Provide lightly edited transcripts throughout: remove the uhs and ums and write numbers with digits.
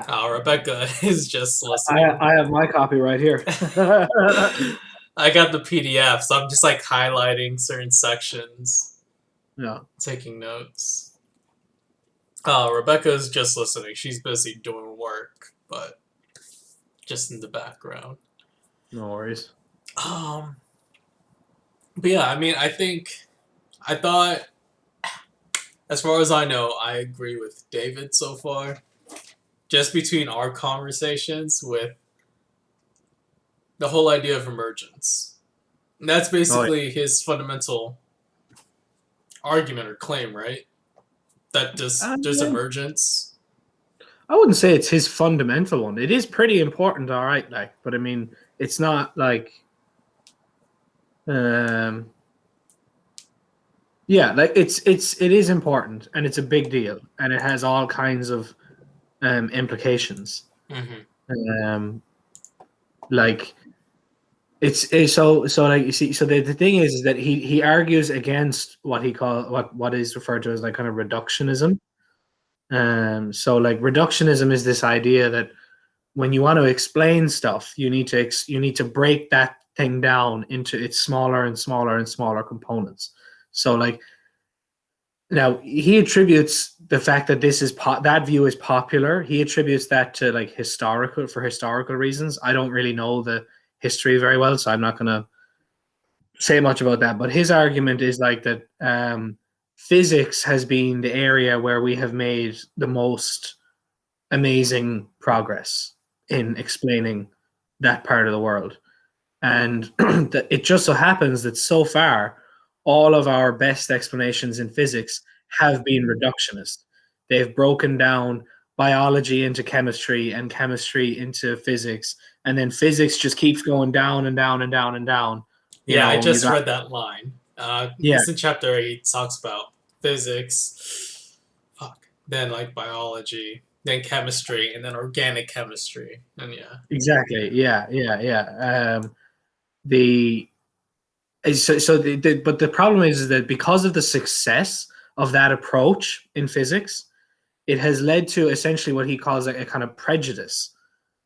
Rebecca is just I listening. I have my copy right here. I got the PDF, so I'm just like highlighting certain sections, Yeah. taking notes. Rebecca's just listening. She's busy doing work, but just in the background. No worries. Um, but yeah, I mean, I thought, as far as I know, I agree with David so far. Just between our conversations with the whole idea of emergence. And that's Oh, yeah. basically his fundamental argument or claim, right? That there's Yeah. emergence. I wouldn't say it's his fundamental one. It is pretty important, all right, like, but I mean, it's not like, um, yeah, like it is important and it's a big deal and it has all kinds of implications. Mm-hmm. Um, like it's so like you see, so the thing is that he argues against what is referred to as like kind of reductionism. So like reductionism is this idea that when you want to explain stuff, you need to break that thing down into its smaller and smaller and smaller components. So like now he attributes the fact that that view is popular. He attributes that to like historical reasons. I don't really know the history very well, so I'm not going to say much about that. But his argument is like that physics has been the area where we have made the most amazing progress in explaining that part of the world. And it just so happens that so far, all of our best explanations in physics have been reductionist. They've broken down biology into chemistry and chemistry into physics. And then physics just keeps going down and down and down and down. You Yeah, I know, you just got, read that line. yeah, It's in chapter 8. Talks about physics, fuck, then like biology, then chemistry, and then organic chemistry. And yeah, exactly. Yeah, yeah, yeah. The but the problem is that because of the success of that approach in physics, it has led to essentially what he calls a kind of prejudice,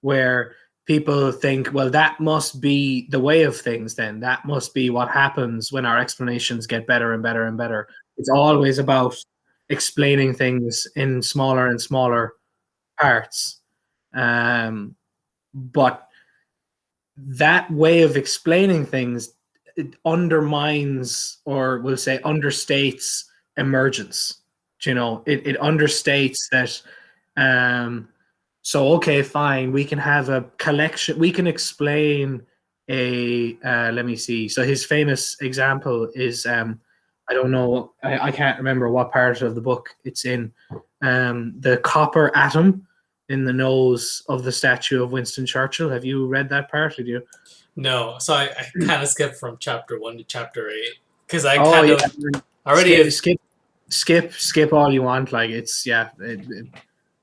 where people think, well, that must be the way of things. Then that must be what happens when our explanations get better and better and better. It's always about explaining things in smaller and smaller parts. But that way of explaining things, it undermines, or we'll say understates, emergence. You know, it understates that. um so okay, fine, we can have a collection, we can explain a let me see, so his famous example is, I don't know, I can't remember what part of the book it's in, the copper atom in the nose of the statue of Winston Churchill. Have you read that part? Did you? no. So I kind of skipped from chapter 1 to chapter 8 because I Oh kind yeah, of already skip, have. skip, skip all you want. Like it's yeah.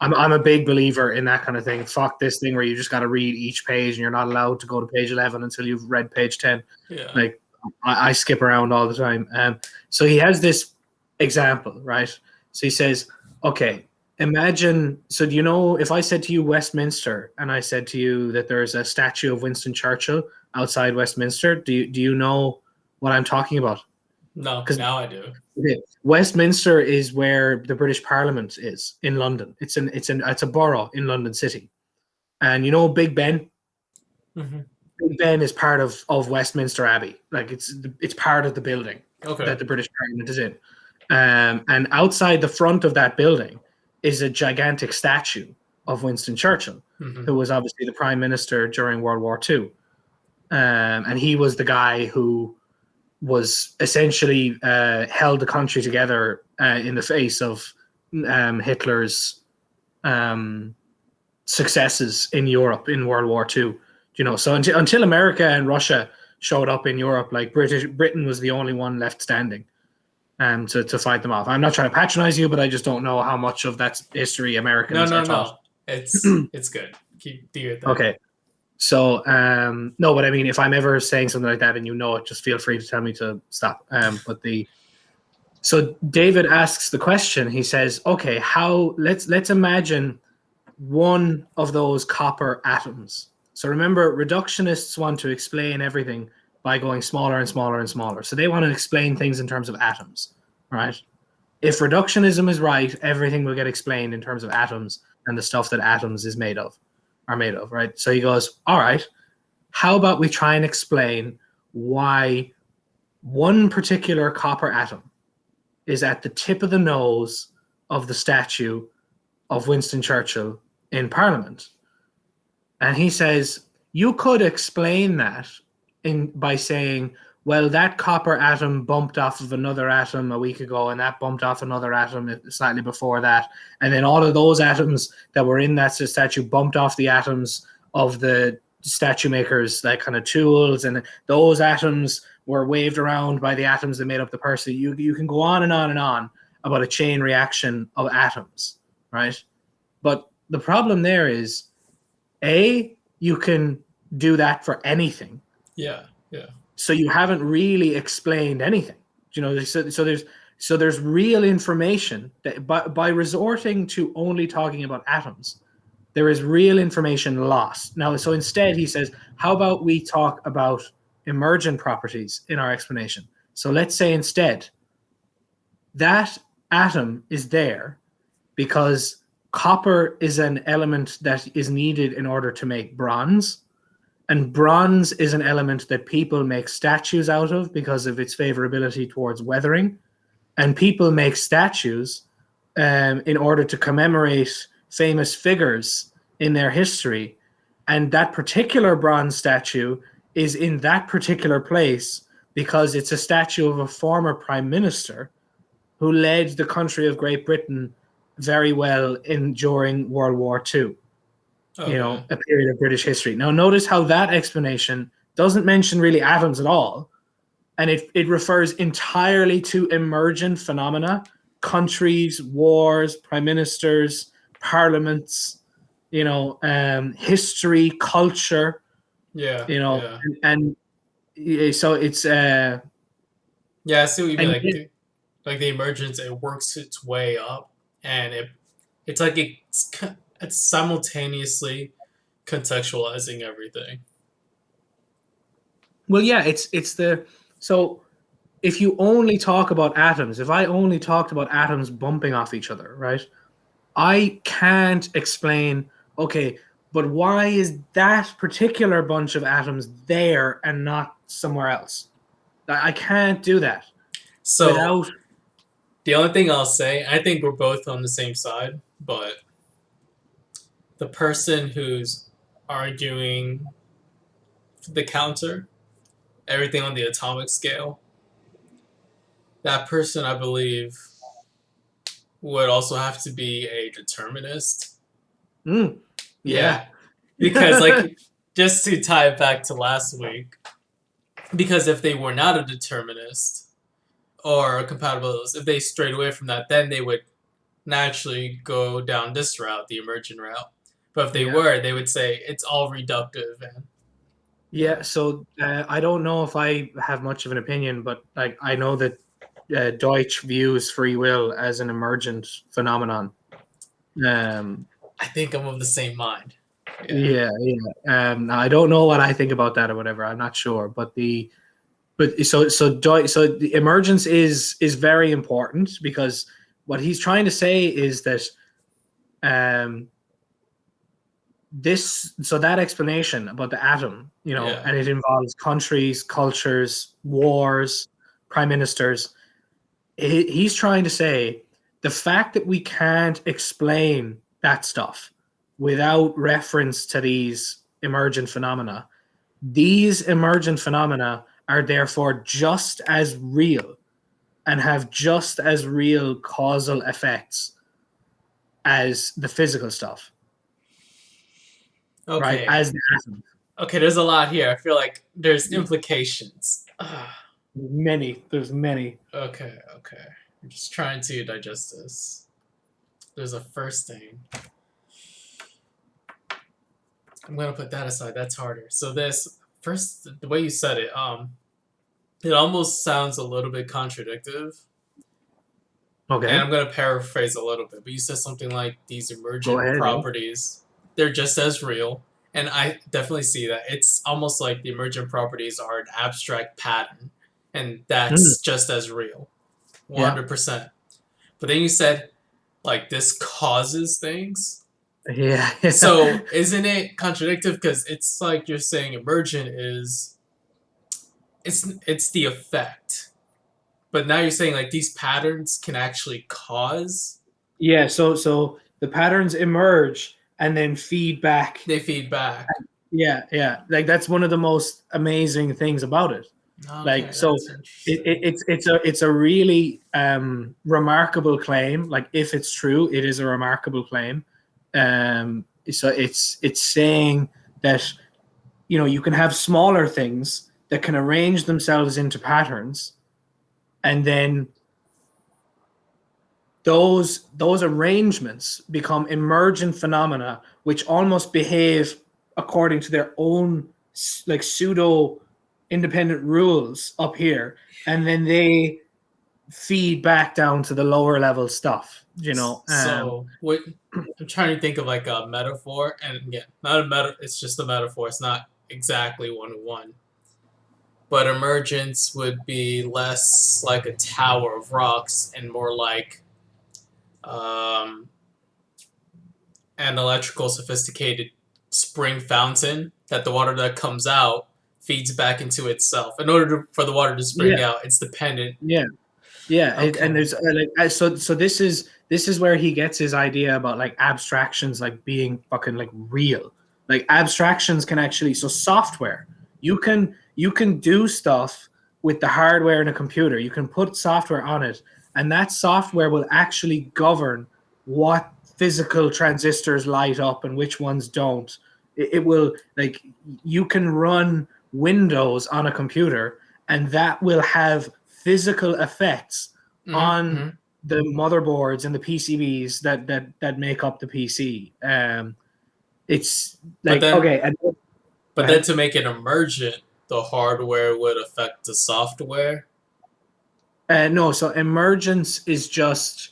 I'm a big believer in that kind of thing. Fuck this thing where you just got to read each page and you're not allowed to go to page 11 until you've read page 10. Yeah. Like I skip around all the time. So he has this example, right? So he says, okay, imagine. So do you know if I said to you Westminster and I said to you that there's a statue of Winston Churchill outside Westminster, do you know what I'm talking about? No, Because now I do. Westminster is where the British Parliament is in London. It's a borough in London City, and you know Big Ben. Mm-hmm. Big Ben is part of Westminster Abbey. Like it's part of the building Okay. that the British Parliament is in. And outside the front of that building is a gigantic statue of Winston Churchill, Mm-hmm. who was obviously the Prime Minister during World War II. And he was the guy who was essentially held the country together in the face of Hitler's um, successes in Europe in World War II. You know, so until America and Russia showed up in Europe, like Britain was the only one left standing to fight them off. I'm not trying to patronize you, but I just don't know how much of that history No, Americans are no, taught. no. It's good. Keep do your thing. Okay. So no, but I mean, if I'm ever saying something like that and you know it, just feel free to tell me to stop. But the So David asks the question. He says, "Okay, how? Let's imagine one of those copper atoms. So remember, reductionists want to explain everything by going smaller and smaller and smaller. So they want to explain things in terms of atoms, right? If reductionism is right, everything will get explained in terms of atoms and the stuff that atoms are made of, right? So he goes, all right, how about we try and explain why one particular copper atom is at the tip of the nose of the statue of Winston Churchill in Parliament. And he says, you could explain that by saying, well, that copper atom bumped off of another atom a week ago, and that bumped off another atom slightly before that. And then all of those atoms that were in that statue bumped off the atoms of the statue makers, like kind of tools, and those atoms were waved around by the atoms that made up the person. You can go on and on and on about a chain reaction of atoms, right? But the problem there is, you can do that for anything. Yeah, yeah. So you haven't really explained anything. So there's real information that by resorting to only talking about atoms, there is real information lost. Now, so instead he says, how about we talk about emergent properties in our explanation? So let's say instead that atom is there because copper is an element that is needed in order to make bronze. And bronze is an element that people make statues out of because of its favorability towards weathering. And people make statues in order to commemorate famous figures in their history. And that particular bronze statue is in that particular place because it's a statue of a former prime minister who led the country of Great Britain very well during World War II. Okay. A period of British history. Now, notice how that explanation doesn't mention really atoms at all, and it refers entirely to emergent phenomena, countries, wars, prime ministers, parliaments, history, culture, Yeah, and, yeah. so it's Yeah, I see what you mean. and Like the emergence, it works its way up, and it's like it's simultaneously contextualizing everything. well, yeah, so if you only talk about atoms, if I only talked about atoms bumping off each other, right? I can't explain, okay, but why is that particular bunch of atoms there and not somewhere else? I can't do that So without. the only thing I'll say, I think we're both on the same side, but the person who's arguing the counter, everything on the atomic scale, that person, I believe, would also have to be a determinist. Yeah, Yeah. because like just to tie it back to last week, because if they were not a determinist or a compatibilist, if they strayed away from that, then they would naturally go down this route, the emergent route. But if they Yeah. were, they would say it's all reductive and Yeah. So I don't know if I have much of an opinion, but like I know that Deutsch views free will as an emergent phenomenon. Um, I think I'm of the same mind. Yeah. yeah, yeah. I don't know what I think about that or whatever. I'm not sure, so the emergence is very important because what he's trying to say is that um that explanation about the atom, Yeah. and it involves countries, cultures, wars, prime ministers. He's trying to say the fact that we can't explain that stuff without reference to these emergent phenomena are therefore just as real and have just as real causal effects as the physical stuff, right? Okay. As the atom. Okay, there's a lot here. I feel like there's implications. There's many. Okay, okay. I'm just trying to digest this. There's a first thing. I'm gonna put that aside. That's harder. So this first, the way you said it almost sounds a little bit contradictive. Okay. And I'm gonna paraphrase a little bit, but you said something like these Go emergent ahead. Yeah. properties, they're just as real. And I definitely see that. It's almost like the emergent properties are an abstract pattern, and Mm, that's just as real. yeah. 100%. But then you said, like, this causes things. Yeah. Yeah. So isn't it contradictory? Because it's like you're saying emergent is it's the effect. But now you're saying like these patterns can actually cause Yeah. So the patterns emerge and then feed back. they feed back. Yeah. Yeah. Like that's one of the most amazing things about it. Like Okay, so that's interesting. it's a really remarkable claim. Like if it's true, it is a remarkable claim. So it's saying that you can have smaller things that can arrange themselves into patterns, and then those arrangements become emergent phenomena which almost behave according to their own like pseudo independent rules up here, and then they feed back down to the lower level stuff. So what I'm trying to think of like a metaphor, and again, not a meta. It's just a metaphor. It's not exactly one to one. But emergence would be less like a tower of rocks and more like um, an electrical sophisticated spring fountain that the water that comes out feeds back into itself. In order for the water to spring Yeah, out, it's dependent. yeah. Yeah, and Okay. there's so this is where he gets his idea about like abstractions like being fucking like real. Like abstractions can actually software. You can do stuff with the hardware in a computer. You can put software on it, and that software will actually govern what physical transistors light up and which ones don't. It will like you can run Windows on a computer, and that will have physical effects on Mm-hmm. the motherboards and the PCBs that make up the PC. It's But like then, okay, and go but then ahead. to make it emergent, the hardware would affect the software. No, so emergence is just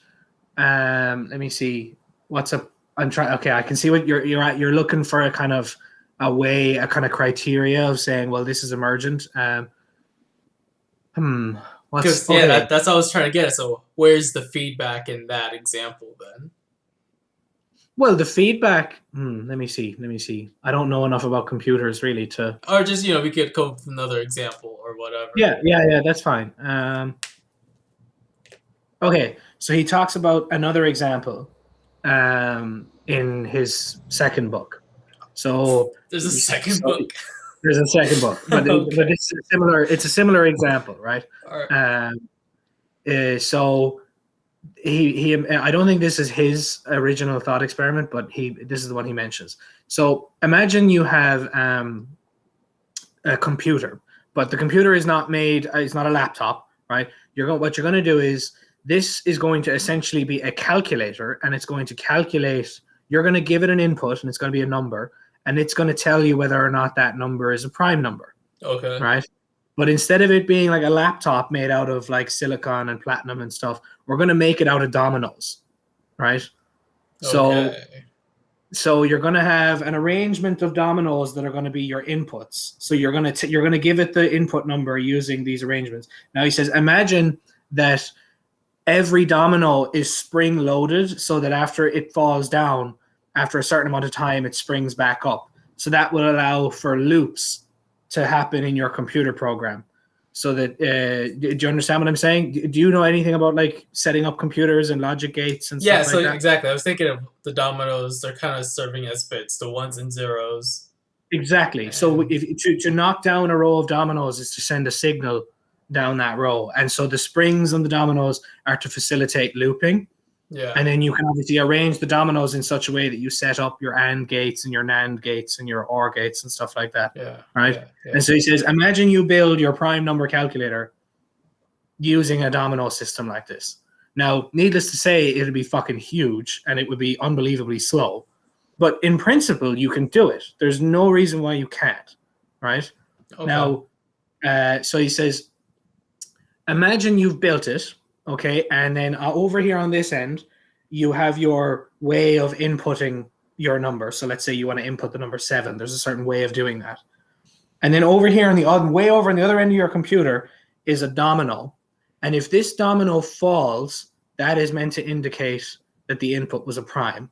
let me see what's up. I'm trying. Okay, I can see what you're at. You're looking for a kind of a kind of criteria of saying, well, this is emergent. Hmm. What's Because yeah, okay? that's what I was trying to get at. So where's the feedback in that example then? Well, the feedback. Let me see. Let me see. I don't know enough about computers really to. Or just we could come up with another example or whatever. Yeah, yeah, yeah. That's fine. Okay, so he talks about another example in his second book. So, There's a second so book. there's a second book, but Okay. it's a similar. It's a similar example, right? All right. Um, so he I don't think this is his original thought experiment, but this is the one he mentions. So imagine you have a computer, but the computer is not made. It's not a laptop, right? What you're going to do is this is going to essentially be a calculator, and it's going to calculate. You're going to give it an input, and it's going to be a number, and it's going to tell you whether or not that number is a prime number, Okay. right? But instead of it being like a laptop made out of like silicon and platinum and stuff, we're going to make it out of dominoes, right? So Okay. so you're going to have an arrangement of dominoes that are going to be your inputs. So you're going to give it the input number using these arrangements. Now he says, imagine that every domino is spring loaded, so that after it falls down, after a certain amount of time, it springs back up. So that will allow for loops to happen in your computer program. So that do you understand what I'm saying? Do you know anything about like setting up computers and logic gates and Yeah. stuff So like that? exactly, I was thinking of the dominoes. They're kind of serving as bits, the ones and zeros, Exactly. So and if to knock down a row of dominoes is to send a signal down that row, and so the springs on the dominoes are to facilitate looping. yeah, And then you can obviously arrange the dominoes in such a way that you set up your AND gates and your NAND gates and your OR gates and stuff like that, yeah, right? yeah, And yeah. so he says, imagine you build your prime number calculator using a domino system like this. Now, needless to say, it'd be fucking huge and it would be unbelievably slow. But in principle, you can do it. There's no reason why you can't, right? Okay. Now, so he says, imagine you've built it, Okay, and then over here on this end, you have your way of inputting your number. So let's say you want to input the number 7. There's a certain way of doing that. And then over here on the way over on the other end of your computer is a domino. And if this domino falls, that is meant to indicate that the input was a prime.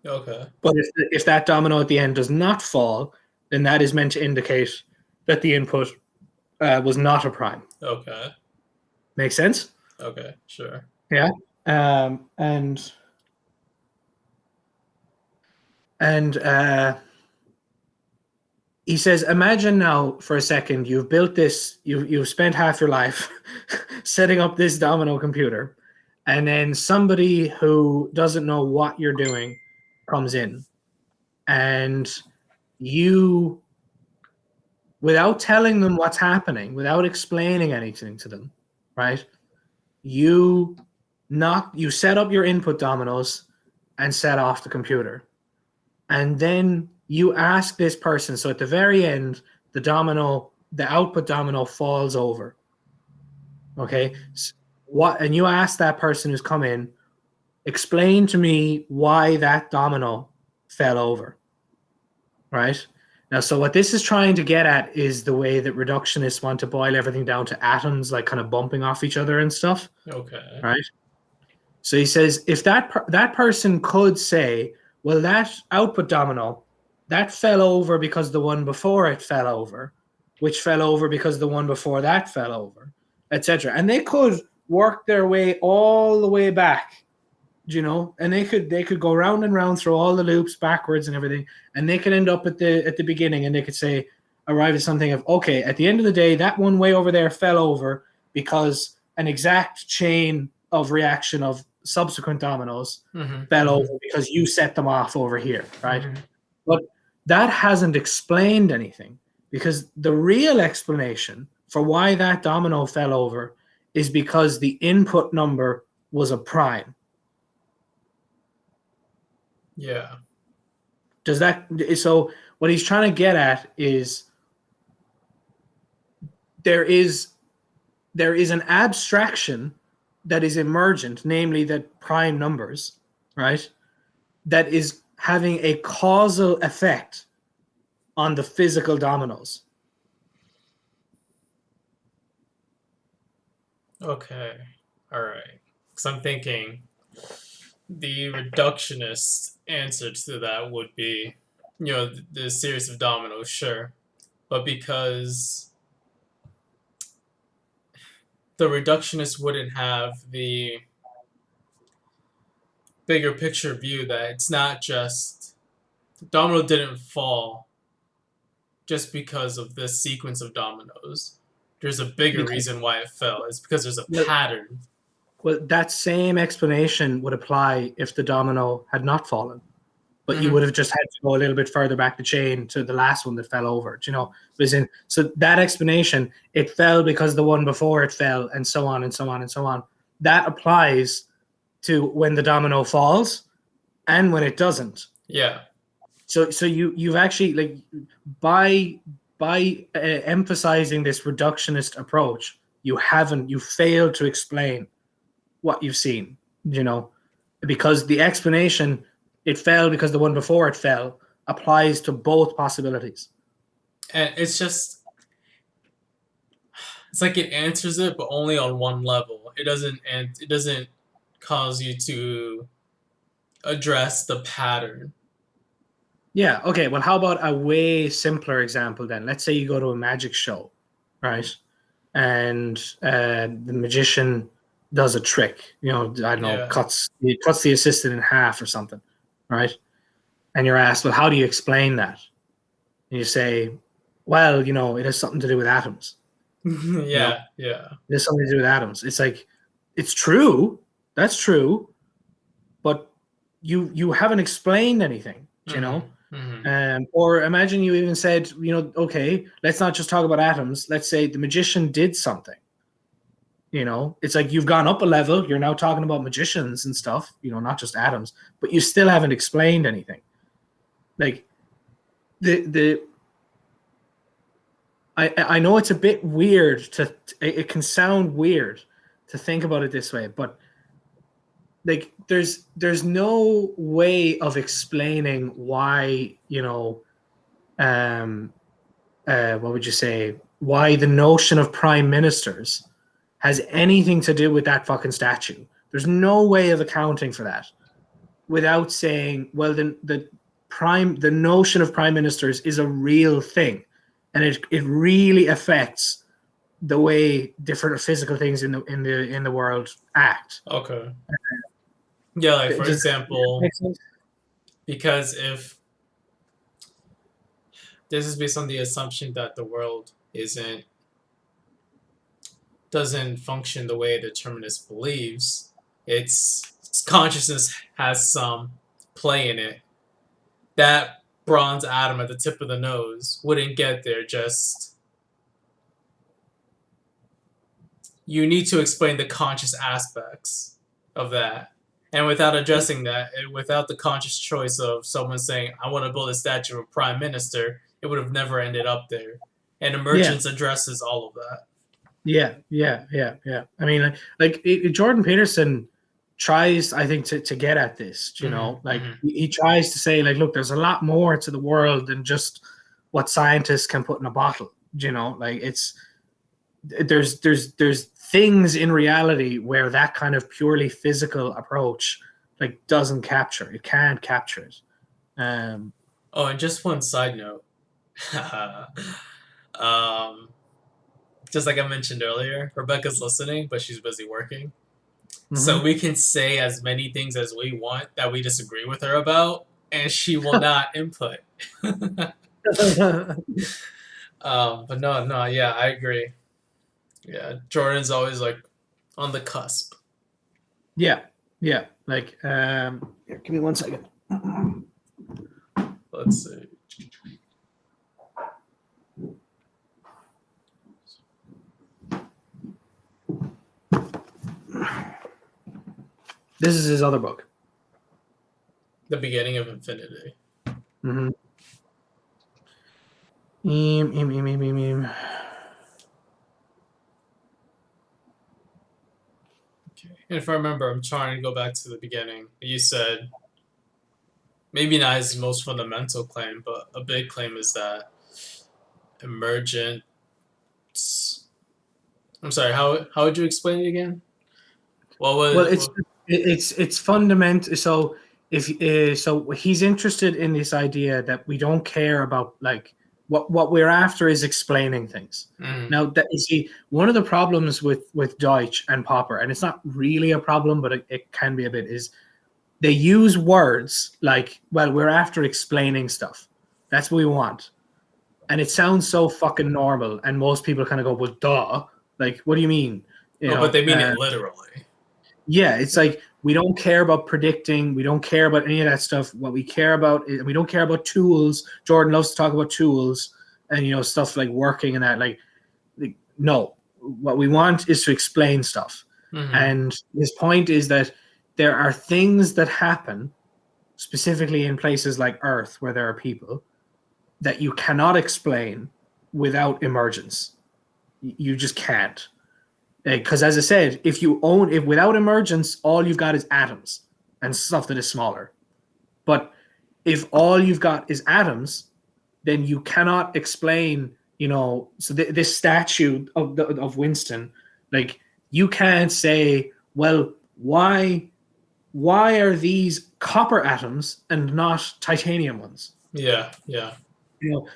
Okay. But if that domino at the end does not fall, then that is meant to indicate that the input was not a prime. Okay. Make sense? Okay. Sure. Yeah. And he says, imagine now for a second you've built this, you've spent half your life setting up this domino computer, and then somebody who doesn't know what you're doing comes in, and you, without telling them what's happening, without explaining anything to them, right? You set up your input dominoes and set off the computer. And then you ask this person, so at the very end, the output domino falls over. Okay. And you ask that person who's come in, explain to me why that domino fell over. Right? Now, so what this is trying to get at is the way that reductionists want to boil everything down to atoms, like kind of bumping off each other and stuff. Okay. Right? So he says, if that person could say, well, that output domino, that fell over because the one before it fell over, which fell over because the one before that fell over, etc. And they could work their way all the way back, and they could go round and round through all the loops backwards and everything, and they could end up at the beginning, and they could say, arrive at something of, okay, at the end of the day, that one way over there fell over because an exact chain of reaction of subsequent dominoes fell over because you set them off over here, right? But that hasn't explained anything, because the real explanation for why that domino fell over is because the input number was a prime. Yeah. So what he's trying to get at is there is an abstraction that is emergent, namely that prime numbers, right, that is having a causal effect on the physical dominoes. Okay. All right. Because I'm thinking the reductionist answer to that would be, the series of dominoes, sure. But because the reductionist wouldn't have the bigger picture view that it's not just the domino didn't fall just because of this sequence of dominoes. There's a bigger reason why it fell. It's because there's a pattern. Well, that same explanation would apply if the domino had not fallen, but you would have just had to go a little bit further back the chain to the last one that fell over. So that explanation, it fell because the one before it fell, and so on and so on and so on. That applies to when the domino falls and when it doesn't. Yeah. So you've actually, like, by emphasizing this reductionist approach, you failed to explain what you've seen, because the explanation, it fell because the one before it fell, applies to both possibilities. And it's like it answers it, but only on one level. It doesn't cause you to address the pattern. Yeah. Okay. Well, how about a way simpler example then? Let's say you go to a magic show, right? And the magician does a trick. I don't know, cuts the assistant in half or something, right? And you're asked, well, how do you explain that? And you say, well, it has something to do with atoms. Yeah. It has something to do with atoms. It's like, it's true. That's true. But you haven't explained anything, or imagine you even said, okay, let's not just talk about atoms. Let's say the magician did something. It's like you've gone up a level. You're now talking about magicians and stuff, not just atoms, but you still haven't explained anything. Like I know it's a bit weird it can sound weird to think about it this way, but like there's no way of explaining why, what would you say, why the notion of prime ministers has anything to do with that fucking statue. There's no way of accounting for that without saying, well, the notion of prime ministers is a real thing, and it really affects the way different physical things in the world act. Okay. Yeah, like for Does that example, make sense? because if this is based on the assumption that the world isn't doesn't function the way a determinist believes, its consciousness has some play in it. That bronze atom at the tip of the nose wouldn't get there just you need to explain the conscious aspects of that. And without addressing that, and without the conscious choice of someone saying, I want to build a statue of a prime minister, it would have never ended up there. And Yeah, emergence addresses all of that. yeah. I mean, Jordan Peterson tries, I think, to get at this. Like he tries to say, like, look, there's a lot more to the world than just what scientists can put in a bottle. Like there's things in reality where that kind of purely physical approach like doesn't capture. It can't capture it. Oh, and just one side note. um, just like I mentioned earlier, Rebecca's listening, but she's busy working. So Mhm. we can say as many things as we want that we disagree with her about, and she will not input. But no, yeah, I agree. Yeah, Jordan's always like on the cusp. yeah. Like, here, give me 1 second. Let's see. This is his other book. The beginning of infinity. Mm-hmm. Okay. And if I remember, I'm trying to go back to the beginning. You said maybe not his most fundamental claim, but a big claim is that emergence. I'm sorry. How would you explain it again? What Well, was? it's fundamental. So so he's interested in this idea that we don't care about, like, what we're after is explaining things. Mm, Now, that you see, one of the problems with Deutsch and Popper, and it's not really a problem, but it can be a bit, is they use words like, well, we're after explaining stuff. That's what we want. And it sounds so fucking normal, and most people kind of go, well, duh. Like, what do you mean? You oh, but know, they mean it literally. yeah, it's like we don't care about predicting. We don't care about any of that stuff. What we care about is we don't care about tools. Jordan loves to talk about tools and stuff like working and that. Like no, what we want is to explain stuff. Mm-hmm. And his point is that there are things that happen specifically in places like Earth where there are people that you cannot explain without emergence. You just can't. Because as I said, if without emergence, all you've got is atoms and stuff that is smaller. But if all you've got is atoms, then you cannot explain. So this statue of Winston, like, you can't say, well, why are these copper atoms and not titanium ones? Yeah.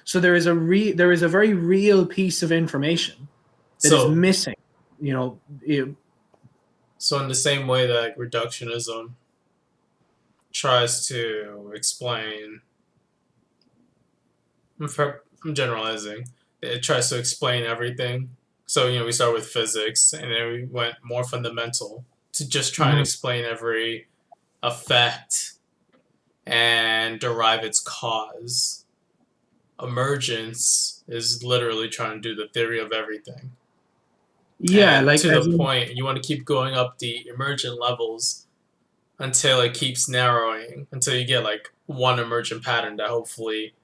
So there is a very real piece of information that is So missing. You know, it, so in the same way that like, reductionism tries to explain, I'm generalizing. It tries to explain everything. So we start with physics, and then we went more fundamental to just try and Mhm. explain every effect and derive its cause. Emergence is literally trying to do the theory of everything. Yeah, And like, to the as in, point, you want to keep going up the emergent levels until it keeps narrowing, until you get like one emergent pattern that hopefully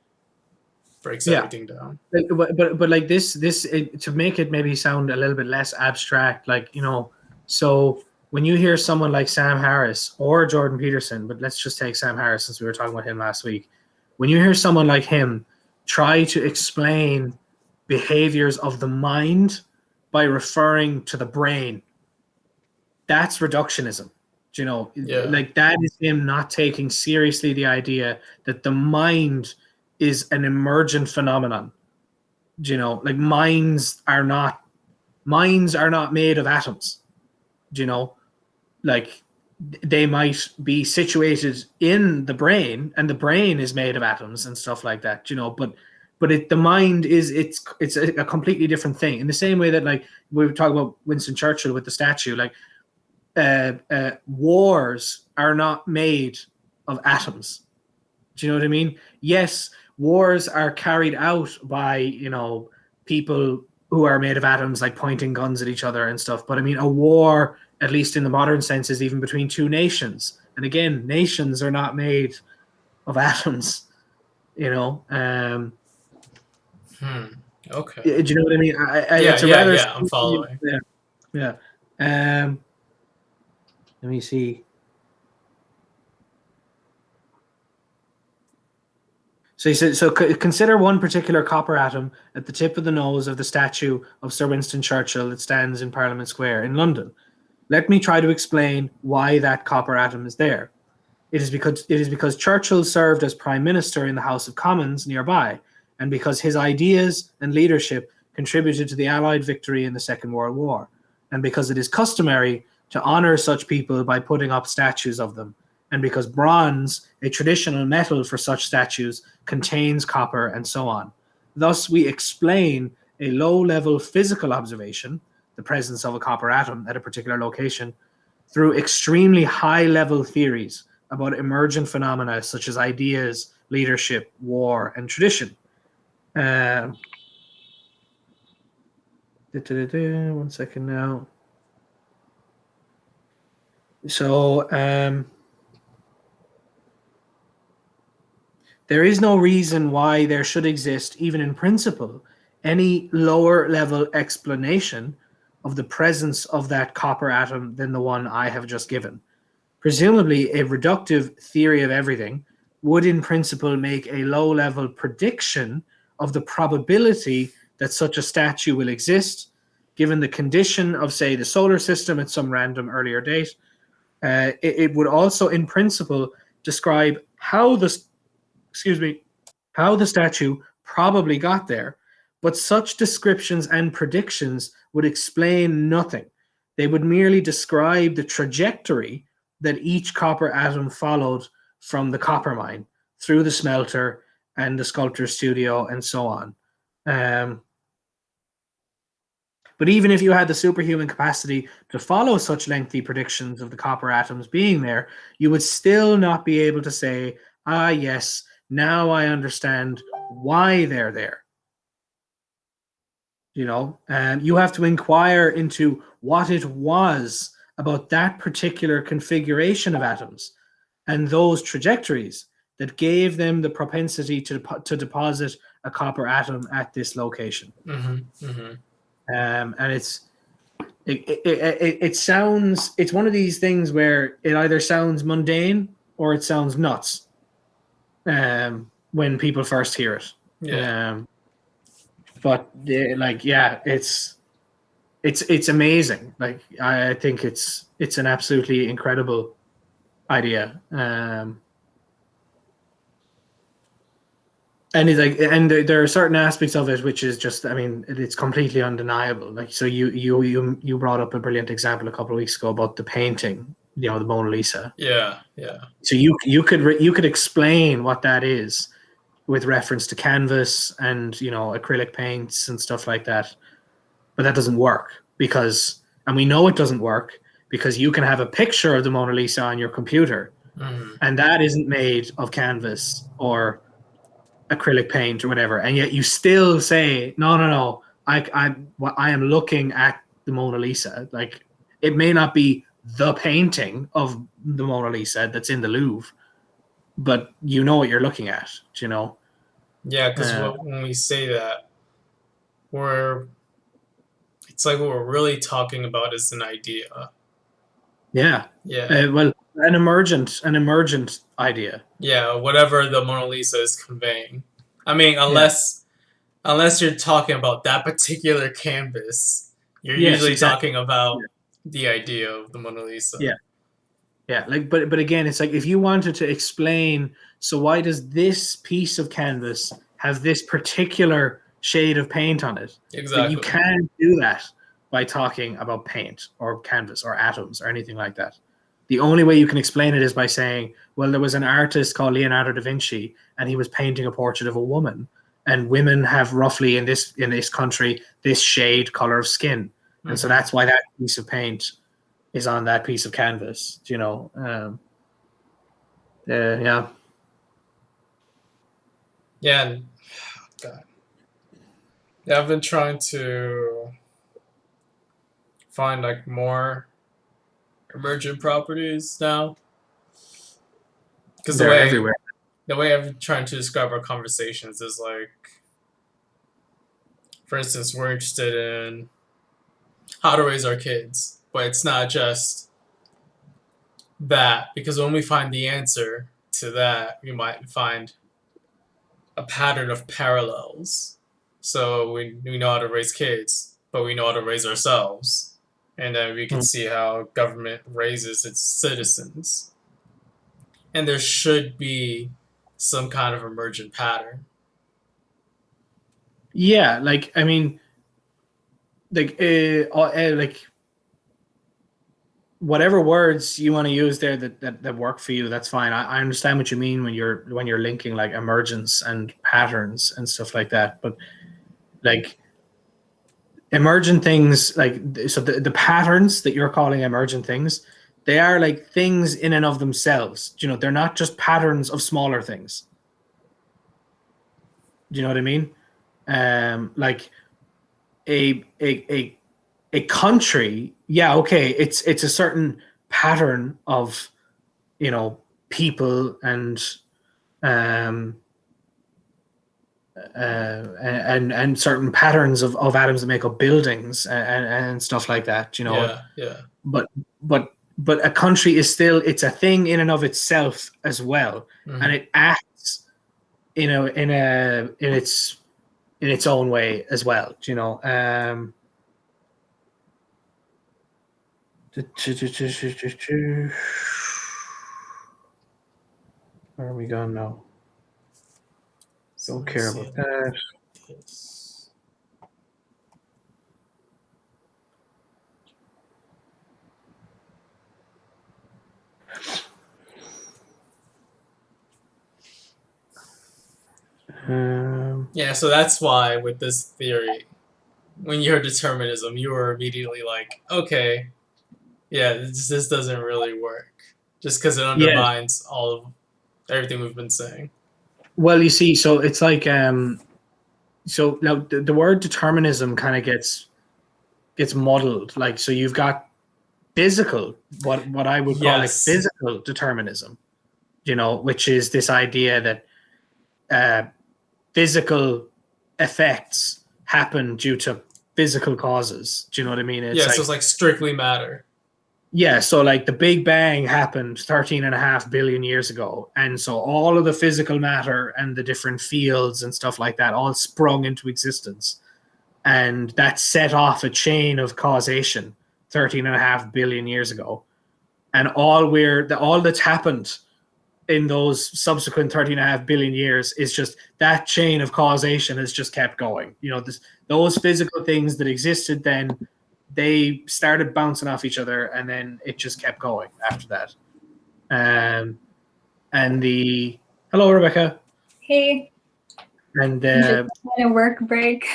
breaks yeah, everything down. like, but like to make it maybe sound a little bit less abstract, like, So when you hear someone like Sam Harris or Jordan Peterson, but let's just take Sam Harris since we were talking about him last week. When you hear someone like him try to explain behaviors of the mind by referring to the brain, that's reductionism. Yeah. Like that is him not taking seriously the idea that the mind is an emergent phenomenon. Like minds are not made of atoms. You know, like they might be situated in the brain, and the brain is made of atoms and stuff like that. But the mind is it's a completely different thing. In the same way that like we were talking about Winston Churchill with the statue, like wars are not made of atoms. Do you know what I mean? Yes, wars are carried out by people who are made of atoms, like pointing guns at each other and stuff. But I mean, a war, at least in the modern sense, is even between two nations. And again, nations are not made of atoms. You know, Okay. do you know what I mean? Yeah, It's a yeah, rather yeah. I'm following. yeah, yeah. Um, Let me see. So he said, consider one particular copper atom at the tip of the nose of the statue of Sir Winston Churchill that stands in Parliament Square in London. Let me try to explain why that copper atom is there. It is because Churchill served as Prime Minister in the House of Commons nearby, and because his ideas and leadership contributed to the Allied victory in the Second World War, and because it is customary to honour such people by putting up statues of them, and because bronze, a traditional metal for such statues, contains copper, and so on. Thus, we explain a low-level physical observation, the presence of a copper atom at a particular location, through extremely high-level theories about emergent phenomena such as ideas, leadership, war, and tradition. Um, 1 second now. So there is no reason why there should exist, even in principle, any lower level explanation of the presence of that copper atom than the one I have just given. Presumably, a reductive theory of everything would, in principle, make a low level prediction of the probability that such a statue will exist, given the condition of, say, the solar system at some random earlier date. It would also, in principle, describe how the statue probably got there, but such descriptions and predictions would explain nothing. They would merely describe the trajectory that each copper atom followed from the copper mine through the smelter and the sculptor's studio and so on. Um, but even if you had the superhuman capacity to follow such lengthy predictions of the copper atoms being there, you would still not be able to say, ah, yes, now I understand why they're there. You have to inquire into what it was about that particular configuration of atoms and those trajectories that gave them the propensity to deposit a copper atom at this location. And it sounds, it's one of these things where it either sounds mundane or it sounds nuts when people first hear it. Yeah. But yeah, it's amazing. Like I think it's an absolutely incredible idea. And there are certain aspects of it which is just, I mean, it's completely undeniable. Like, so you brought up a brilliant example a couple of weeks ago about the painting, the Mona Lisa. Yeah. Yeah. So you could explain what that is with reference to canvas and acrylic paints and stuff like that, but that doesn't work and we know it doesn't work because you can have a picture of the Mona Lisa on your computer, and that isn't made of canvas or acrylic paint or whatever, and yet you still say no, I am looking at the Mona Lisa. Like, it may not be the painting of the Mona Lisa that's in the Louvre, but you know what you're looking at. Yeah, because uh, when we say that, we're it's like what we're really talking about is an idea. Yeah. Yeah. Well, an emergent idea. Yeah, whatever the Mona Lisa is conveying. I mean, Yeah. unless you're talking about that particular canvas, you're Yes, usually exactly. talking Yeah. about the idea of the Mona Yeah. Lisa. Yeah. Like, but again, it's like if you wanted to explain, so why does this piece of canvas have this particular shade of paint on it? But you Exactly. can't do that by talking about paint or canvas or atoms or anything like that. The only way you can explain it is by saying, well, there was an artist called Leonardo da Vinci, and he was painting a portrait of a woman. And women have roughly in this country this shade color of skin, and so Hmm. that's why that piece of paint is on that piece of canvas. Yeah, Yeah, and God. Yeah, I've been trying to find like more emergent properties now because they're everywhere. the way I've been trying to describe our conversations is like, for instance, we're interested in how to raise our kids, but it's not just that because when we find the answer to that, we might find a pattern of parallels. So we know how to raise kids, but we know how to raise ourselves. And then we can Mm. see how government raises its citizens. And there should be some kind of emergent pattern. Yeah, like I mean, like whatever words you want to use there that work for you, that's fine. I understand what you mean when you're linking like emergence and patterns and stuff like that. But like emergent things, like so the patterns that you're calling emergent things, they are like things in and of themselves. They're not just patterns of smaller things. Do you know what I mean? Like a country, yeah, okay, it's a certain pattern of people um and certain patterns of atoms that make up buildings and stuff like that. Yeah, yeah. But but a country is still, it's a thing in and of itself as well, and Hmm. it acts in its own way as well. Where are we going now? So Don't let's care see about that. this. Um, Yeah, so that's why with this theory, when you heard determinism, you were immediately like, okay, yeah, this doesn't really work. Just because it yeah. undermines all of everything we've been saying. Well, you see, so it's like so now the word determinism kind of gets muddled. Like, so you've got physical, what I would call like Yes. physical determinism, which is this idea that uh, physical effects happen due to physical causes. Do you know what I mean? It's Yeah, so it's like, like strictly matter. yeah, so like the Big Bang happened 13 and a half billion years ago. And so all of the physical matter and the different fields and stuff like that all sprung into existence. And that set off a chain of causation 13 and a half billion years ago. And all that's happened in those subsequent 13 and a half billion years is just that chain of causation has just kept going. Those physical things that existed then, they started bouncing off each other, and then it just kept going after that. Um, and the Hello, Rebecca. Hey, And I'm just on a work break,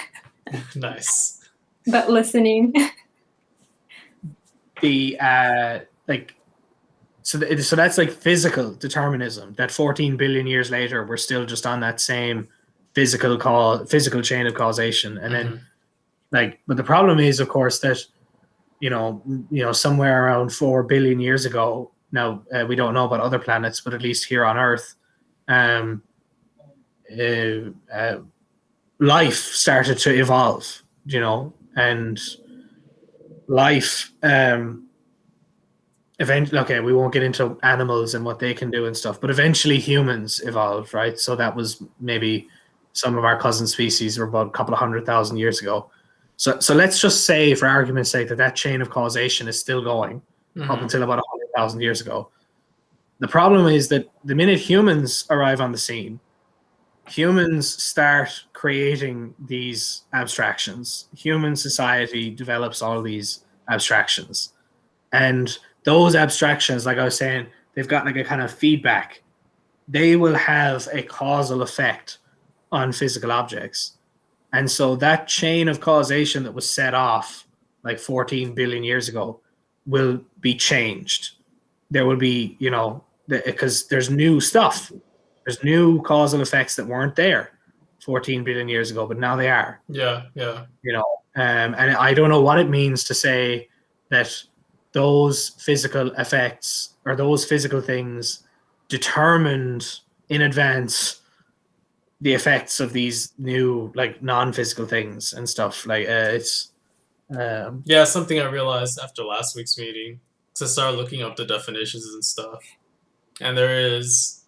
Nice. but listening. the like so that's like physical determinism. That 14 billion years later, we're still just on that same physical chain of causation, and then Hmm. like, but the problem is, of course, that somewhere around 4 billion years ago. Now we don't know about other planets, but at least here on Earth, um, uh, uh, life started to evolve. And life eventually, okay, we won't get into animals and what they can do and stuff, but eventually humans evolved, right? So that was maybe some of our cousin species were about a couple of 100,000 years ago. So let's just say, for argument's sake, that chain of causation is still going up until about 100,000 years ago. The problem is that the minute humans arrive on the scene, humans start creating these abstractions. Human society develops all these abstractions. And those abstractions, like I was saying, they've got like a kind of feedback. They will have a causal effect on physical objects. And so that chain of causation that was set off like 14 billion years ago will be changed. There will be, because there's new stuff. There's new causal effects that weren't there 14 billion years ago, but now they are. Yeah. And I don't know what it means to say that those physical effects or those physical things determined in advance the effects of these new like non-physical things and stuff. Like it's Yeah, something I realized after last week's meeting. So I started looking up the definitions and stuff. And there is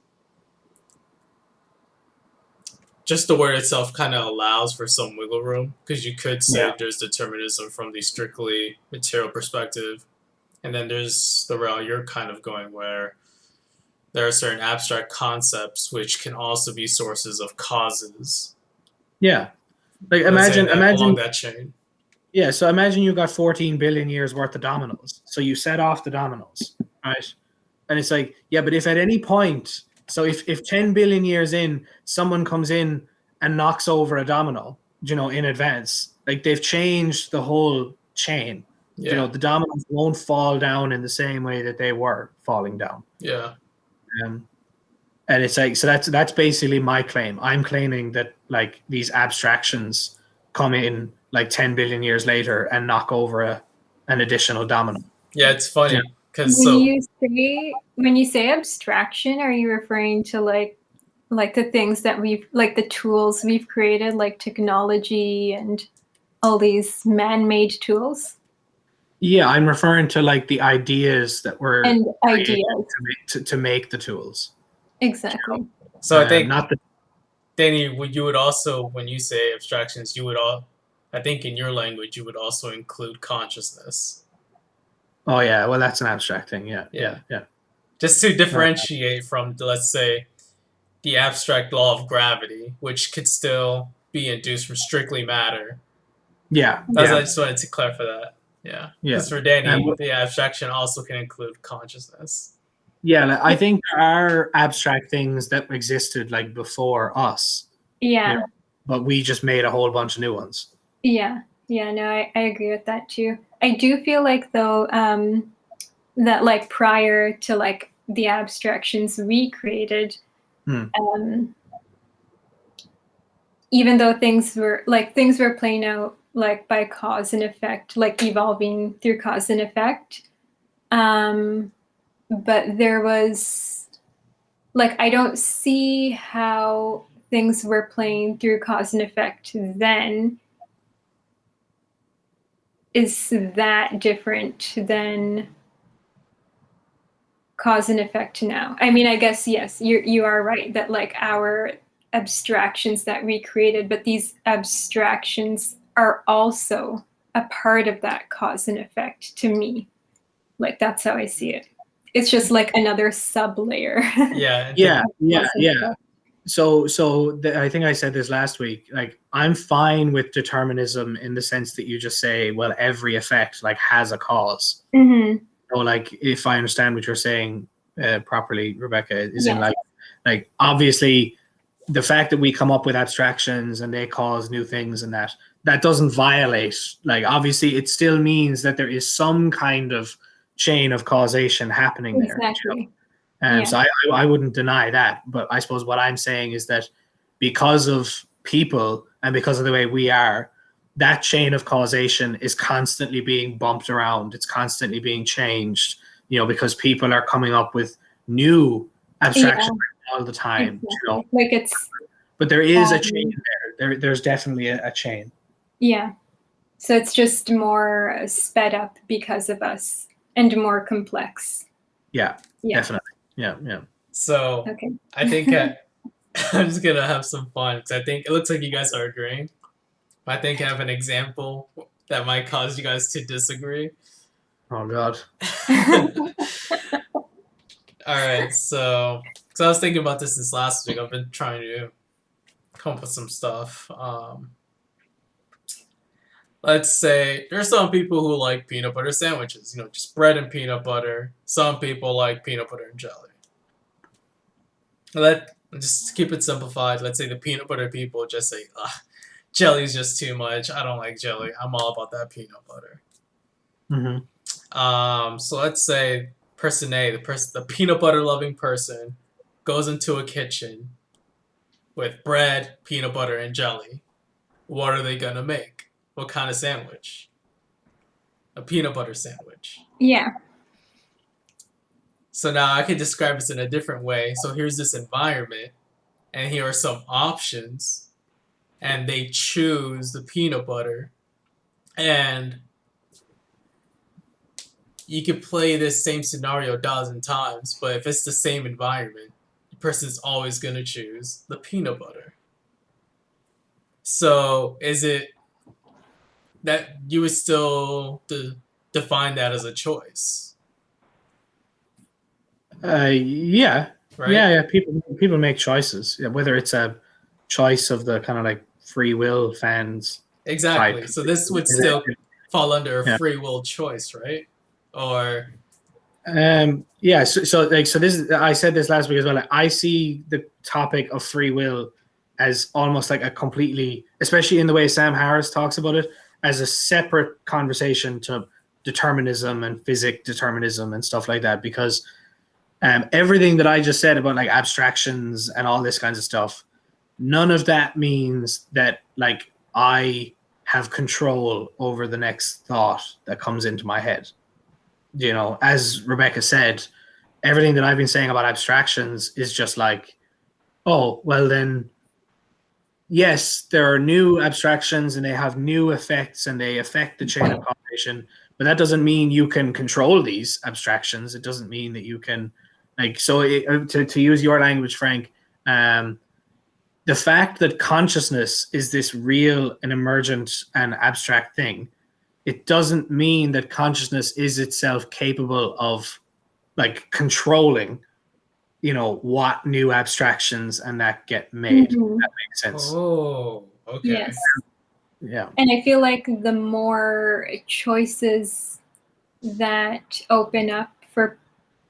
just the word itself kind of allows for some wiggle room because you could say there's determinism from the strictly material perspective. And then there's the route you're kind of going where there are certain abstract concepts which can also be sources of causes. Yeah. Like imagine imagine along that chain. Yeah, so imagine you've got 14 billion years worth of dominoes. So you set off the dominoes, right? And it's like, yeah, but if at any point, so if 10 billion years in, someone comes in and knocks over a domino, in advance, like they've changed the whole chain. Yeah. The dominoes won't fall down in the same way that they were falling down. Yeah. And it's like, so that's basically my claim. I'm claiming that like these abstractions come in like 10 billion years later and knock over an additional domino. Yeah, it's funny because when you say abstraction, are you referring to like the things that like the tools we've created, like technology and all these man-made tools? Yeah, I'm referring to like the ideas that were and ideas to make the tools. Exactly. So I think not the Danny, you would also, when you say abstractions, I think in your language you would also include consciousness. Oh yeah, well that's an abstract thing. Yeah. Just to differentiate from, let's say, the abstract law of gravity, which could still be induced from strictly matter. Yeah. I just wanted to clarify that. Yeah. Because for Danny, the abstraction also can include consciousness. Yeah, I think there are abstract things that existed like before us. Yeah. But we just made a whole bunch of new ones. Yeah. Yeah, no, I agree with that too. I do feel like though that like prior to like the abstractions we created, even though things were playing out like by cause and effect, like evolving through cause and effect. But there was like, I don't see how things were playing through cause and effect then is that different than cause and effect now. I mean, I guess, yes, you are right that like our abstractions that we created, but these abstractions are also a part of that cause and effect to me. Like, that's how I see it. It's just like another sub layer. Yeah. So I think I said this last week. Like, I'm fine with determinism in the sense that you just say, well, every effect like has a cause. Mm-hmm. So, like, if I understand what you're saying properly, Rebecca, is in like obviously the fact that we come up with abstractions and they cause new things and that doesn't violate. Like, obviously, it still means that there is some kind of chain of causation happening there. Exactly. So I wouldn't deny that. But I suppose what I'm saying is that because of people and because of the way we are, that chain of causation is constantly being bumped around. It's constantly being changed, because people are coming up with new abstractions all the time. Exactly. Like but there is a chain there. There's definitely a chain. Yeah. So it's just more sped up because of us. and more complex. Yeah, Yeah. definitely. Yeah. So Okay. I think I'm just gonna have some fun because I think it looks like you guys are agreeing. I think I have an example that might cause you guys to disagree. Oh God. All right, so I was thinking about this last week. I've been trying to come up with some stuff. Let's say there's some people who like peanut butter sandwiches, just bread and peanut butter. Some people like peanut butter and jelly. Just keep it simplified. Let's say the peanut butter people just say, jelly's just too much. I don't like jelly. I'm all about that peanut butter. So let's say person A, the peanut butter loving person, goes into a kitchen with bread, peanut butter, and jelly. What are they gonna make? What kind of sandwich? A peanut butter sandwich. Yeah. So now I can describe this in a different way. So here's this environment, and here are some options, and they choose the peanut butter, and you could play this same scenario a dozen times, but if it's the same environment, the person's always gonna choose the peanut butter. So is it that you would still define that as a choice, Yeah. right? Yeah. People make choices. Yeah, whether it's a choice of the kind of like free will fans Exactly. type. So this would still fall under a free will choice, right? Or yeah. So this is, I said this last week as well. Like, I see the topic of free will as almost like a completely, especially in the way Sam Harris talks about it, as a separate conversation to determinism and physics determinism and stuff like that, because everything that I just said about like abstractions and all this kinds of stuff, none of that means that like I have control over the next thought that comes into my head. As Rebecca said, everything that I've been saying about abstractions is just like, oh, well then, yes, there are new abstractions and they have new effects and they affect the chain of causation, but that doesn't mean you can control these abstractions. It doesn't mean that you can, to use your language, Frank, the fact that consciousness is this real and emergent and abstract thing, it doesn't mean that consciousness is itself capable of like controlling, what new abstractions and that get made. Mhm. That makes sense. Oh, okay. Yes. Yeah. And I feel like the more choices that open up for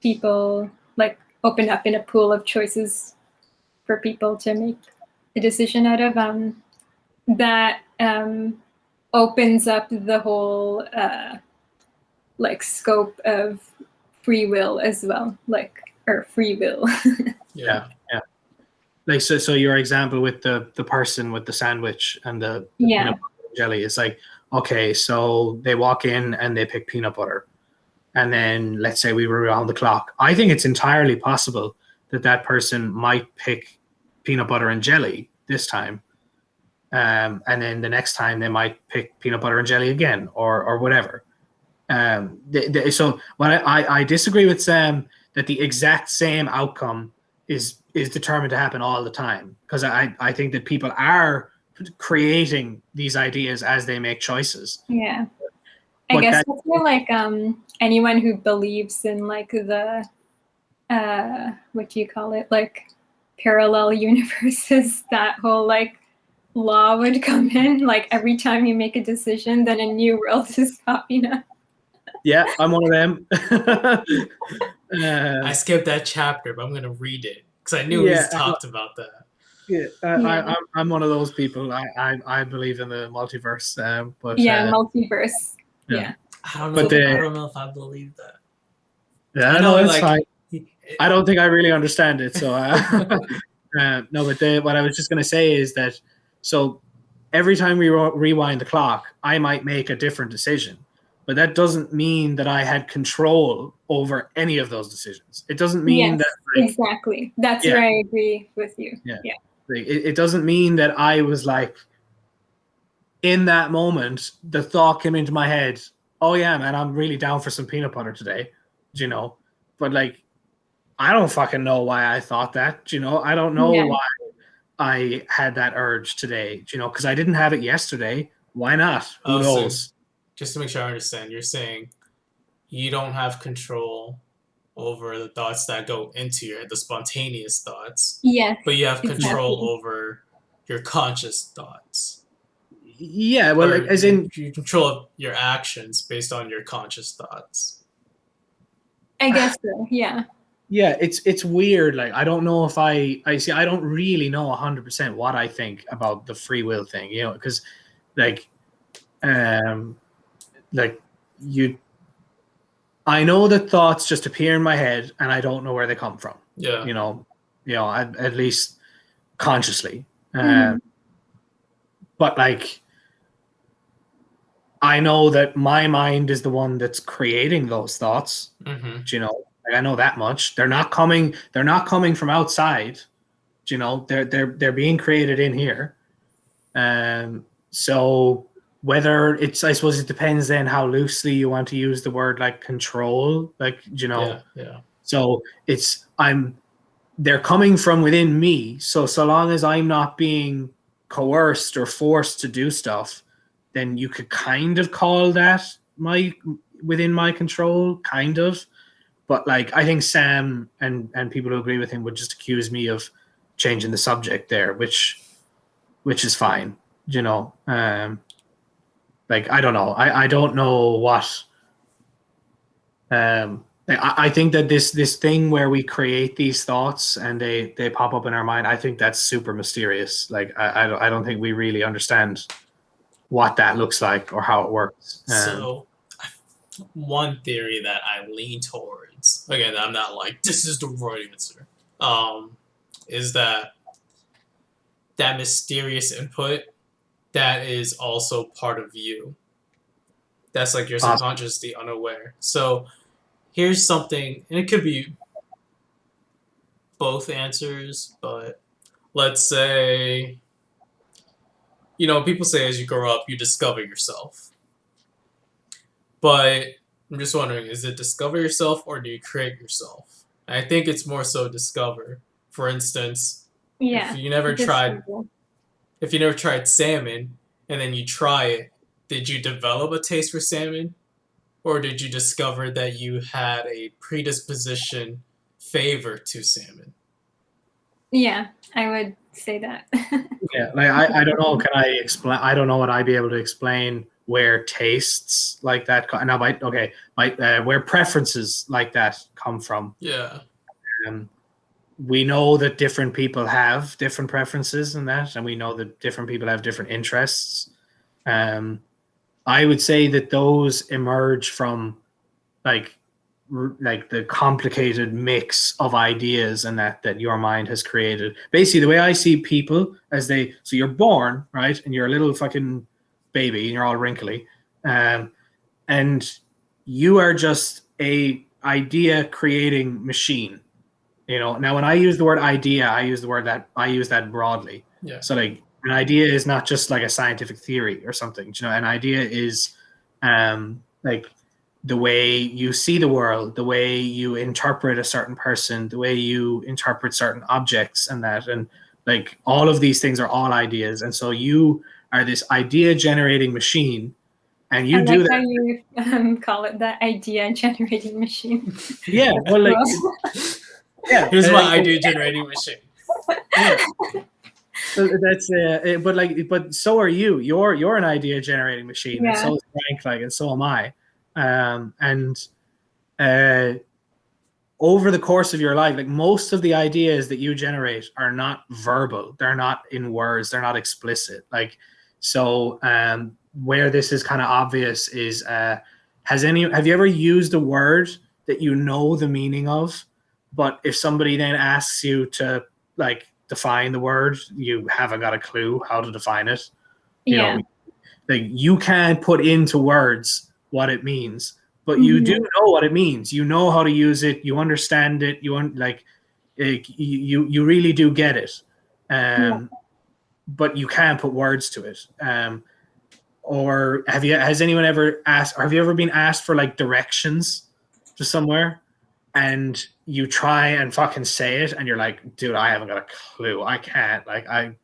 people, like open up in a pool of choices for people to make a decision out of, that opens up the whole like scope of free will as well, or free will. Yeah. Like so your example with the person with the sandwich and the Yeah. peanut butter jelly, it's like, okay, so they walk in and they pick peanut butter, and then let's say we were around the clock. I think it's entirely possible that person might pick peanut butter and jelly this time, and then the next time they might pick peanut butter and jelly again, or whatever. So what I disagree with Sam that the exact same outcome is determined to happen all the time, because I think that people are creating these ideas as they make choices. Yeah. But I guess that's more like anyone who believes in like the what do you call it, like parallel universes, that whole like law would come in, like every time you make a decision then a new world is popping up. Yeah, I'm one of them. I skipped that chapter, but I'm gonna read it because I knew he's talked about that. Yeah, I'm one of those people. I believe in the multiverse, but multiverse. I don't know. I don't know if I believe that. Yeah, I know it's like, fine. I don't think I really understand it. So no, but what I was just going to say is that so every time we rewind the clock, I might make a different decision, but that doesn't mean that I had control over any of those decisions. It doesn't mean that exactly. That's where I agree with you. Yeah. It doesn't mean that I was like, in that moment, the thought came into my head, oh yeah, man, I'm really down for some peanut butter today, you know. But like, I don't fucking know why I thought that, you know. I don't know Yeah. why I had that urge today, you know, because I didn't have it yesterday. Why not? Who Oh, so knows? just to make sure I understand, you're saying you don't have control over the thoughts that go into your head, the spontaneous thoughts, Yes, but you have control exactly. over your conscious thoughts, Yeah, well, like, or as in, you control your actions based on your conscious thoughts. I guess so. Yeah. yeah, it's weird. Like, I don't know if I see. I don't really know 100% what I think about the free will thing, you know, because like, um, like you, I know that thoughts just appear in my head, and I don't know where they come from. Yeah. You know, at least consciously. Mhm. But like, I know that my mind is the one that's creating those thoughts. Mm-hmm. You know, like, I know that much. They're not coming. They're not coming from outside. You know, they're being created in here. So whether it's, I suppose it depends then how loosely you want to use the word like control. Like, you know, Yeah. Yeah. so it's they're coming from within me. So long as I'm not being coerced or forced to do stuff, then you could kind of call that my within my control, kind of. But like, I think Sam and people who agree with him would just accuse me of changing the subject there, which is fine, you know. Like, I don't know. I don't know what. I think that this thing where we create these thoughts and they pop up in our mind, I think that's super mysterious. Like, I don't think we really understand what that looks like or how it works. So, one theory that I lean towards, again, I'm not like this is the right answer, is that mysterious input that is also part of you. That's like your subconscious, the unaware. So here's something, and it could be both answers, but let's say, people say as you grow up, you discover yourself. But I'm just wondering, is it discover yourself or do you create yourself? And I think it's more so discover. For instance, if Yeah. you never tried Discover. if you never tried salmon and then you try it, did you develop a taste for salmon? Or did you discover that you had a predisposition favor to salmon? Yeah, I would say that. Yeah, like, I don't know. Can I explain? I don't know what I'd be able to explain where tastes like that. Now, where preferences like that come from. Yeah. Um, we know that different people have different preferences and that, and we know that different people have different interests. Um, I would say that those emerge from like like the complicated mix of ideas and that your mind has created. Basically, the way I see people as so you're born, right, and you're a little fucking baby and you're all wrinkly, and you are just a idea creating machine. You know, now when I use the word idea, I use that broadly. Yeah. So like, an idea is not just like a scientific theory or something. You know, an idea is like the way you see the world, the way you interpret a certain person, the way you interpret certain objects, and that, and like, all of these things are all ideas. And so you are this idea generating machine, and I you like do how that. you call it the idea generating machine. Yeah, Yeah. well, like, Well, yeah, Here's my idea generating machine. yeah. So that's but so are you. You're an idea generating machine, and yeah, so is Frank, like, and so am I. And uh, over the course of your life, like, most of the ideas that you generate are not verbal. They're not in words. They're not explicit. Like, so where this is kind of obvious is have you ever used a word that you know the meaning of, but if somebody then asks you to like define the word, you haven't got a clue how to define it. You yeah. know, like, you can't put into words what it means, but you do Mhm. know what it means. You know how to use it. You understand it. You really do get it. Yeah. But you can't put words to it. or has anyone ever asked, or have you ever been asked for like directions to somewhere, and you try and fucking say it, and you're like, dude, I haven't got a clue. I can't. Like, I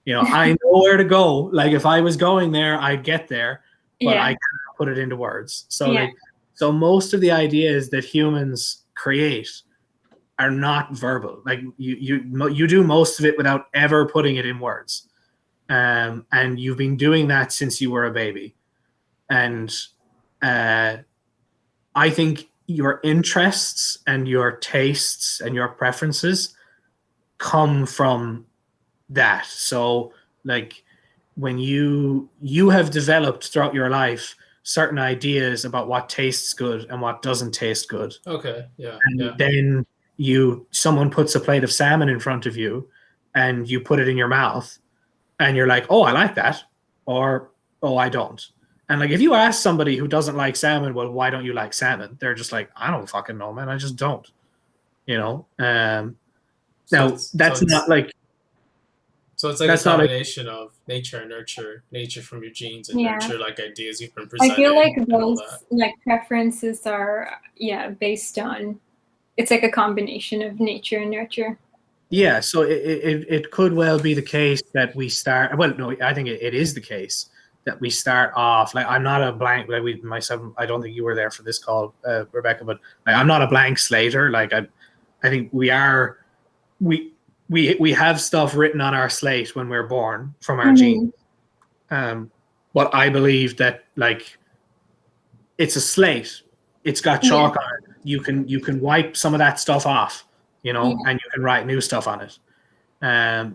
know where to go. Like, if I was going there, I'd get there, but I Yeah. can't put it into words. So Yeah. like, so most of the ideas that humans create are not verbal. Like you do most of it without ever putting it in words. And you've been doing that since you were a baby. And I think your interests and your tastes and your preferences come from that. So like when you have developed throughout your life certain ideas about what tastes good and what doesn't taste good. Okay. Yeah. And then someone puts a plate of salmon in front of you and you put it in your mouth and you're like, oh, I like that, or oh, I don't. And like, if you ask somebody who doesn't like salmon, well, why don't you like salmon? They're just like, I don't fucking know, man. I just don't. You know. Now that's not like so it's like a that's not like combination of nature and nurture, nature from your genes and Yeah. nurture like ideas you've been I presented. feel like and all those that. like preferences are based on, it's like a combination of nature and nurture. yeah. So it could well be the case that we start. Well, no, I think it is the case that we start off like I'm not a blank. Like we myself, I don't think you were there for this call, Rebecca, but like, I'm not a blank slater. Like I think we are. We have stuff written on our slate when we're born from our genes. But I believe that like it's a slate. It's got chalk on it. You can wipe some of that stuff off, you know, and you can write new stuff on it.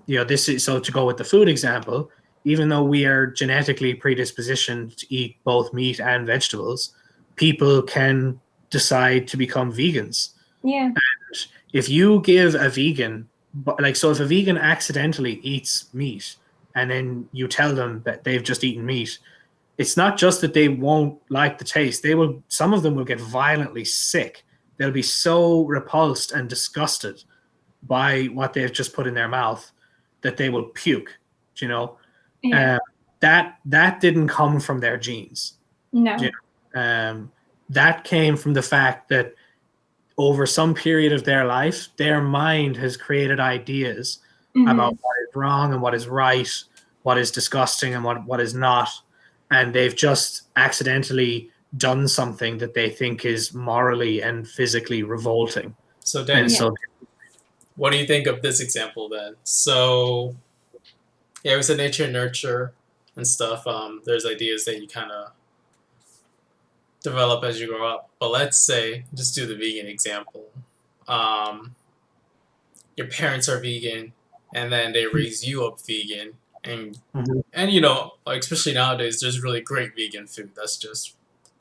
You know, this is so to go with the food example, even though we are genetically predispositioned to eat both meat and vegetables, people can decide to become vegans. Yeah. And if you give a vegan, like, so if a vegan accidentally eats meat and then you tell them that they've just eaten meat, it's not just that they won't like the taste. Some of them will get violently sick. They'll be so repulsed and disgusted by what they've just put in their mouth that they will puke, you know. Yeah. That didn't come from their genes. No. You know? That came from the fact that over some period of their life, their mind has created ideas about what is wrong and what is right, what is disgusting and what is not. And they've just accidentally done something that they think is morally and physically revolting. So, Dan, so what do you think of this example then? So, yeah, it was a nature and nurture and stuff. There's ideas that you kind of develop as you grow up. But let's say, just do the vegan example. Your parents are vegan, and then they raise you up vegan, and you know, like especially nowadays, there's really great vegan food that's just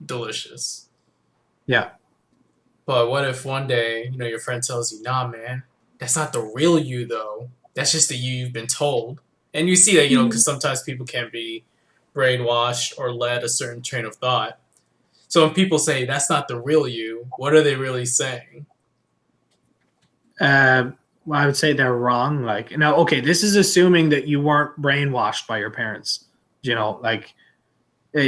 delicious. Yeah. But what if one day, you know, your friend tells you, "Nah, man, that's not the real you, though. That's just the you you've been told." And you see that, you know, because sometimes people can be brainwashed or led a certain train of thought. So when people say that's not the real you, what are they really saying? Well, I would say they're wrong. Like, now, okay, this is assuming that you weren't brainwashed by your parents. You know, like,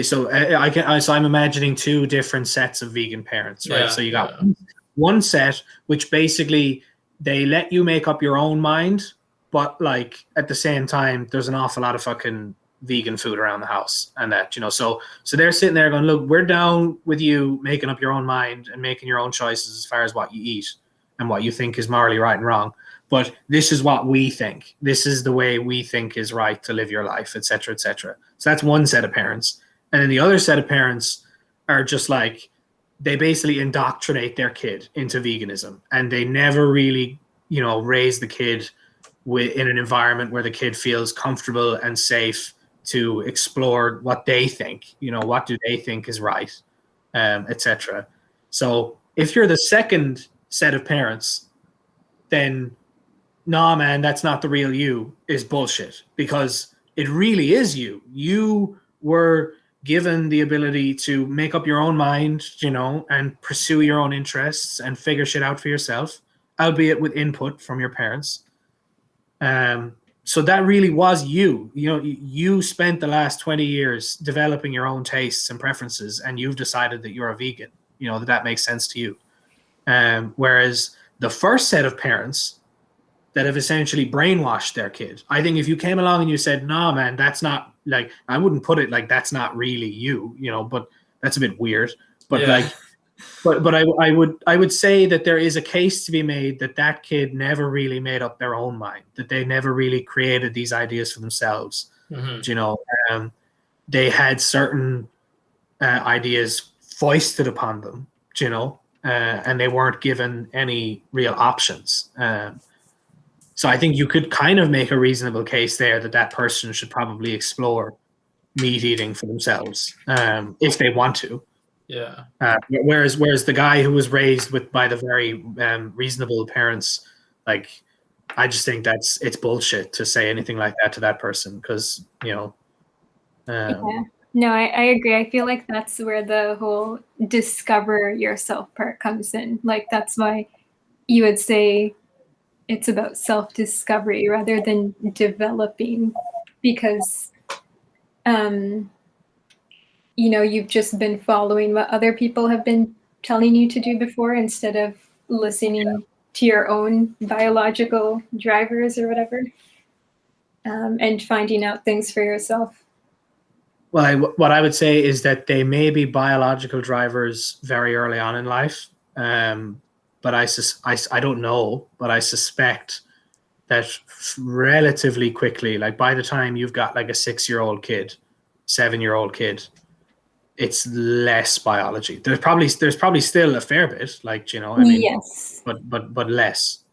so I'm imagining two different sets of vegan parents, right? So you got one set which basically they let you make up your own mind, but like at the same time, there's an awful lot of fucking vegan food around the house and that, you know. So they're sitting there going, look, we're down with you making up your own mind and making your own choices as far as what you eat and what you think is morally right and wrong. But this is what we think. This is the way we think is right to live your life, etc., etc. So that's one set of parents. And then the other set of parents are just like, they basically indoctrinate their kid into veganism. And they never really, you know, raise the kid in an environment where the kid feels comfortable and safe to explore what they think, you know, what do they think is right, etc. So if you're the second set of parents, then nah, man, that's not the real you is bullshit, because it really is you. You were given the ability to make up your own mind, you know, and pursue your own interests and figure shit out for yourself, albeit with input from your parents. so that really was you. You spent the last 20 years developing your own tastes and preferences, and you've decided that you're a vegan. That makes sense to you. Whereas the first set of parents that have essentially brainwashed their kid, I think if you came along and you said, "No, man, that's not like," I wouldn't put it like that's not really you, but that's a bit weird. But Yeah. but I would say that there is a case to be made that that kid never really made up their own mind, that they never really created these ideas for themselves. Mhm. You know, they had certain ideas foisted upon them. And they weren't given any real options. So I think you could kind of make a reasonable case there that that person should probably explore meat eating for themselves if they want to. Yeah. Whereas the guy who was raised by the very reasonable parents, like, I just think it's bullshit to say anything like that to that person, because Yeah. No, I agree. I feel like that's where the whole discover yourself part comes in. Like, that's why you would say it's about self-discovery rather than developing, because you've just been following what other people have been telling you to do before, instead of listening to your own biological drivers or whatever, and finding out things for yourself. Well, what I would say is that they may be biological drivers very early on in life, but I don't know, but I suspect that relatively quickly, like by the time you've got like a 6-year-old kid, 7-year-old kid, it's less biology. There's probably still a fair bit, like, I mean, Yes. but less.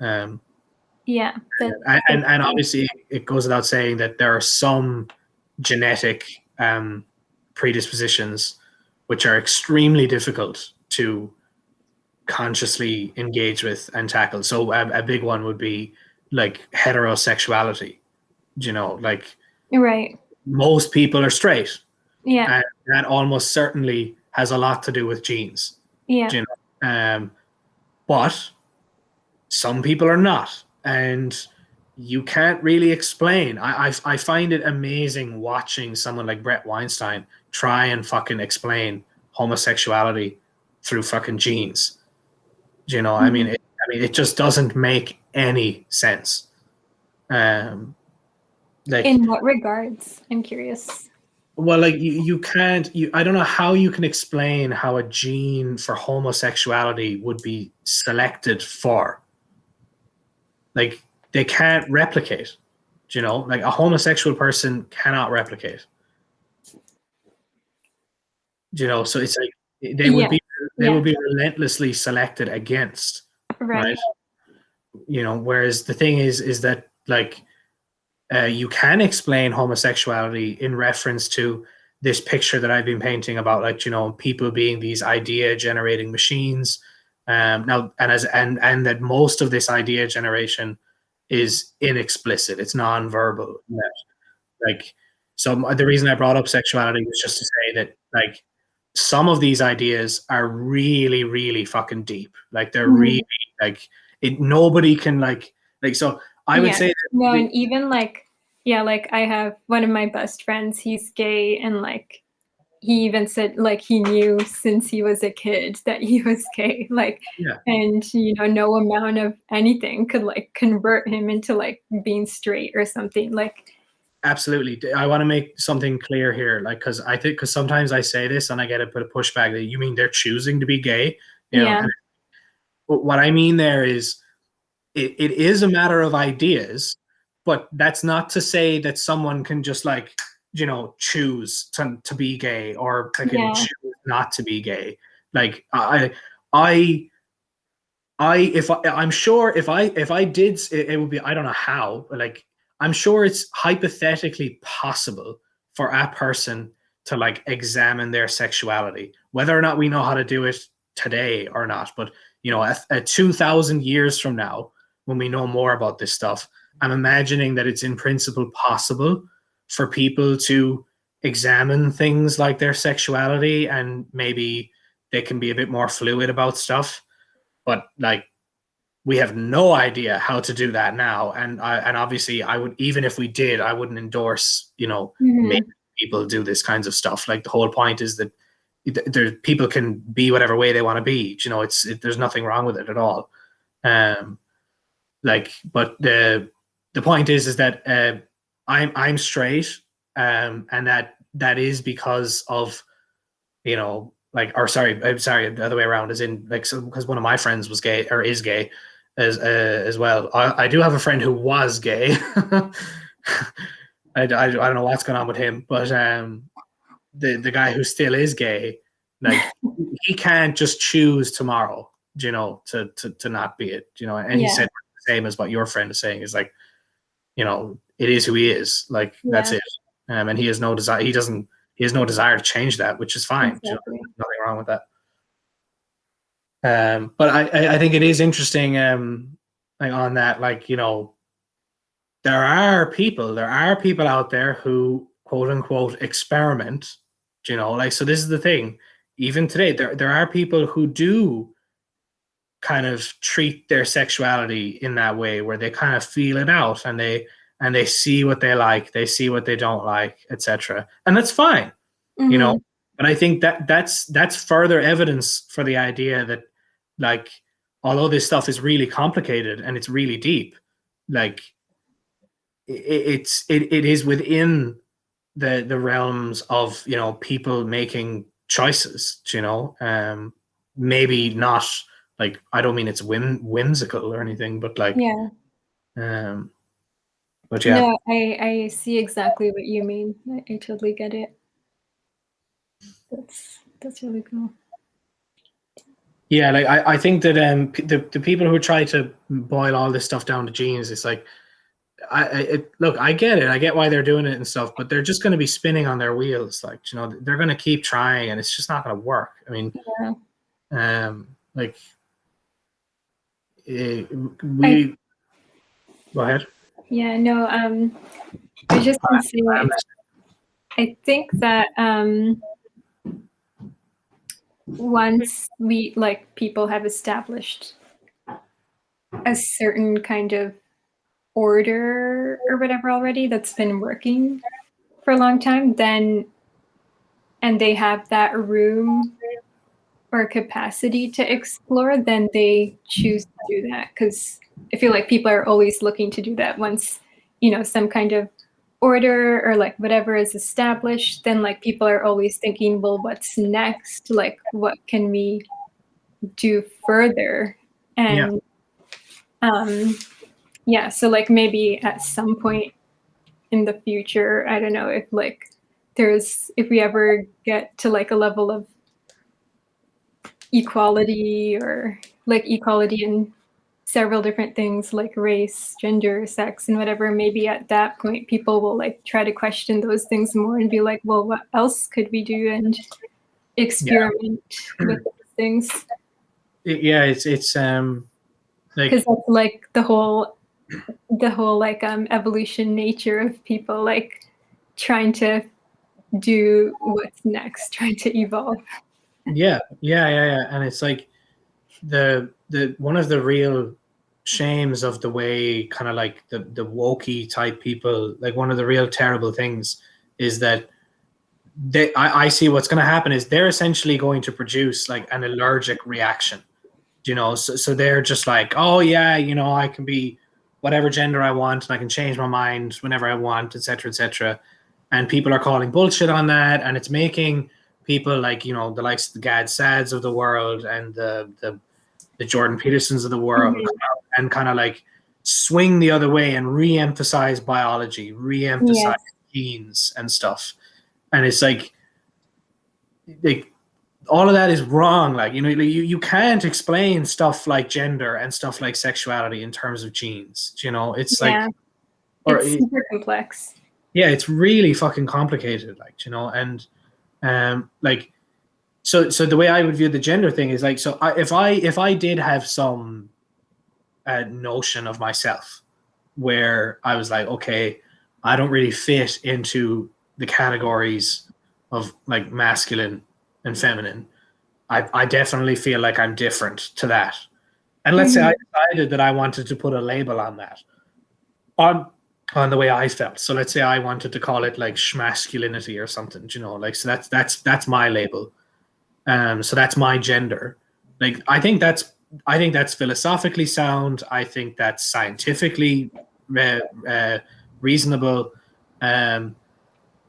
Yeah. And obviously, it goes without saying that there are some genetic predispositions which are extremely difficult to consciously engage with and tackle. So a big one would be like heterosexuality. Like, Right. most people are straight, Yeah. and that almost certainly has a lot to do with genes. Yeah. But some people are not, and you can't really explain. I find it amazing watching someone like Brett Weinstein try and fucking explain homosexuality through fucking genes. I mean, it just doesn't make any sense. Like, In what regards? I'm curious. well, like, you can't. I don't know how you can explain how a gene for homosexuality would be selected for. Like, they can't replicate. Like, a homosexual person cannot replicate. So it's like they would be relentlessly selected against, Right. Whereas the thing is that, like, you can explain homosexuality in reference to this picture that I've been painting about, like, people being these idea generating machines. Now, and that most of this idea generation is inexplicit. It's non-verbal. Like, so the reason I brought up sexuality was just to say that, like, some of these ideas are really, really fucking deep. Like, they're really, like, nobody can, like, so I would say that no, and even like, like, I have one of my best friends, he's gay, and like, he even said, like, he knew since he was a kid that he was gay, like, and no amount of anything could like convert him into like being straight or something. Like, absolutely. I want to make something clear here, like, because sometimes I say this and I get a bit of pushback that you mean they're choosing to be gay. But what I mean there is, it is a matter of ideas, but that's not to say that someone can just, like, choose to be gay, or they can choose not to be gay. Like, I'm sure if I did, it would be, I don't know how, but, like, I'm sure it's hypothetically possible for a person to, like, examine their sexuality, whether or not we know how to do it today or not. But 2,000 years from now, when we know more about this stuff, I'm imagining that it's in principle possible for people to examine things like their sexuality, and maybe they can be a bit more fluid about stuff. But, like, we have no idea how to do that now, and obviously I would, even if we did, I wouldn't endorse, making people do this kinds of stuff. Like, the whole point is that people can be whatever way they want to be. There's nothing wrong with it at all. But the point is that I'm straight, and that is because of, or sorry, I'm sorry, the other way around, is in, like, so because one of my friends was gay, or is gay as well. I do have a friend who was gay. I don't know what's going on with him, but the guy who still is gay, like, he can't just choose tomorrow, to not be it, and he said the same as what your friend is saying, is like, it is who he is, like, that's it. And he has no desire, he has no desire to change that, which is fine. Exactly. Nothing wrong with that. But I think it is interesting, like, on that, like, there are people out there who, quote unquote, experiment, like, so this is the thing. Even today, there are people who do kind of treat their sexuality in that way, where they kind of feel it out, and they see what they like, they see what they don't like, etc. And that's fine, But I think that's further evidence for the idea that, like, although this stuff is really complicated and it's really deep, like, it is within the realms of, people making choices, maybe not, like, I don't mean it's whimsical or anything, but like, but yeah. No, I see exactly what you mean. I totally get it. That's really cool. Yeah, like, I think that the people who try to boil all this stuff down to genes, it's like, look, I get it. I get why they're doing it and stuff, but they're just going to be spinning on their wheels. Like, they're going to keep trying, and it's just not going to work. I mean, like, go ahead. Yeah, no, I just want to say, I think that once people have established a certain kind of order or whatever already that's been working for a long time, and they have that room or capacity to explore, then they choose to do that. Because I feel like people are always looking to do that once, some kind of order or like whatever is established, then like people are always thinking, well, what's next? Like, what can we do further? And so like maybe at some point in the future, I don't know if like if we ever get to like a level of equality, or like equality in several different things like race, gender, sex, and whatever, maybe at that point people will like try to question those things more and be like, well, what else could we do, and experiment with those things. It's like, because that's like the whole like evolution nature of people like trying to do what's next, trying to evolve. Yeah. And it's like the one of the real shames of the way, kind of like the wokey type people, like, one of the real terrible things is that I see what's going to happen is they're essentially going to produce like an allergic reaction, so they're just like, oh yeah, I can be whatever gender I want, and I can change my mind whenever I want, etc. And people are calling bullshit on that, and it's making people like, the likes of the Gad Sads of the world, and the Jordan Petersons of the world, and kind of like swing the other way and re-emphasize biology, re-emphasize genes and stuff. And it's like all of that is wrong. Like, you can't explain stuff like gender and stuff like sexuality in terms of genes. It's like, it's super complex. Yeah, it's really fucking complicated. Like, and like, so the way I would view the gender thing is like, so if I did have some notion of myself where I was like, okay, I don't really fit into the categories of like masculine and feminine. I definitely feel like I'm different to that. And let's say I decided that I wanted to put a label on that, on the way I felt. So let's say I wanted to call it like schmasculinity or something, you know, like, so that's my label. So that's my gender. Like, I think that's philosophically sound. I think that's scientifically reasonable. Um,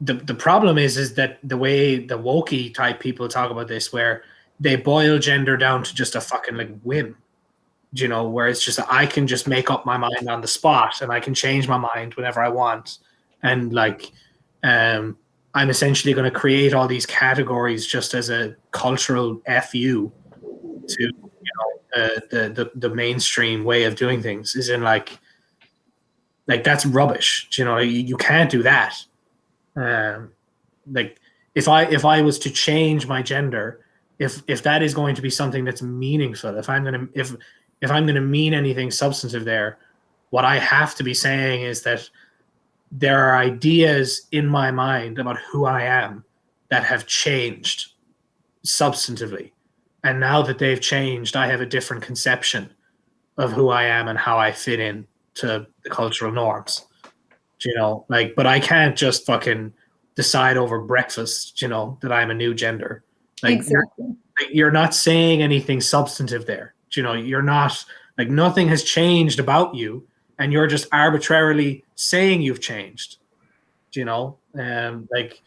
the problem is that the way the wokey type people talk about this, where they boil gender down to just a fucking like whim, you know, where it's just I can just make up my mind on the spot and I can change my mind whenever I want, and like, I'm essentially going to create all these categories just as a cultural fu to, you know, the mainstream way of doing things. Is in like that's rubbish. You know, you can't do that. Um, like if I was to change my gender, if that is going to be something that's meaningful, if I'm gonna mean anything substantive there, what I have to be saying is that there are ideas in my mind about who I am that have changed substantively. And now that they've changed, I have a different conception of who I am and how I fit in to the cultural norms. You know, like, but I can't just fucking decide over breakfast, you know, that I'm a new gender. Like, Exactly. you're not saying anything substantive there. You know, you're not, like, nothing has changed about you, and you're just arbitrarily saying you've changed. You know, like,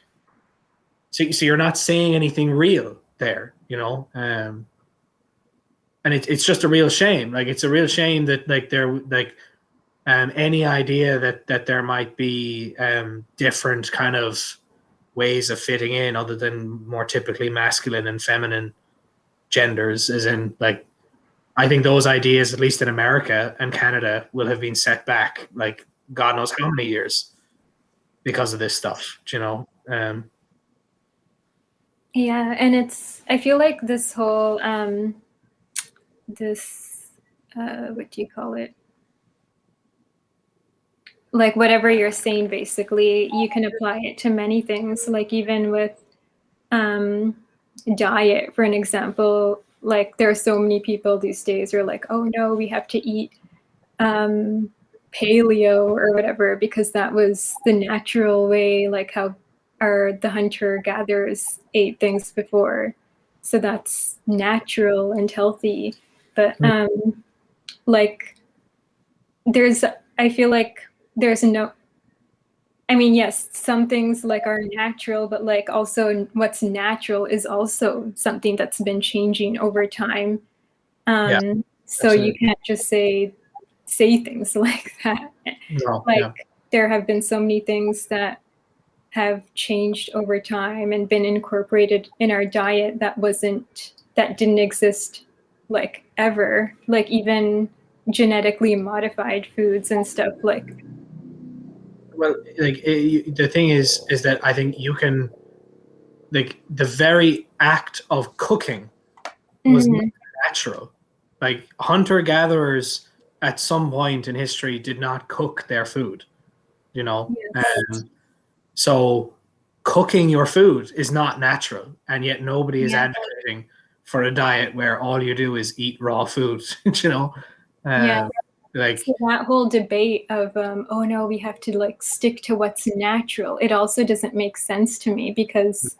so you're not saying anything real there. You know, and it's just a real shame. Like, it's a real shame that like they're like, any idea that there might be different kind of ways of fitting in other than more typically masculine and feminine genders, as in, like, I think those ideas, at least in America and Canada, will have been set back like God knows how many years because of this stuff, you know. Yeah, and I feel like this whole this what do you call it, like whatever you're saying, basically you can apply it to many things, like even with diet, for an example. Like there are so many people these days who are like, oh no, we have to eat paleo or whatever because that was the natural way, like how the hunter gatherers ate things before, so that's natural and healthy. But like I feel like there's no, I mean, yes, some things like are natural, but like also what's natural is also something that's been changing over time. Yeah, So you absolutely. can't just say things like that. No, Like yeah. there have been so many things that have changed over time and been incorporated in our diet that didn't exist like ever. Like even genetically modified foods and stuff, like Well, like, the thing is that I think you can, like, the very act of cooking was not natural. Like, hunter gatherers at some point in history did not cook their food, you know. yes. So cooking your food is not natural, and yet nobody is Yeah. advocating for a diet where all you do is eat raw food. You know, Yeah. like, So that whole debate of oh no, we have to like stick to what's natural, it also doesn't make sense to me because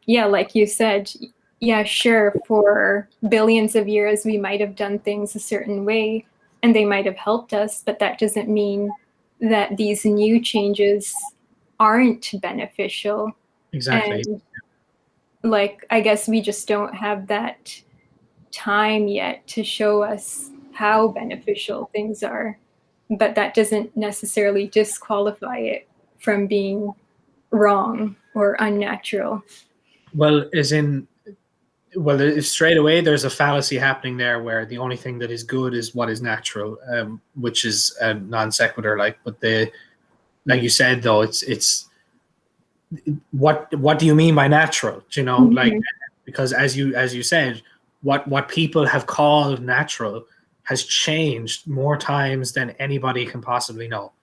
yeah, like you said, yeah, sure, for billions of years we might have done things a certain way and they might have helped us, but that doesn't mean that these new changes aren't beneficial. exactly. And like I guess we just don't have that time yet to show us how beneficial things are, but that doesn't necessarily disqualify it from being wrong or unnatural. Well, as in, well, straight away there's a fallacy happening there where the only thing that is good is what is natural, which is a non sequitur. Like, but like you said though, it's what do you mean by natural? You know, like, because as you said, what people have called natural has changed more times than anybody can possibly know.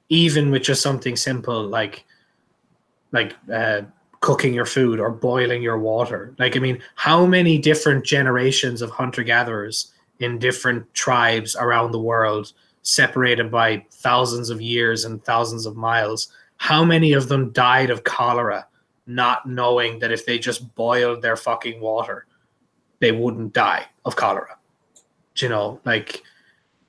Even with just something simple like cooking your food or boiling your water. Like, I mean, how many different generations of hunter gatherers in different tribes around the world, separated by thousands of years and thousands of miles, how many of them died of cholera, not knowing that if they just boiled their fucking water, they wouldn't die of cholera? You know, like,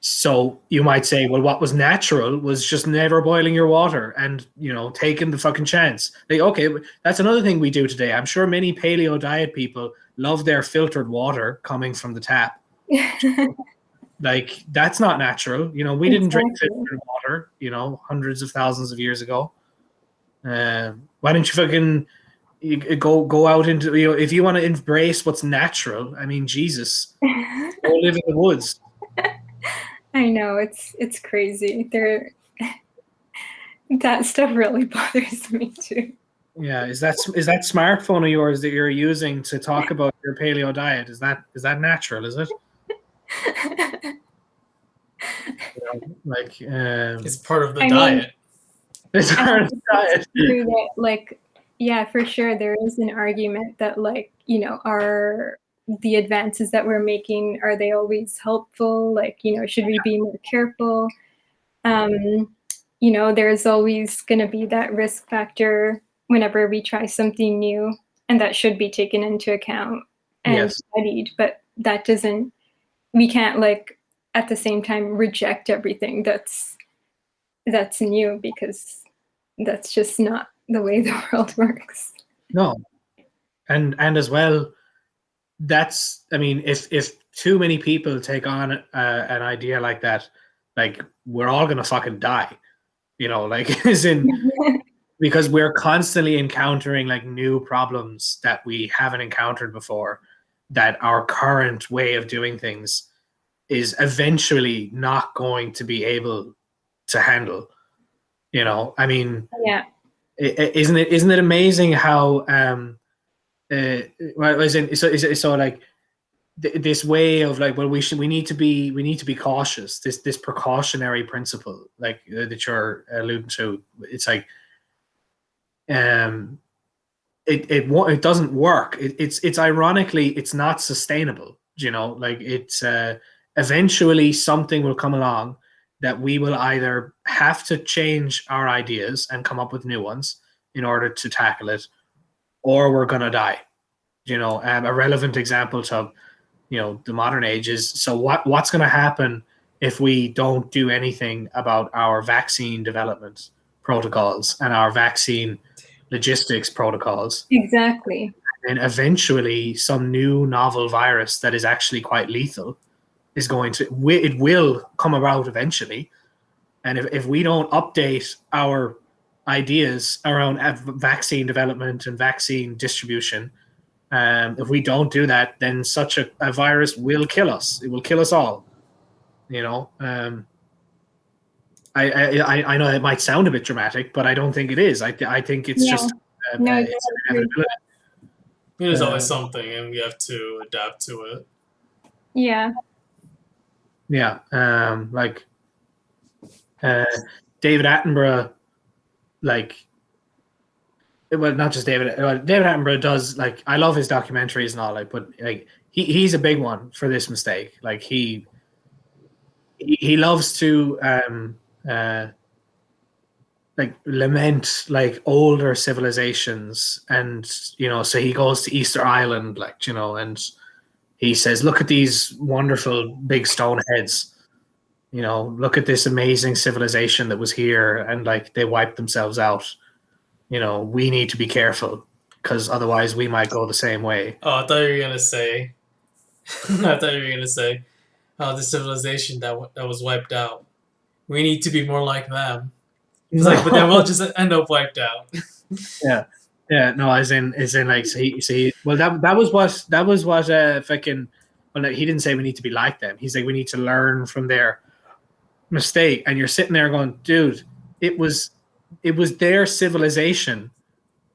so you might say, well, what was natural was just never boiling your water and, you know, taking the fucking chance. Like, okay, that's another thing we do today. I'm sure many paleo diet people love their filtered water coming from the tap. Like, that's not natural. You know, we didn't drink filtered water, you know, hundreds of thousands of years ago. Why don't you fucking go out into, you know, if you want to embrace what's natural, I mean, Jesus, go live in the woods. I know, it's crazy. That stuff really bothers me too. Yeah, is that smartphone of yours that you're using to talk about your paleo diet? Is that natural? Is it? You know, like, It's part of the I diet. mean, it's part of the diet. true that, like, yeah, for sure, there is an argument that, like, you know, are the advances that we're making, are they always helpful? Like, you know, should we be more careful? You know, there's always going to be that risk factor whenever we try something new, and that should be taken into account and studied. But that doesn't, we can't, like, at the same time reject everything that's new, because that's just not the way the world works. No, and as well, that's, I mean, if too many people take on an idea like that, like, we're all gonna fucking die, you know, like, as in, because we're constantly encountering like new problems that we haven't encountered before, that our current way of doing things is eventually not going to be able to handle. You know, I mean, Yeah. isn't it amazing how well, so like this way of like, well, we need to be cautious, this precautionary principle, like, that you're alluding to. It's like, it doesn't work. It's ironically, it's not sustainable, you know, like, it's eventually something will come along that we will either have to change our ideas and come up with new ones in order to tackle it, or we're gonna die. You know, a relevant example to, you know, the modern age is, so what's going to happen if we don't do anything about our vaccine development protocols and our vaccine logistics protocols? Exactly. And eventually some new novel virus that is actually quite lethal is going to, it will come about eventually. And if we don't update our ideas around vaccine development and vaccine distribution, if we don't do that, then such a virus will kill us. It will kill us all. You know, I know it might sound a bit dramatic, but I don't think it is. I think it's just No, it's an inevitability. It is always something, and we have to adapt to it. Yeah. Yeah, like David Attenborough, like, well, not just David. David Attenborough does, like, I love his documentaries and all, like, but like he's a big one for this mistake. Like, he loves to like lament like older civilizations, and, you know, so he goes to Easter Island, like, you know, and he says, look at these wonderful big stone heads, you know, look at this amazing civilization that was here, and like they wiped themselves out. You know, we need to be careful because otherwise we might go the same way. Oh, I thought you were gonna say. I thought you were gonna say, "Oh, the civilization that was wiped out. We need to be more like them." It's like, but then we'll just end up wiped out. Yeah, no, as in like, see, well, that was what fucking, well, no, he didn't say we need to be like them. He's like, we need to learn from their mistake. And you're sitting there going, dude, it was their civilization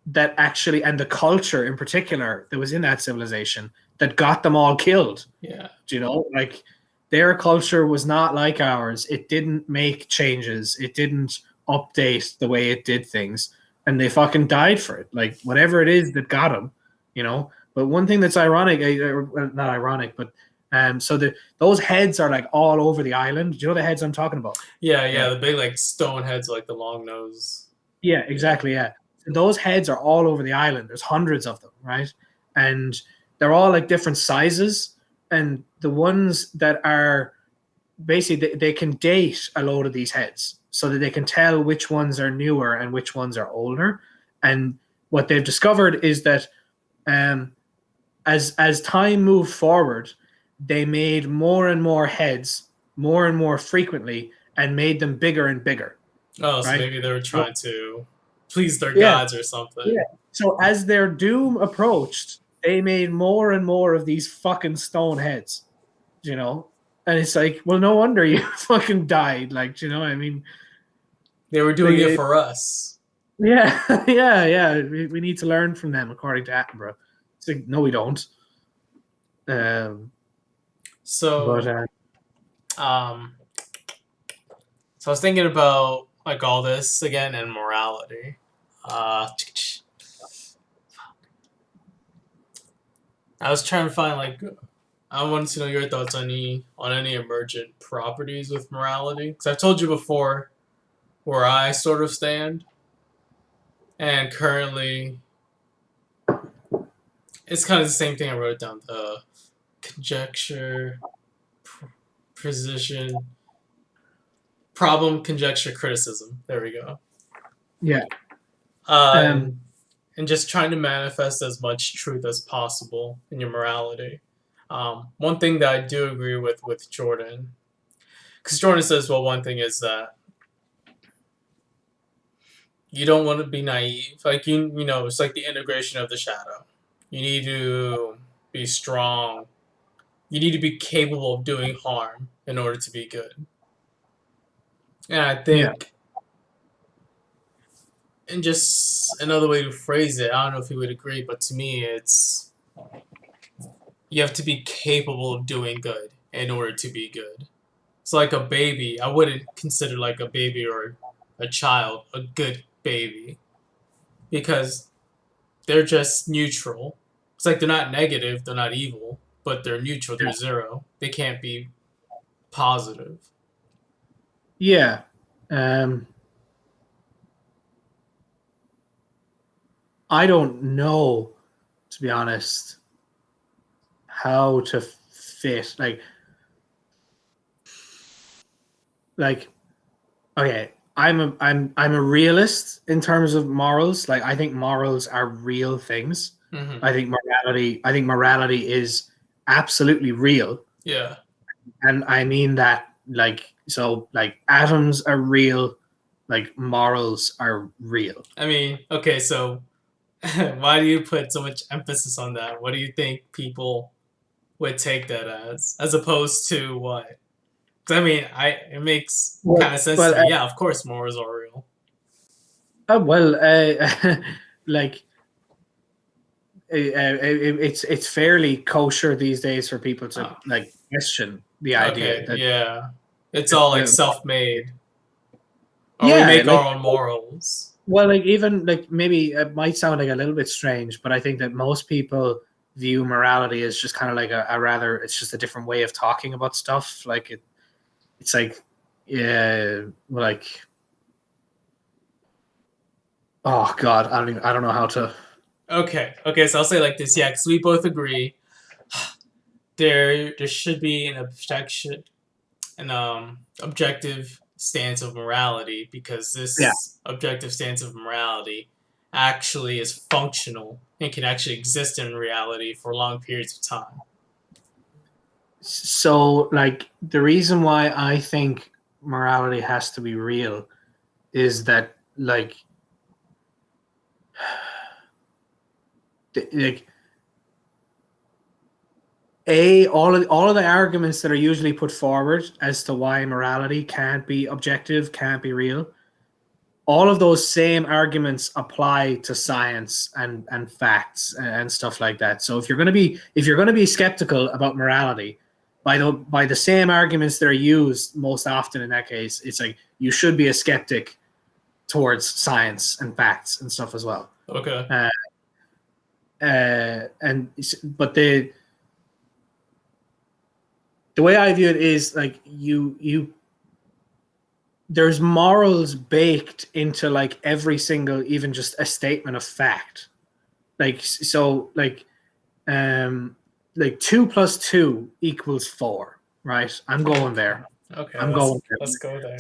that actually, and the culture in particular that was in that civilization, that got them all killed. Yeah. Do you know, like, their culture was not like ours. It didn't make changes. It didn't update the way it did things, and they fucking died for it. Like, whatever it is that got them, you know. But one thing that's ironic, not ironic, but So those heads are like all over the island. Do you know the heads I'm talking about? Yeah, the big like stone heads, like the long nose. Yeah, exactly. Yeah. So those heads are all over the island. There's hundreds of them, right? And they're all like different sizes. And the ones that are basically they can date a load of these heads so that they can tell which ones are newer and which ones are older. And what they've discovered is that as time moved forward, they made more and more heads more and more frequently and made them bigger and bigger. Oh, so Right? maybe they were trying to please their Yeah. gods or something. Yeah. So as their doom approached, they made more and more of these fucking stone heads, you know? And it's like, well, no wonder you fucking died. Like, you know, I mean, They were doing it for us. yeah, yeah. We need to learn from them, according to Attenborough. It's like, no, we don't. So I was thinking about like all this again and morality. I was trying to find like I wanted to know your thoughts on any emergent properties with morality, because I've told you before where I sort of stand, and currently it's kind of the same thing. I wrote it down: the conjecture, precision, problem, conjecture, criticism. There we go. Yeah. And just trying to manifest as much truth as possible in your morality. One thing that I do agree with Jordan, because Jordan says, well, one thing is that you don't want to be naive. Like you know, it's like the integration of the shadow. You need to be strong. You need to be capable of doing harm in order to be good. And I think, and just another way to phrase it, I don't know if you would agree, but to me, it's you have to be capable of doing good in order to be good. It's like a baby. I wouldn't consider like a baby or a child a good baby because they're just neutral. It's like they're not negative, they're not evil, but they're neutral, they're zero. They can't be positive. Yeah. I don't know, to be honest, how to fit okay, I'm a realist in terms of morals. Like I think morals are real things. Mm-hmm. I think morality is absolutely real. Yeah. And I mean that like atoms are real, like morals are real. I mean, okay, so why do you put so much emphasis on that? What do you think people would take that as opposed to what? 'Cause I mean, it makes kind of sense to me. Yeah, of course, morals are real. Like it's fairly kosher these days for people to like question the idea that yeah, it's all like self-made. Or yeah, we make like, our own morals. well, like even like maybe it might sound like a little bit strange, but I think that most people view morality as just kind of like a rather it's just a different way of talking about stuff. Like it's like yeah, like oh god, I don't know how to. Okay, so I'll say like this, yeah, because we both agree there should be an objective stance of morality, because this objective stance of morality actually is functional and can actually exist in reality for long periods of time. So, like, the reason why I think morality has to be real is that, like all of the arguments that are usually put forward as to why morality can't be objective, can't be real, all of those same arguments apply to science and facts and stuff like that. So if you're going to be skeptical about morality, by the same arguments that are used most often in that case, it's like you should be a skeptic towards science and facts and stuff as well. Okay. But the way I view it is like you there's morals baked into like every single, even just a statement of fact. Like so like 2 plus 2 equals 4, right? I'm going there. Okay, I'm going there. let's go there.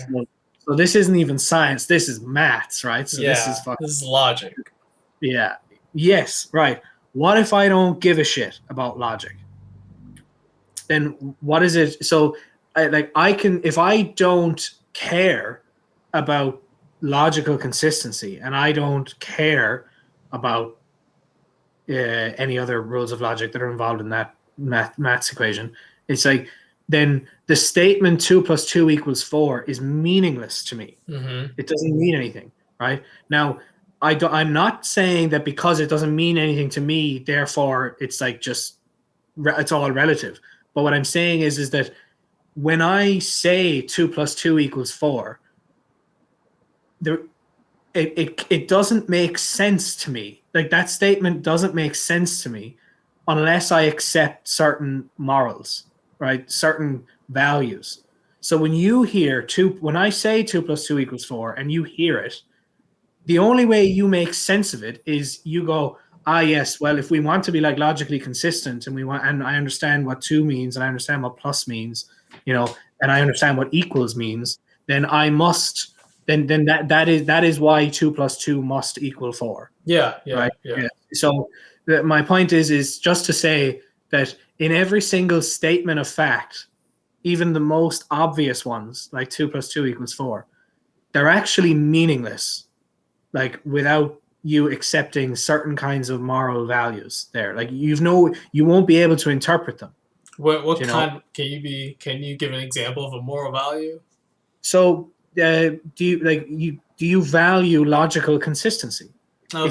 So this isn't even science. This is maths, right? So this is This is logic. Yeah. Yes, right. What if I don't give a shit about logic? Then what is it? So I can, if I don't care about logical consistency and I don't care about any other rules of logic that are involved in that maths equation, it's like then the statement 2 plus 2 equals 4 is meaningless to me. Mm-hmm. It doesn't mean anything, right? Now, I'm not saying that because it doesn't mean anything to me, therefore it's like just it's all relative. But what I'm saying is that when I say 2 plus 2 equals 4, there it doesn't make sense to me. Like that statement doesn't make sense to me unless I accept certain morals, right? Certain values. So when you hear when I say 2 plus 2 equals 4 and you hear it, the only way you make sense of it is you go, yes, well, if we want to be like logically consistent and I understand what 2 means and I understand what plus means, and I understand what equals means, then I must then that is why 2 plus 2 must equal 4. Yeah. Right? Yeah. So my point is just to say that in every single statement of fact, even the most obvious ones, like 2 plus 2 equals 4, they're actually meaningless, like without you accepting certain kinds of moral values there. Like you won't be able to interpret them. What kind can you give an example of a moral value? So do you value logical consistency? Okay,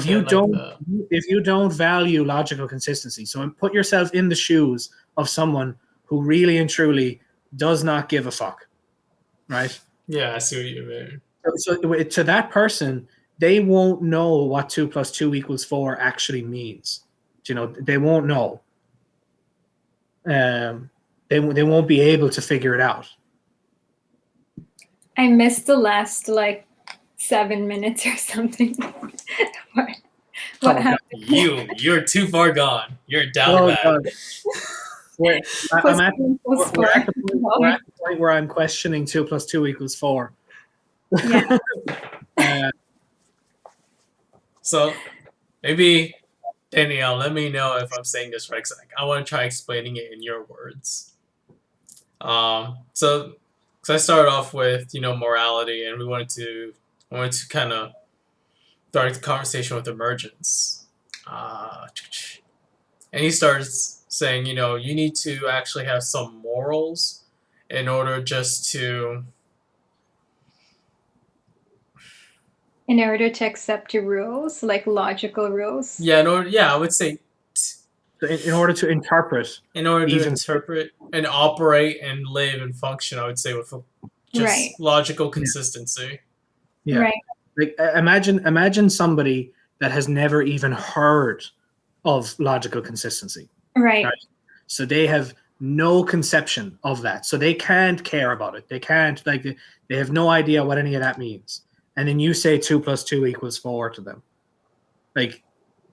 if you don't value logical consistency, so put yourself in the shoes of someone who really and truly does not give a fuck, right? Yeah, I see what you mean. So to that person, they won't know what 2 plus 2 equals 4 actually means. They won't know. They won't be able to figure it out. I missed the last 7 minutes or something. What happened? You're too far gone. You're down bad. We're at the point where I'm questioning 2 plus 2 equals 4. Yeah. So maybe Danielle, let me know if I'm saying this right. I want to try explaining it in your words. So I started off with morality, and I wanted to kind of start the conversation with emergence. And he starts saying, you need to actually have some morals in order just to. In order to accept your rules, like logical rules. Yeah, I would say. In order to interpret. In order to interpret and operate and live and function, I would say with just logical consistency. Yeah. Right. Like imagine somebody that has never even heard of logical consistency. Right. So they have no conception of that. So they can't care about it. They can't they have no idea what any of that means. And then you say 2 plus 2 equals 4 to them. Like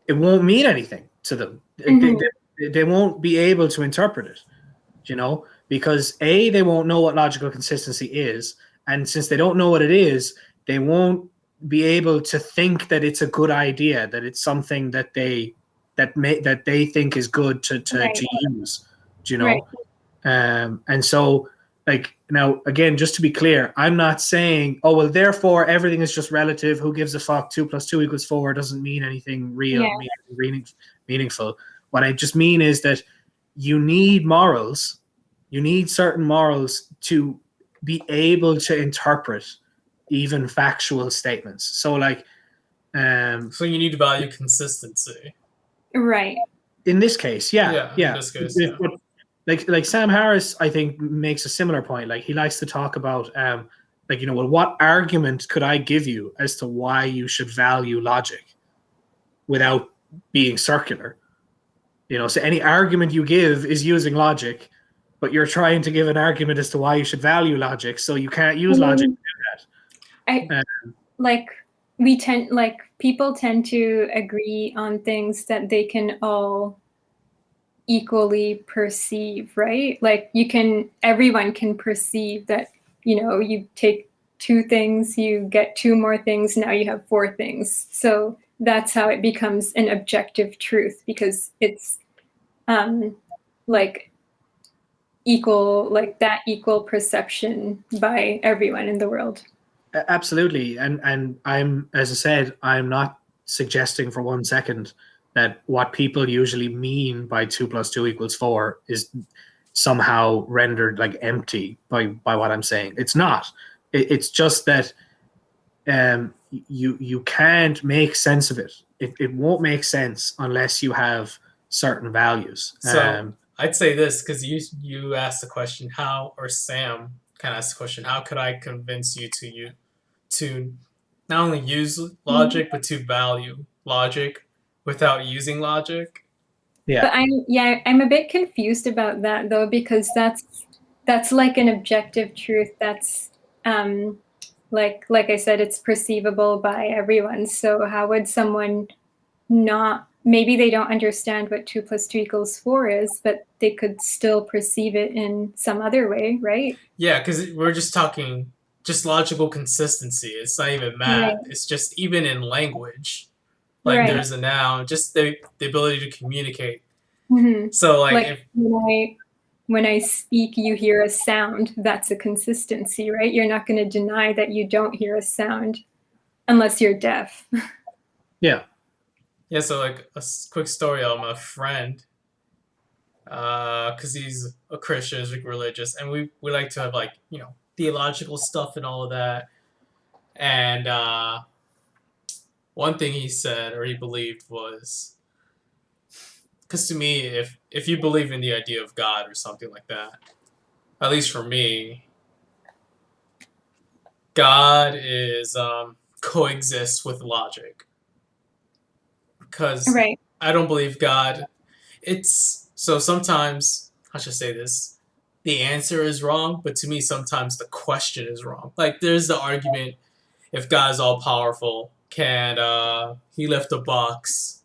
it won't mean anything to them. Mm-hmm. They won't be able to interpret it, because they won't know what logical consistency is. And since they don't know what it is, they won't be able to think that it's a good idea, that it's something that they think is good to use, Right. And so now again, just to be clear, I'm not saying, oh, well, therefore everything is just relative. Who gives a fuck? 2 plus 2 equals 4 doesn't mean anything real, meaningful. What I just mean is that you need morals. You need certain morals to be able to interpret even factual statements. So so you need to value consistency. Right. In this case, yeah. In this case, like Sam Harris, I think, makes a similar point. Like he likes to talk about well, what argument could I give you as to why you should value logic without being circular? So any argument you give is using logic, but you're trying to give an argument as to why you should value logic, so you can't use logic to do that. Like people tend to agree on things that they can all equally perceive, right? Like everyone can perceive that, you take two things, you get two more things, now you have four things. So that's how it becomes an objective truth, because it's like equal perception by everyone in the world. Absolutely. And I'm, as I said, I'm not suggesting for 1 second that what people usually mean by 2 + 2 = 4 is somehow rendered like empty by what I'm saying. It's not. It's just that you can't make sense of it. It won't make sense unless you have certain values. So I'd say this, because you asked the question, how, or Sam kind of asked the question, how could I convince you to not only use logic but to value logic without using logic? Yeah. But I'm a bit confused about that though, because that's like an objective truth. That's like I said, it's perceivable by everyone. So how would someone not? Maybe they don't understand what 2 + 2 = 4 is, but they could still perceive it in some other way, right? Yeah, because we're just talking just logical consistency. It's not even math. Right. It's just even in language. Like there's a noun, just the ability to communicate. Mm-hmm. So like when I speak, you hear a sound. That's a consistency, right? You're not going to deny that you don't hear a sound unless you're deaf. Yeah. Yeah, so like a quick story on my friend, because he's a Christian, he's like religious, and we like to have like, theological stuff and all of that. And one thing he said, or he believed, was, because to me, if you believe in the idea of God or something like that, at least for me, God is coexists with logic. Because I don't believe God. So sometimes, I should say this, the answer is wrong, but to me sometimes the question is wrong. Like there's the argument, if God is all powerful, can he lift a box?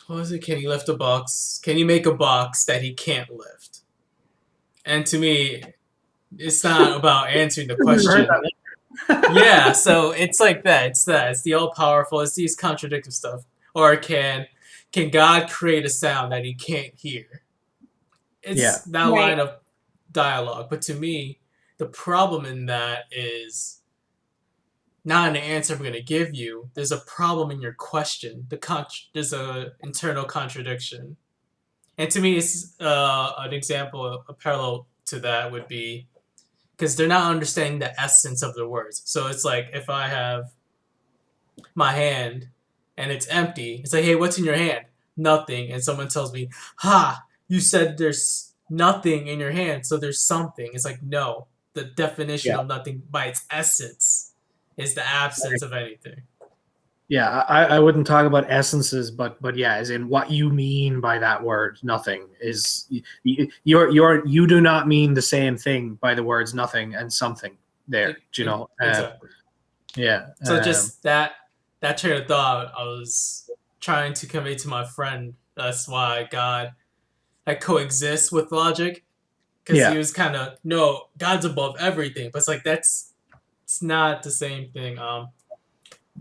What was it? Can he lift a box? Can he make a box that he can't lift? And to me, it's not about answering the question. Yeah, so it's like that. It's the all powerful. It's these contradictory stuff. Or can God create a sound that he can't hear? It's that line of dialogue. But to me, the problem in that is not an answer I'm going to give you. There's a problem in your question. There's a internal contradiction. And to me, it's an example, a parallel to that would be, because they're not understanding the essence of the words. So it's like if I have my hand and it's empty, it's like, hey, what's in your hand? Nothing. And someone tells me, ha, you said there's nothing in your hand, so there's something. It's like, no, the definition of nothing by its essence is the absence of anything. Yeah, I wouldn't talk about essences, but yeah, as in what you mean by that word, nothing, is you do not mean the same thing by the words nothing and something there. Do you know? Exactly. Yeah. So just that train of thought, I was trying to convey to my friend. That's why God coexists with logic, because he was kind of, no, God's above everything, but it's like it's not the same thing.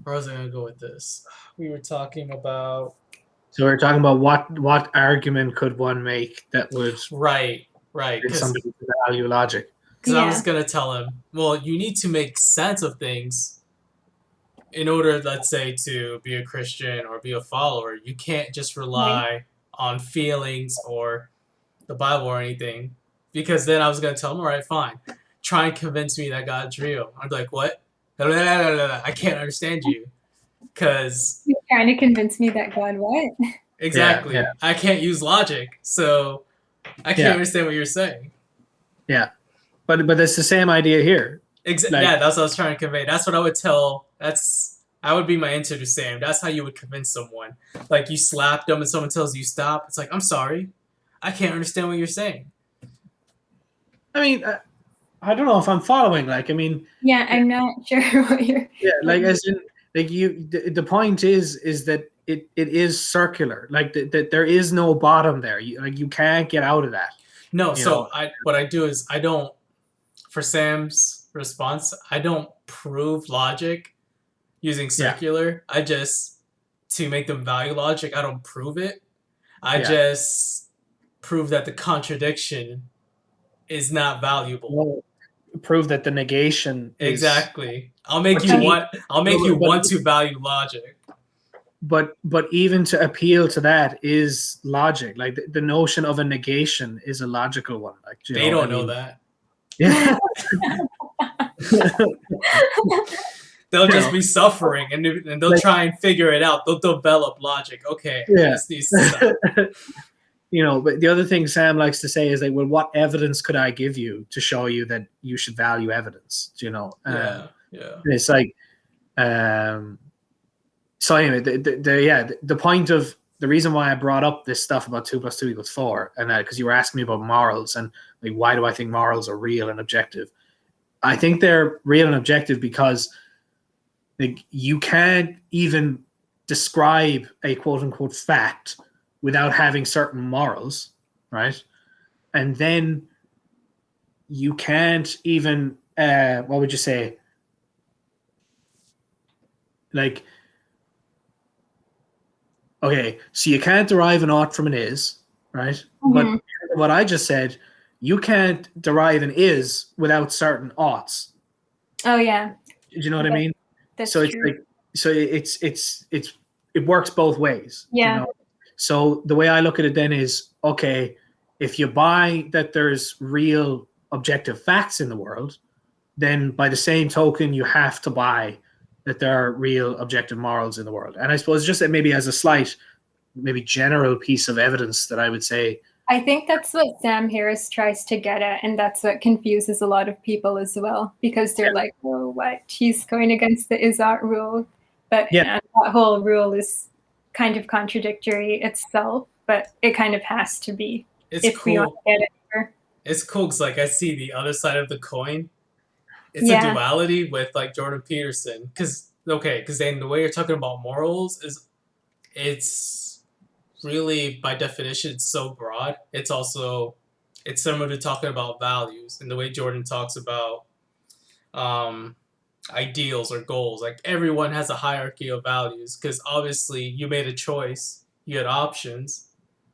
Where was I going to go with this? We were talking about... So we were talking about what argument could one make that would... Right. Get somebody to value logic. Because I was going to tell him, well, you need to make sense of things in order, let's say, to be a Christian or be a follower. You can't just rely on feelings or the Bible or anything. Because then I was going to tell him, all right, fine. Try and convince me that God's real. I'm like, what? I can't understand you, because you're trying to convince me that God what? Exactly. Yeah. I can't use logic, so I can't understand what you're saying. Yeah, but it's the same idea here. Exactly. Yeah, that's what I was trying to convey. That's what I would tell. I would be my answer to Sam. That's how you would convince someone. Like you slap them and someone tells you stop. It's like, I'm sorry, I can't understand what you're saying. I mean, I don't know if I'm following. Like, I mean, Yeah, I'm not sure what you're. yeah, what like you- as in, like you. The point is that it is circular. Like that there is no bottom there. You can't get out of that. No, You know. so what I do is I don't, for Sam's response, I don't prove logic using Yeah. circular. I just, to make them value logic, I don't prove it. I Yeah. just prove that the contradiction is not valuable. Well, prove that the negation is. Exactly. I'll make But you to Okay. eat, want. I'll make no, you want to value logic. but even to appeal to that is logic. Like the notion of a negation is a logical one. Like They don't I know mean, that. yeah. They'll You just know, be suffering, and they'll like, try and figure it out. They'll develop logic. Okay, yeah. this needs to stop. But the other thing Sam likes to say is like, well, what evidence could I give you to show you that you should value evidence? Yeah. And it's like, so anyway, the point of the reason why I brought up this stuff about 2 + 2 = 4, and that because you were asking me about morals and like why do I think morals are real and objective? I think they're real and objective because like you can't even describe a quote unquote fact without having certain morals, right? And then you can't even what would you say? Like, okay, so you can't derive an ought from an is, right? But Mhm. what I just said, you can't derive an is without certain oughts. Oh yeah, Do you know what I mean? that's So it's true. like, so it works both ways. Yeah. So the way I look at it then is, okay, if you buy that there's real objective facts in the world, then by the same token, you have to buy that there are real objective morals in the world. And I suppose just that maybe as a slight, maybe general piece of evidence that I would say, I think that's what Sam Harris tries to get at, and that's what confuses a lot of people as well, because they're like, "Oh, what? He's going against the is-ought rule," but yeah, that whole rule is kind of contradictory itself. But it kind of has to be It's if we want cool. to get it here. It's cool because like I see the other side of the coin. It's a Yeah, duality with like Jordan Peterson. Because then the way you're talking about morals is, it's really by definition it's so broad. It's similar to talking about values and the way Jordan talks about um, ideals or goals. Like everyone has a hierarchy of values because obviously you made a choice, you had options,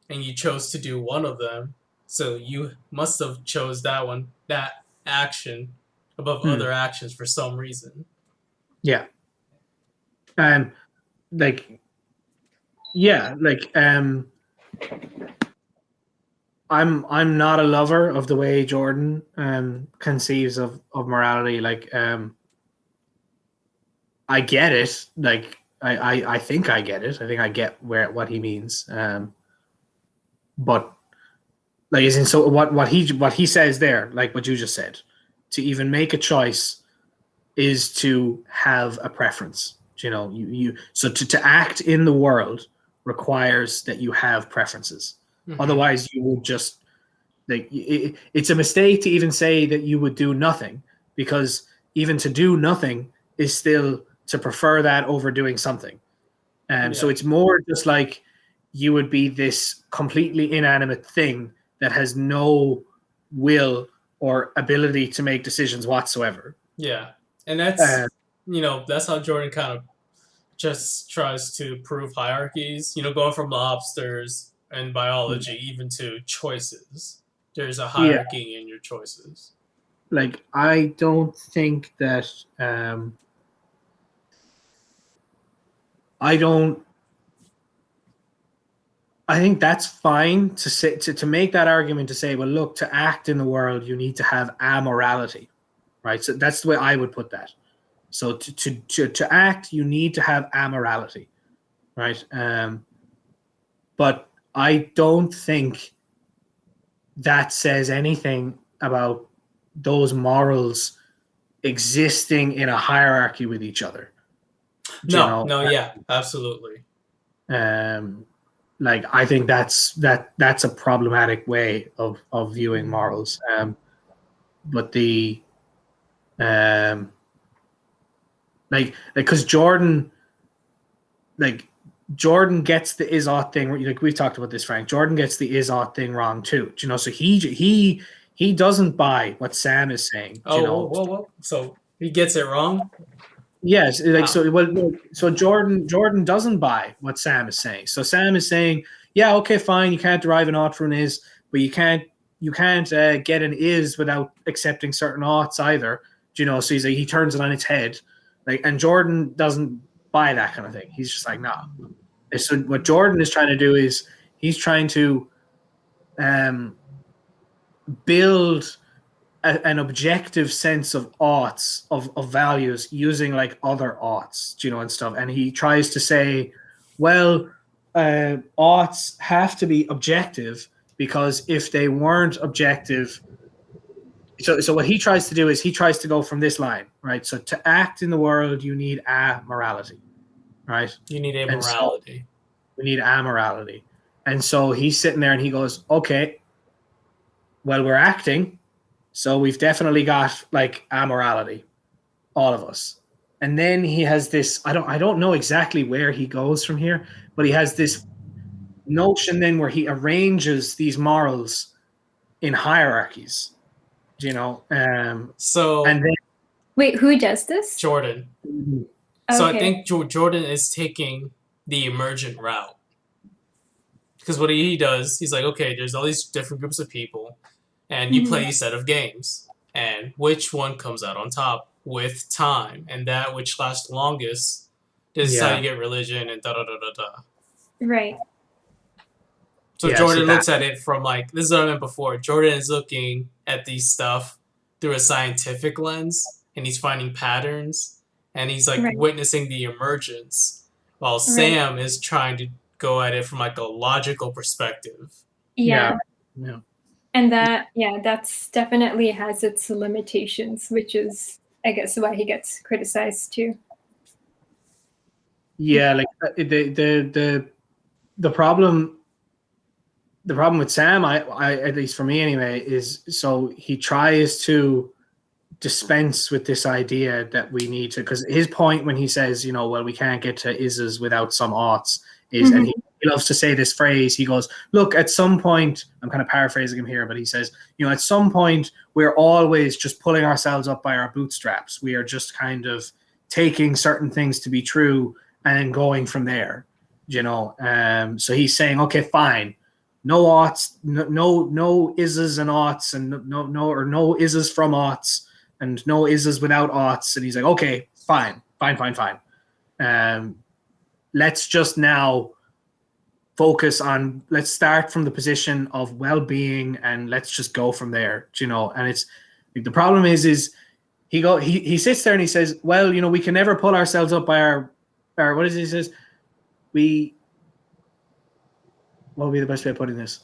and you chose to do one of them. So you must have chose that action above other actions for some reason. yeah, and like, yeah, like, I'm not a lover of the way Jordan conceives of morality. Like, I get it. Like, I think I get it. I think I get what he means. But like, as in, so what he says there, like what you just said, to even make a choice is to have a preference. You so to act in the world requires that you have preferences. Mm-hmm. Otherwise, you would just like it's a mistake to even say that you would do nothing, because even to do nothing is still to prefer that over doing something. So it's more just like you would be this completely inanimate thing that has no will or ability to make decisions whatsoever. Yeah, and Uh, that's how Jordan kind of just tries to prove hierarchies. Going from lobsters and biology even to choices. There's a yeah, hierarchy in your choices. like I don't think that I don't. I think that's fine to say to make that argument to say, well, look, to act in the world, you need to have amorality, right? So that's the way I would put that. So to act, you need to have amorality, right? But I don't think that says anything about those morals existing in a hierarchy with each other. No, yeah, absolutely. Um, like I think that's a problematic way of viewing morals. But the like because Jordan gets the is ought thing. Like we've talked about this, Frank. Jordan gets the is ought thing wrong too. Do you know? So he doesn't buy what Sam is saying. Do Oh, you know? whoa. So he gets it wrong? Yes, like Wow. so Jordan doesn't buy what Sam is saying. So Sam is saying, yeah, okay, fine, you can't derive an ought from an is, but you can't get an is without accepting certain oughts either. Do you know? So he turns it on its head, like, and Jordan doesn't buy that kind of thing. He's just like, no. And so what Jordan is trying to do is he's trying to build an objective sense of oughts of values using like other oughts, you know, and stuff. And he tries to say, well, oughts have to be objective because if they weren't objective, so what he tries to do is he tries to go from this line, right? So to act in the world, you need a morality, right? You need a And so morality. we need amorality. And so he's sitting there and he goes, okay, well, we're acting. So we've definitely got like amorality, all of us. And then he has this, I don't know exactly where he goes from here, but he has this notion then where he arranges these morals in hierarchies, you know. So And then Wait, who does this? Jordan. So I Okay. think Jordan is taking the emergent route. Because what he does, he's like, okay, there's all these different groups of people, and you play a set of games. And which one comes out on top with time? And that which lasts longest, this is how Yeah. you get religion and da-da-da-da-da. Right. So Yeah, Jordan so looks at it from like, this is what I meant before. Jordan is looking at these stuff through a scientific lens, and he's finding patterns, and he's like Right. witnessing the emergence, while Sam is trying to go at it from like a logical perspective. Yeah. Yeah. And that's definitely has its limitations, which is, I guess, why he gets criticized too. Yeah, like the problem with Sam, I at least for me anyway, is so he tries to dispense with this idea that we need to, because his point when he says, you know, well, we can't get to is's without some oughts is, and he loves to say this phrase. He goes, look, at some point, I'm kind of paraphrasing him here, but he says, you know, at some point, we're always just pulling ourselves up by our bootstraps. We are just kind of taking certain things to be true and then going from there, you know. So he's saying, okay, fine. No oughts, no is's and oughts, and no is's from oughts, and no is's without oughts. And he's like, okay, fine. Let's just now focus on, let's start from the position of well-being and let's just go from there, you know. And it's the problem is he sits there and he says, well, you know, we can never pull ourselves up by our what is it he says? What would be the best way of putting this?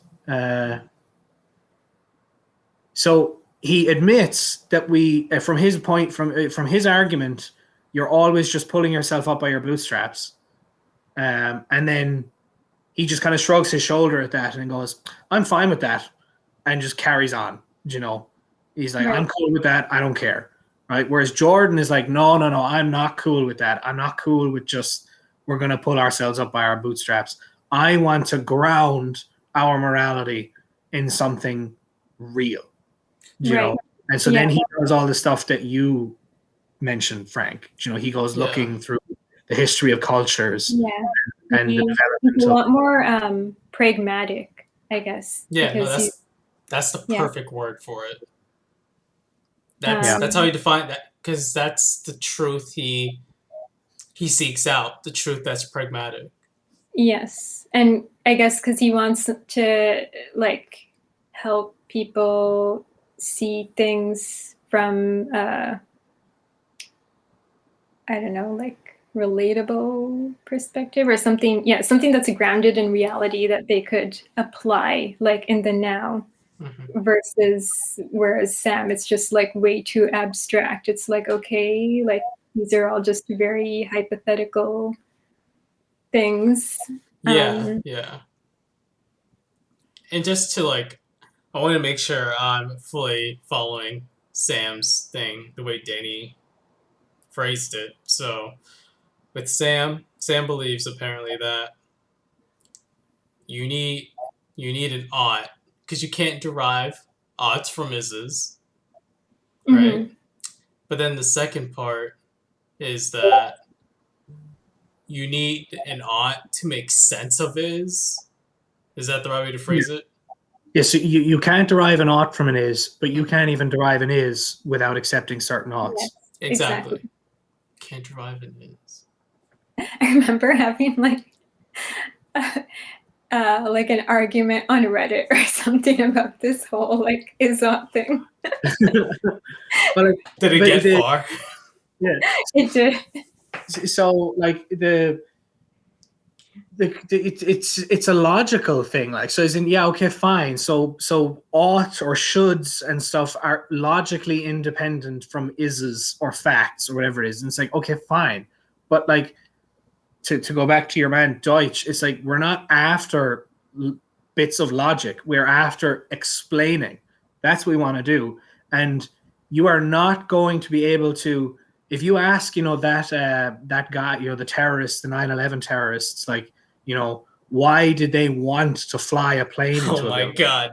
So he admits that we, from his point, from his argument, you're always just pulling yourself up by your bootstraps, and then he just kind of shrugs his shoulder at that and goes, "I'm fine with that," and just carries on. You know, he's like, "I'm cool with that. I don't care." Right. Whereas Jordan is like, "No, I'm not cool with that. I'm not cool with just we're going to pull ourselves up by our bootstraps. I want to ground our morality in something real." You know, and so then he does all the stuff that you mentioned, Frank. You know, he goes looking through the history of cultures, and the development a lot more pragmatic, I guess. Yeah, no, that's the perfect word for it. That's how you define that, because that's the truth he seeks out, the truth that's pragmatic. Yes, and I guess because he wants to like help people see things from I don't know, like relatable perspective or something. Yeah, something that's grounded in reality that they could apply like in the now. Versus whereas Sam, it's just like way too abstract. It's like, okay, like these are all just very hypothetical things. Yeah. and just to like, I want to make sure I'm fully following Sam's thing the way Danny phrased it. So with Sam believes apparently that you need an ought because you can't derive oughts from is's, right? Mhm. But then the second part is that you need an ought to make sense of is. Is that the right way to phrase it? Yeah, so you can't derive an ought from an is, but you can't even derive an is without accepting certain oughts. Yes, Exactly. exactly. Can't derive an is. I remember having like an argument on Reddit or something about this whole like is-ought thing. But like, Did it get far? yeah, It did. so like it's a logical thing, like, so as in, yeah, okay, fine, so ought or shoulds and stuff are logically independent from is's or facts or whatever it is, and it's like, okay, fine, but like to go back to your man Deutsch, it's like we're not after bits of logic, we're after explaining. That's what we want to do. And you are not going to be able to, if you ask, that guy, the terrorists, the 9/11 terrorists, like, why did they want to fly a plane Oh into a my building? god,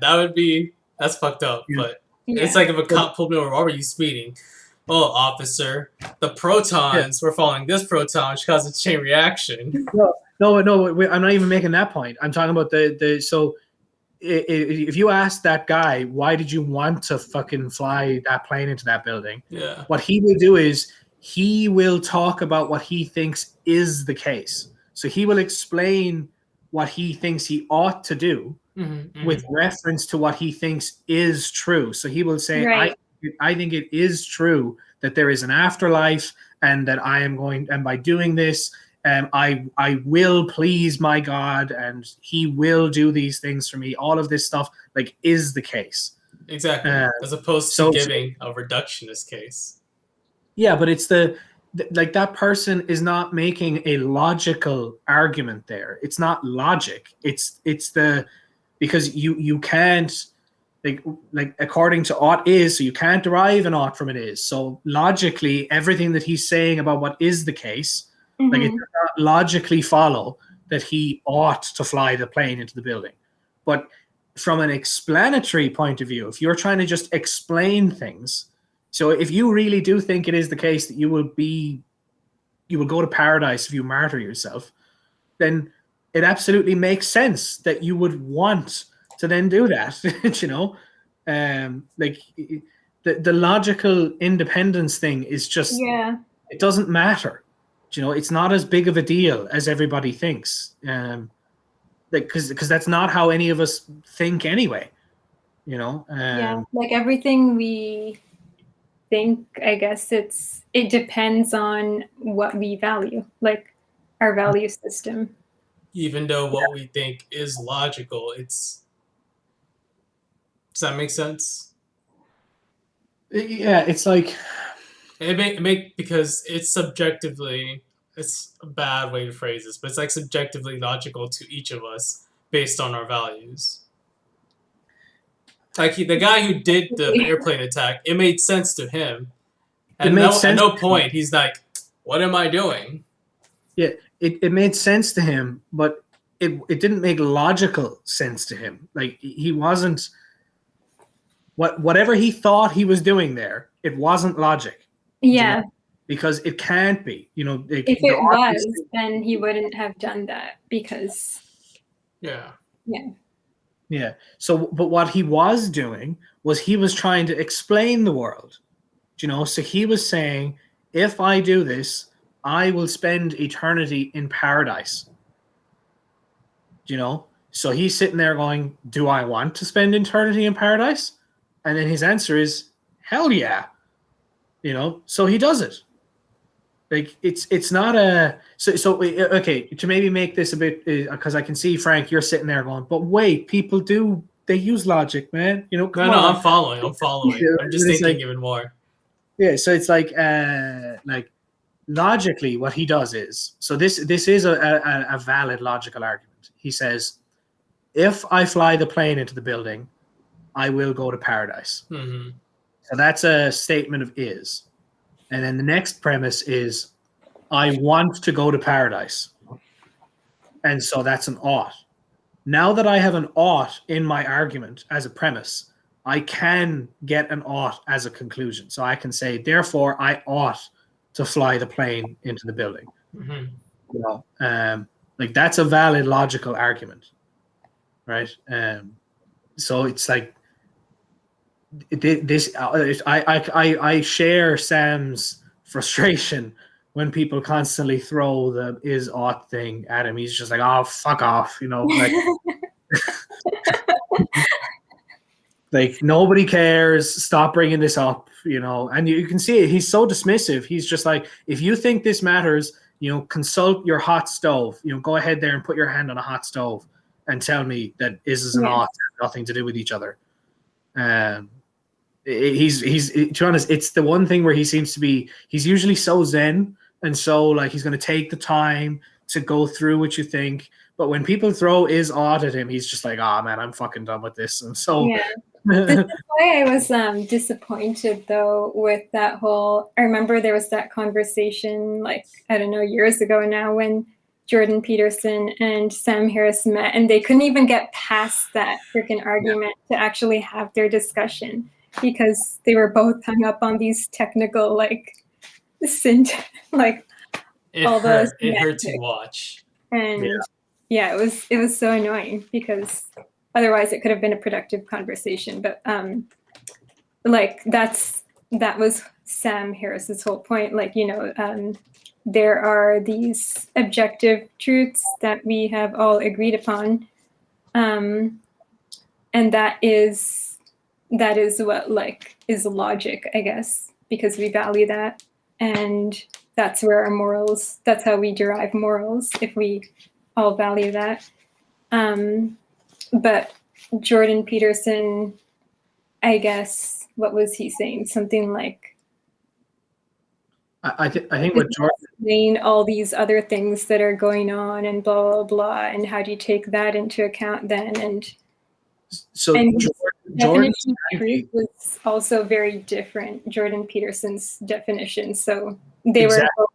that's fucked up. Yeah. But Yeah. it's like if a cop pulled me over, why were you speeding? Oh, officer, the protons were following this proton, which caused a chain reaction. No, I'm not even making that point. I'm talking about so if you ask that guy, why did you want to fucking fly that plane into that building? Yeah. What he will do is he will talk about what he thinks is the case. So he will explain what he thinks he ought to do with reference to what he thinks is true. So he will say, Right. I think it is true that there is an afterlife, and that I am going, and by doing this, I will please my God, and He will do these things for me. All of this stuff, like, is the case. Exactly. As opposed to giving a reductionist case. Yeah, but it's like, that person is not making a logical argument there. It's not logic. It's because you can't, like according to ought is, so you can't derive an ought from it is. So logically, everything that he's saying about what is the case, like, it does not logically follow that he ought to fly the plane into the building. But from an explanatory point of view, if you're trying to just explain things, so if you really do think it is the case that you will go to paradise if you martyr yourself, then it absolutely makes sense that you would want to then do that. Like, the logical independence thing is just, it doesn't matter. It's not as big of a deal as everybody thinks. Because that's not how any of us think anyway. Like everything we think, I guess it depends on what we value, like our value system. Even though what we think is logical, does that make sense? Yeah, it's like, because it's subjectively, it's a bad way to phrase this, but it's like subjectively logical to each of us based on our values. Like the guy who did the airplane attack, it made sense to him. And at no point he's like, "What am I doing?" Yeah, it made sense to him, but it didn't make logical sense to him. Like, he wasn't, whatever he thought he was doing there, it wasn't logic. Yeah. Because it can't be. If it was, then he wouldn't have done that, because Yeah. So, but what he was doing was he was trying to explain the world. So he was saying, if I do this, I will spend eternity in paradise. So he's sitting there going, do I want to spend eternity in paradise? And then his answer is, hell yeah. So he does it. Like, it's not a, so okay, to maybe make this a bit, because I can see, Frank, you're sitting there going, but wait, people they use logic, man. Come on. I'm following. I'm just thinking, like, even more. Yeah, so it's like logically, what he does is, so this is a valid logical argument. He says, if I fly the plane into the building, I will go to paradise. Mm-hmm. So that's a statement of is. And then the next premise is I want to go to paradise. And so that's an ought. Now that I have an ought in my argument as a premise, I can get an ought as a conclusion. So I can say, therefore, I ought to fly the plane into the building. Mm-hmm. You know, like that's a valid logical argument, right? So it's like this. I share Sam's frustration when people constantly throw the is ought thing at him. He's just like, oh, fuck off, you know, like. Like nobody cares. Stop bringing this up, you know. And you can see it. He's so dismissive. He's just like, if you think this matters, you know, consult your hot stove. You know, go ahead there and put your hand on a hot stove and tell me that is and ought have nothing to do with each other. He's to be honest, it's the one thing where he seems to be. He's usually so zen and so like he's going to take the time to go through what you think. But when people throw is ought at him, he's just like, ah, man, I'm fucking done with this. And so. Yeah. This is why I was disappointed though with that whole. I remember there was that conversation, like I don't know, years ago now, when Jordan Peterson and Sam Harris met, and they couldn't even get past that freaking argument to actually have their discussion because they were both hung up on these technical like like It all hurt. the It hurt to watch. and yeah, it was so annoying because. Otherwise, it could have been a productive conversation. But like that was Sam Harris's whole point. Like, you know, there are these objective truths that we have all agreed upon, and that is what like is logic, I guess, because we value that, and that's where our morals. That's how we derive morals if we all value that. But Jordan Peterson, I guess, what was he saying? Something like, I think what Jordan explain all these other things that are going on and blah blah blah, and how do you take that into account then? And so and Jordan definition of truth was also very different. Jordan Peterson's definition, so they exactly. were both,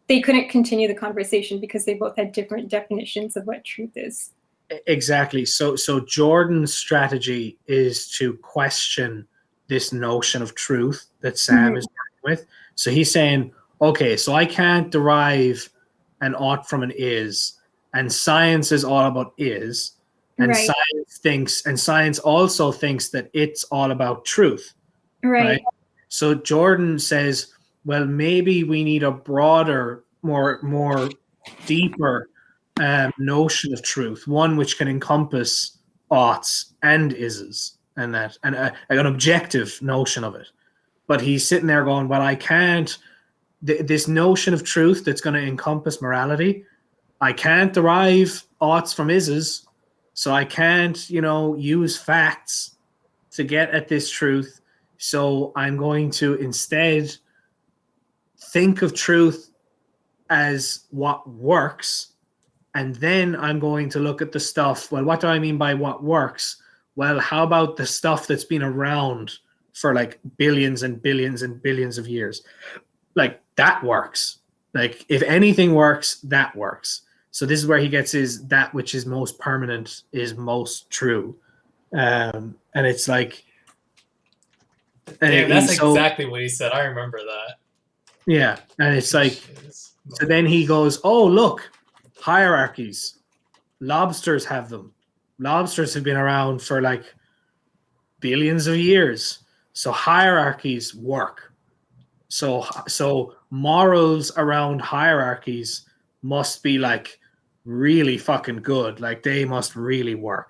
they couldn't continue the conversation because they both had different definitions of what truth is. Exactly. So Jordan's strategy is to question this notion of truth that Sam is working with. So he's saying, okay, so I can't derive an ought from an is, and science is all about is, and science also thinks that it's all about truth. Right. So Jordan says, well, maybe we need a broader, more deeper notion of truth, one which can encompass oughts and ises and that, and an objective notion of it. But he's sitting there going, well, I can't, this notion of truth that's going to encompass morality, I can't derive oughts from ises, so I can't, you know, use facts to get at this truth. So I'm going to instead think of truth as what works. And then I'm going to look at the stuff. Well, what do I mean by what works? Well, how about the stuff that's been around for like billions and billions and billions of years? Like that works. Like if anything works, that works. So this is where he gets his that which is most permanent is most true. And it's like. Damn, that's exactly what he said. I remember that. Yeah. And it's like, so then he goes, oh, look. Hierarchies. Lobsters have them. Lobsters have been around for like billions of years. So hierarchies work. So morals around hierarchies must be like really fucking good. Like they must really work.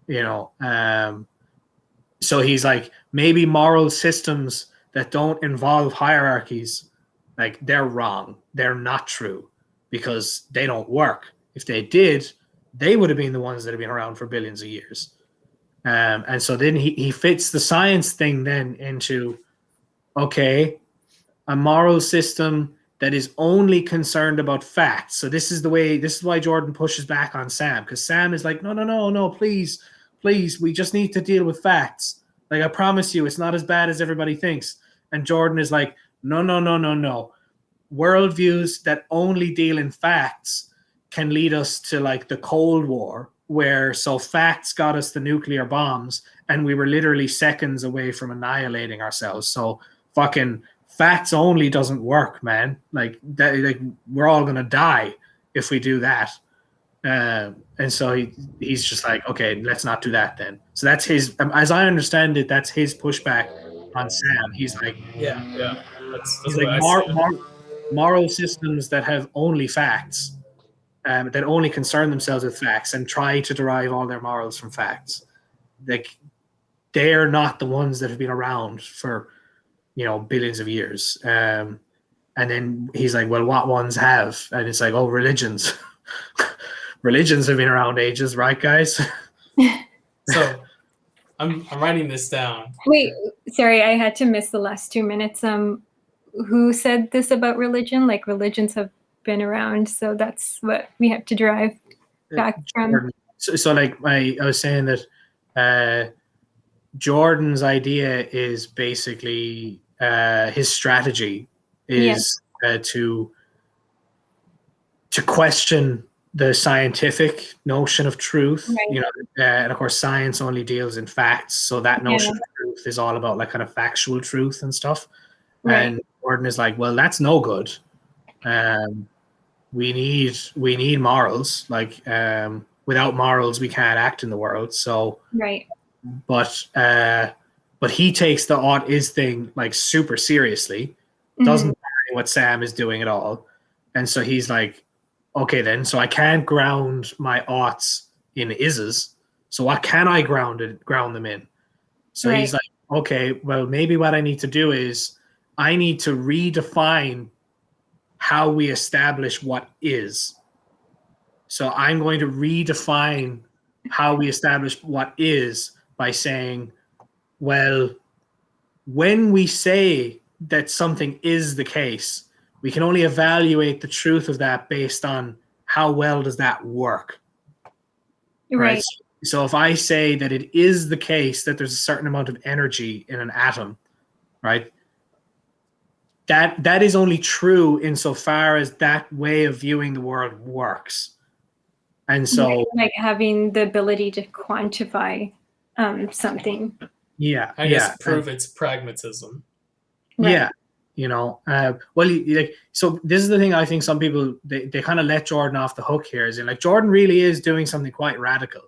You know. So he's like, maybe moral systems that don't involve hierarchies, like they're wrong. They're not true. Because they don't work. If they did, they would have been the ones that have been around for billions of years. And so then he fits the science thing then into, okay, a moral system that is only concerned about facts. So this is why Jordan pushes back on Sam, because Sam is like, no, please, we just need to deal with facts. Like, I promise you, it's not as bad as everybody thinks. And Jordan is like, no. Worldviews that only deal in facts can lead us to like the Cold War, where facts got us the nuclear bombs and we were literally seconds away from annihilating ourselves. So fucking facts only doesn't work, man. Like that, like we're all gonna die if we do that. And so he's just like, okay, let's not do that then. So that's his, as I understand it, that's his pushback on Sam. He's like, Yeah. That's he's the like way I see it. moral systems that have only facts, that only concern themselves with facts and try to derive all their morals from facts. Like they're not the ones that have been around for billions of years. And then he's like, well, what ones have? And it's like, oh, religions. Religions have been around ages, right, guys? So I'm writing this down. Wait, sorry, I had to miss the last 2 minutes. Who said this about religion? Like religions have been around, so that's what we have to derive back from. So like I was saying that Jordan's idea is basically his strategy is to question the scientific notion of truth, Right. And of course science only deals in facts, so that notion of truth is all about like kind of factual truth and stuff. Right. And Gordon is like, well, that's no good. We need morals. Like without morals, we can't act in the world. So right. But he takes the ought is thing like super seriously. Doesn't buy what Sam is doing at all, and so he's like, okay, then. So I can't ground my oughts in is's. So what can I ground them in? So he's like, okay, well, maybe what I need to do is I need to redefine how we establish what is. So I'm going to redefine how we establish what is by saying, well, when we say that something is the case, we can only evaluate the truth of that based on how well does that work. Right? So if I say that it is the case that there's a certain amount of energy in an atom, right? That is only true insofar as that way of viewing the world works. And so like having the ability to quantify something. Yeah. I guess prove its pragmatism. Right. Yeah. So this is the thing I think some people, they kind of let Jordan off the hook here, is in like Jordan really is doing something quite radical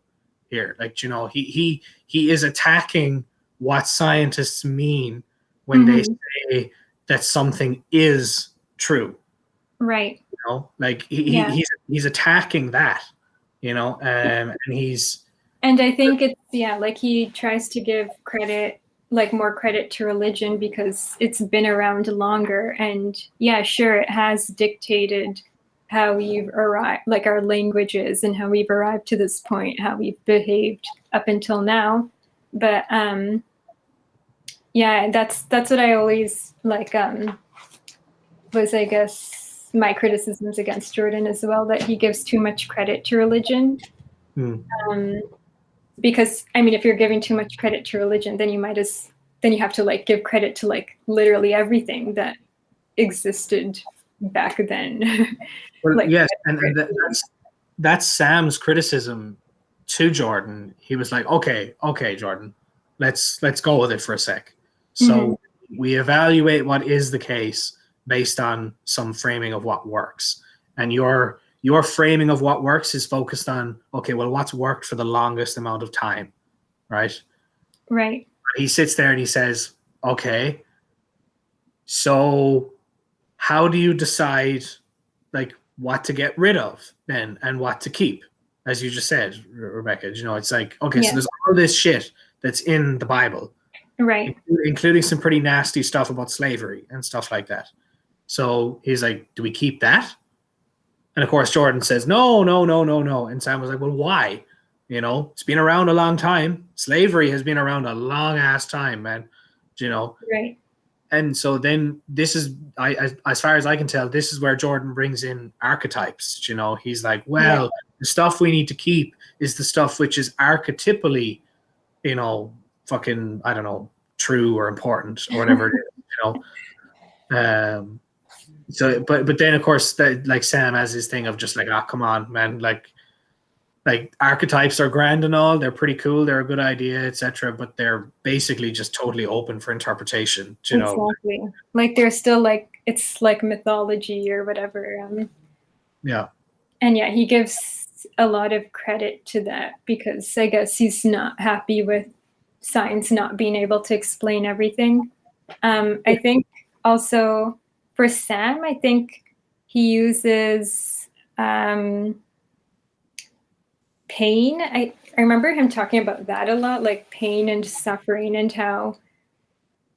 here. Like, he is attacking what scientists mean when they say that something is true. Right. Like he's attacking that, and he's. And I think it's, like he tries to give credit, like more credit to religion because it's been around longer. And sure, it has dictated how we've arrived, like our languages and how we've arrived to this point, how we've behaved up until now. But that's what I always like, was, I guess, my criticisms against Jordan as well, that he gives too much credit to religion. Because I mean, if you're giving too much credit to religion, then you have to like give credit to like literally everything that existed back then. Well, yes, and that's Sam's criticism to Jordan. He was like, okay, Jordan, let's go with it for a sec. So we evaluate what is the case based on some framing of what works, and your framing of what works is focused on, okay, well, what's worked for the longest amount of time, right? Right. He sits there and he says, okay, so how do you decide like what to get rid of then and what to keep? As you just said, Rebecca, it's like, okay, so there's all this shit that's in the Bible, right, including some pretty nasty stuff about slavery and stuff like that. So he's like, do we keep that? And of course, Jordan says, no. And Sam was like, well, why? It's been around a long time. Slavery has been around a long ass time, man. Right. and so then this is, as far as I can tell, this is where Jordan brings in archetypes. You know, he's like, well, the stuff we need to keep is the stuff which is archetypally, you know, fucking, I don't know, true or important or whatever it is, you know. So, but then of course, that, like, Sam has his thing of just like, oh, come on, man, like archetypes are grand and all, they're pretty cool, they're a good idea, etc. But they're basically just totally open for interpretation, you know. Exactly. Like they're still like, it's like mythology or whatever. Yeah. And yeah, he gives a lot of credit to that because I guess he's not happy with science not being able to explain everything. I think also for Sam, I think he uses pain. I remember him talking about that a lot, like pain and suffering, and how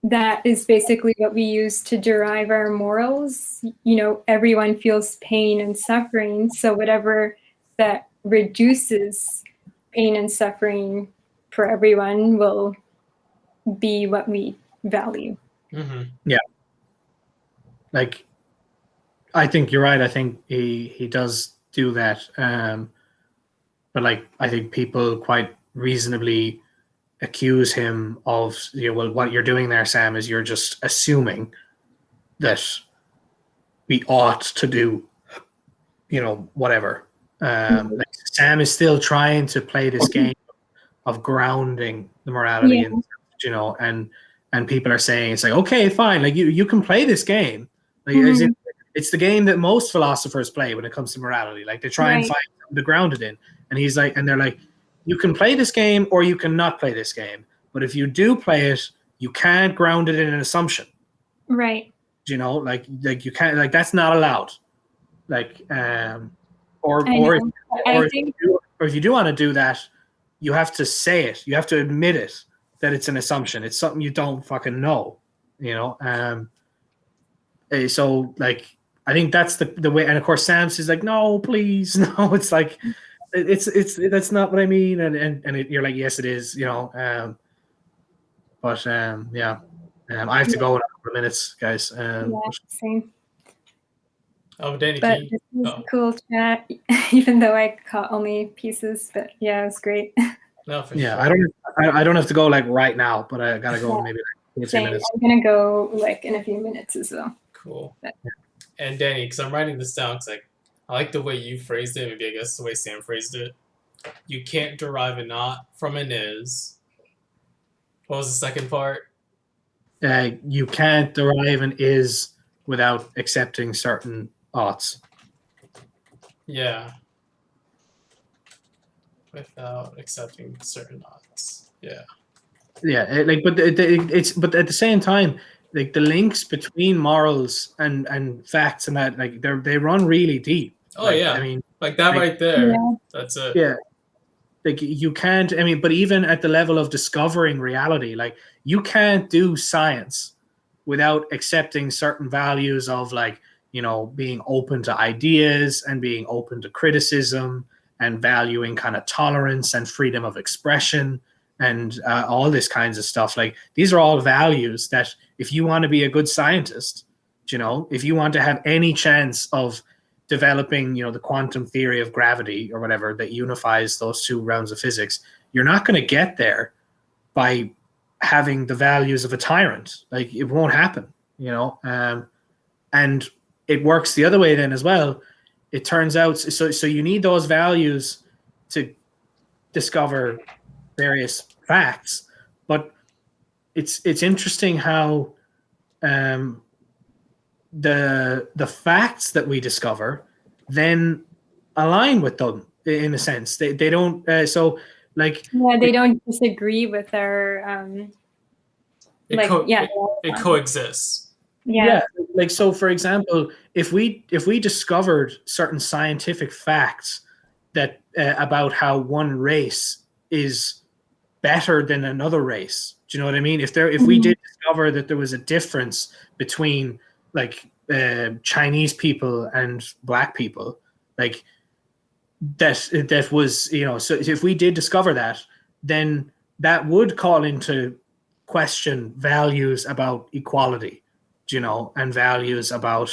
that is basically what we use to derive our morals. You know, everyone feels pain and suffering, so whatever that reduces pain and suffering for everyone will be what we value. Mm-hmm. Yeah. Like, I think you're right. I think he does do that. But like, I think people quite reasonably accuse him of, you know, well, what you're doing there, Sam, is you're just assuming that we ought to do, you know, whatever. Like, Sam is still trying to play this game of grounding the morality, and you know, and people are saying it's like, okay, fine, like you can play this game, like it's the game that most philosophers play when it comes to morality. Like, they try and find something to ground it in, and he's like, and they're like, you can play this game or you cannot play this game, but if you do play it, you can't ground it in an assumption, right? you know, like you can't, like, that's not allowed. Like, or if you do want to do that, you have to say it. You have to admit it, that it's an assumption. It's something you don't fucking know, you know. So like, I think that's the way. And of course, Sam says like, no, please, no. It's like, it's that's not what I mean. And you're like, yes, it is, you know. Yeah. I have to go in a couple of minutes, guys. Same. Oh, Danny, but this was a cool chat, even though I caught only pieces. But yeah, it was great. No, for yeah, sure. I don't have to go like right now, but I gotta go in maybe like 2 minutes. I'm gonna go like in a few minutes as well. Cool. And Danny, because I'm writing this down, because like, I like the way you phrased it. Maybe I guess the way Sam phrased it. You can't derive a not from an is. What was the second part? You can't derive an is without accepting certain oughts. Yeah. Without accepting certain oughts. Yeah. Yeah, but but at the same time, like, the links between morals and facts and that, like, they run really deep. Oh, like, yeah. I mean, like that right there. Yeah. That's it. Yeah. Like, you can't, I mean, but even at the level of discovering reality, like, you can't do science without accepting certain values of, like, you know, being open to ideas and being open to criticism and valuing kind of tolerance and freedom of expression and all this kinds of stuff. Like, these are all values that, if you want to be a good scientist, you know, if you want to have any chance of developing, you know, the quantum theory of gravity or whatever that unifies those two realms of physics, you're not going to get there by having the values of a tyrant. Like, it won't happen, you know. And it works the other way then as well. It turns out, so you need those values to discover various facts, but it's interesting how the facts that we discover then align with them in a sense. They don't. So like, yeah, they don't disagree with our it coexists. Yeah. Like, so for example, if we discovered certain scientific facts that about how one race is better than another race, do you know what I mean? If we did discover that there was a difference between, like, Chinese people and black people, like, that was, you know, so if we did discover that, then that would call into question values about equality. and values about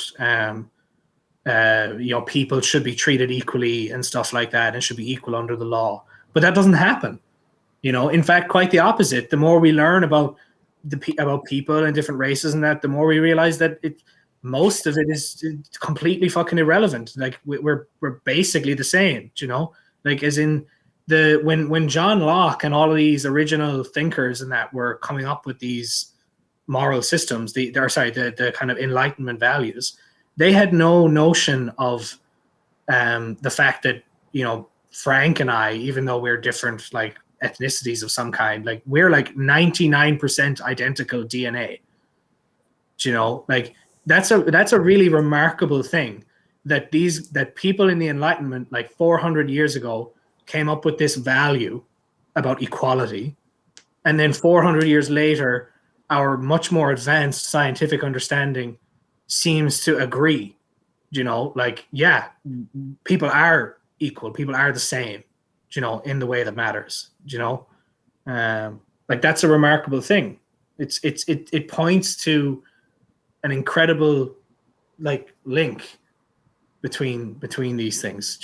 people should be treated equally and stuff like that, and should be equal under the law. But that doesn't happen. In fact, quite the opposite. The more we learn about people and different races and that, the more we realize that most of it is completely fucking irrelevant. Like we're basically the same, like as in when John Locke and all of these original thinkers and that were coming up with these moral systems, the kind of Enlightenment values, they had no notion of the fact that Frank and I, even though we're different like ethnicities of some kind, like we're like 99% identical DNA. Like that's a really remarkable thing that people in the Enlightenment like 400 years ago came up with this value about equality, and then 400 years later our much more advanced scientific understanding seems to agree. Like, yeah, people are equal, people are the same, in the way that matters. Like that's a remarkable thing. It points to an incredible like link between these things.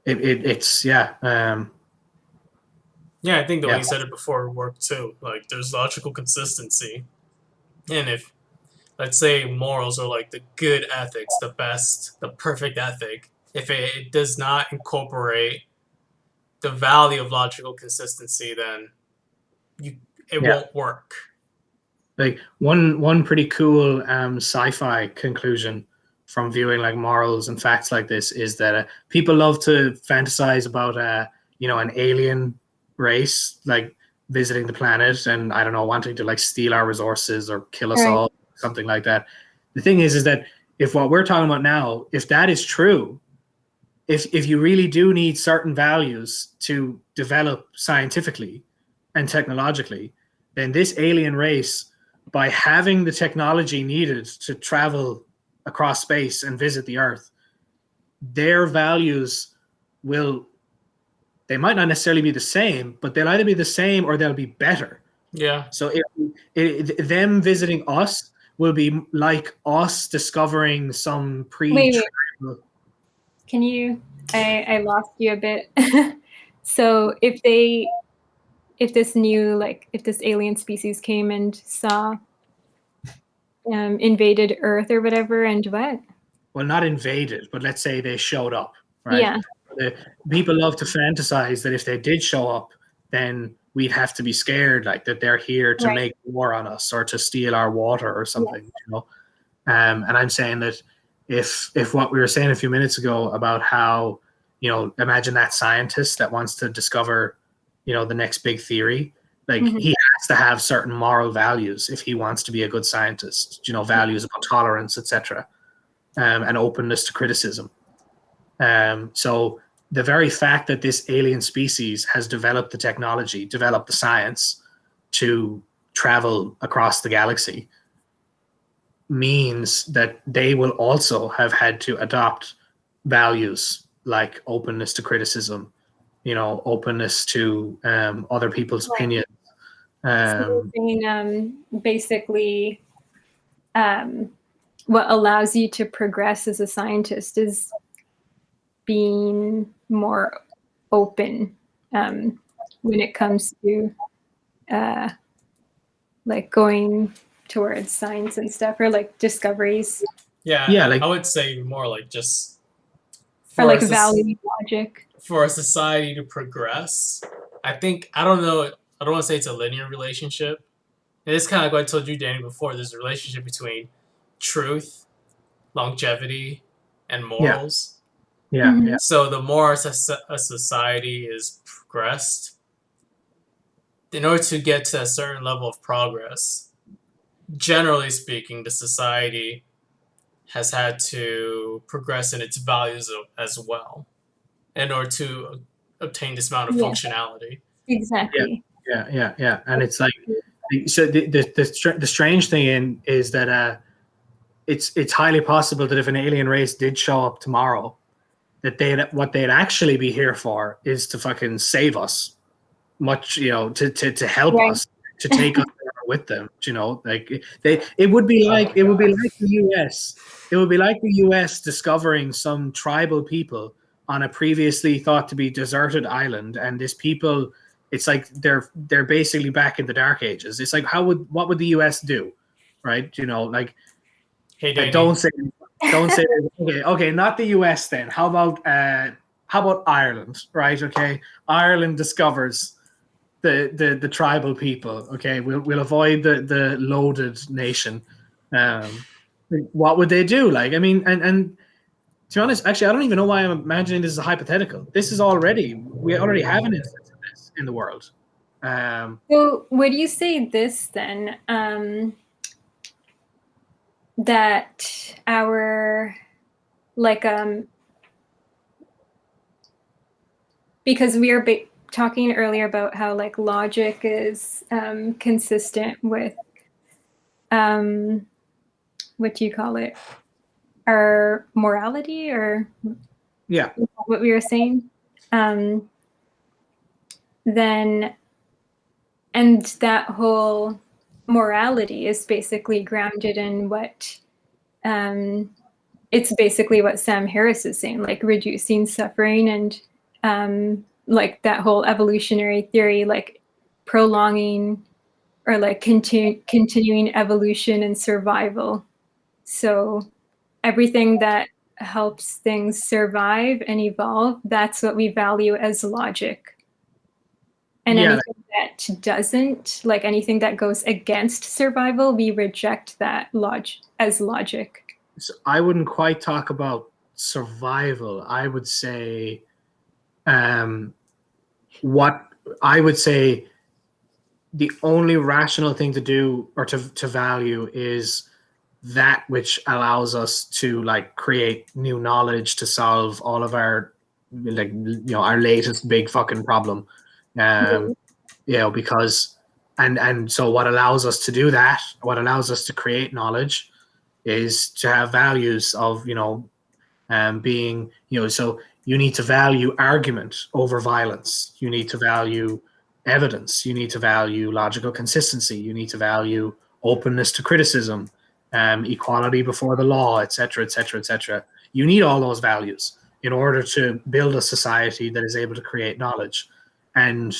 It's Yeah, I think the way Yeah. you said it before worked too. Like, there's logical consistency, and if, let's say, morals are like the good ethics, the best, the perfect ethic, if it does not incorporate the value of logical consistency, then it Yeah. won't work. Like one pretty cool sci-fi conclusion from viewing like morals and facts like this is that people love to fantasize about an alien race like visiting the planet and, I don't know, wanting to like steal our resources or kill us all, something like that. The thing is that if what we're talking about now, if that is true, if you really do need certain values to develop scientifically and technologically, then this alien race, by having the technology needed to travel across space and visit the Earth, their values they might not necessarily be the same, but they'll either be the same or they'll be better. Yeah. So them visiting us will be like us discovering some Wait. Can you? I lost you a bit. So if this alien species came and saw invaded Earth or whatever, and what? Well, not invaded, but let's say they showed up, right? Yeah. People love to fantasize that if they did show up, then we'd have to be scared, like that they're here to make war on us or to steal our water or something, And I'm saying that if what we were saying a few minutes ago about how, imagine that scientist that wants to discover, the next big theory, like he has to have certain moral values if he wants to be a good scientist, values about tolerance, etc., and openness to criticism. So the very fact that this alien species has developed the technology, developed the science to travel across the galaxy means that they will also have had to adopt values like openness to criticism, openness to other people's opinions. So saying, basically, what allows you to progress as a scientist is being more open when it comes to like going towards science and stuff, or like discoveries. Yeah, like, I would say more like just or like value logic. For a society to progress, I think, I don't want to say it's a linear relationship. It's kind of like what I told you, Danny, before. There's a relationship between truth, longevity, and morals. Yeah. So the more a society is progressed, in order to get to a certain level of progress, generally speaking, the society has had to progress in its values as well in order to obtain this amount of functionality. Exactly. Yeah. And it's like, so the strange thing is that it's highly possible that if an alien race did show up tomorrow, that what they'd actually be here for is to fucking save us, to help us, to take us on with them. You know, like it would be like the US. It would be like the US discovering some tribal people on a previously thought to be deserted island, and this people, it's like they're basically back in the Dark Ages. It's like what would the US do, right? You know, like Hey, Danny. don't say okay, not the US then. How about Ireland, right? Okay, Ireland discovers the tribal people. Okay, we'll avoid the loaded nation. What would they do? Like, I mean, and to be honest, actually, I don't even know why I'm imagining this is a hypothetical. We already have an instance of this in the world. So would you say this then? That our because we are talking earlier about how like logic is consistent with what do you call it, our morality, or Yeah, what we were saying, then, and that whole morality is basically grounded in what it's basically what Sam Harris is saying, like reducing suffering and like that whole evolutionary theory, like prolonging or like continuing evolution and survival. So everything that helps things survive and evolve, that's what we value as logic. And yeah. anything that doesn't, like anything that goes against survival, we reject that as logic. So I wouldn't quite talk about survival. I would say, what I would say, the only rational thing to do or to value is that which allows us to like create new knowledge to solve all of our like our latest big fucking problem. Because and so what allows us to do that, what allows us to create knowledge, is to have values of being so you need to value argument over violence, you need to value evidence, you need to value logical consistency, you need to value openness to criticism, equality before the law, etc., etc., etc. You need all those values in order to build a society that is able to create knowledge. And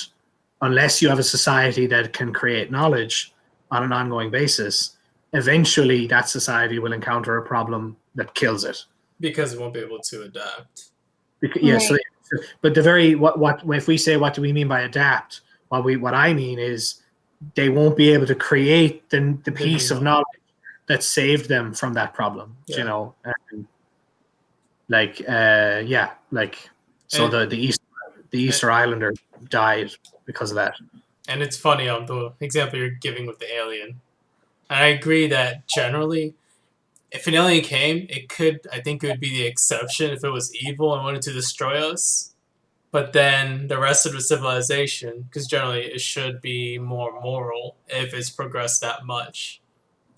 unless you have a society that can create knowledge on an ongoing basis, eventually that society will encounter a problem that kills it. Because it won't be able to adapt. Yeah, so but the very what if we say what do we mean by adapt? What I mean is they won't be able to create the piece of knowledge that saved them from that problem. Yeah. So the Easter Islander died because of that. And it's funny the example you're giving with the alien. And I agree that generally, if an alien came, I think it would be the exception if it was evil and wanted to destroy us. But then the rest of the civilization, because generally it should be more moral if it's progressed that much.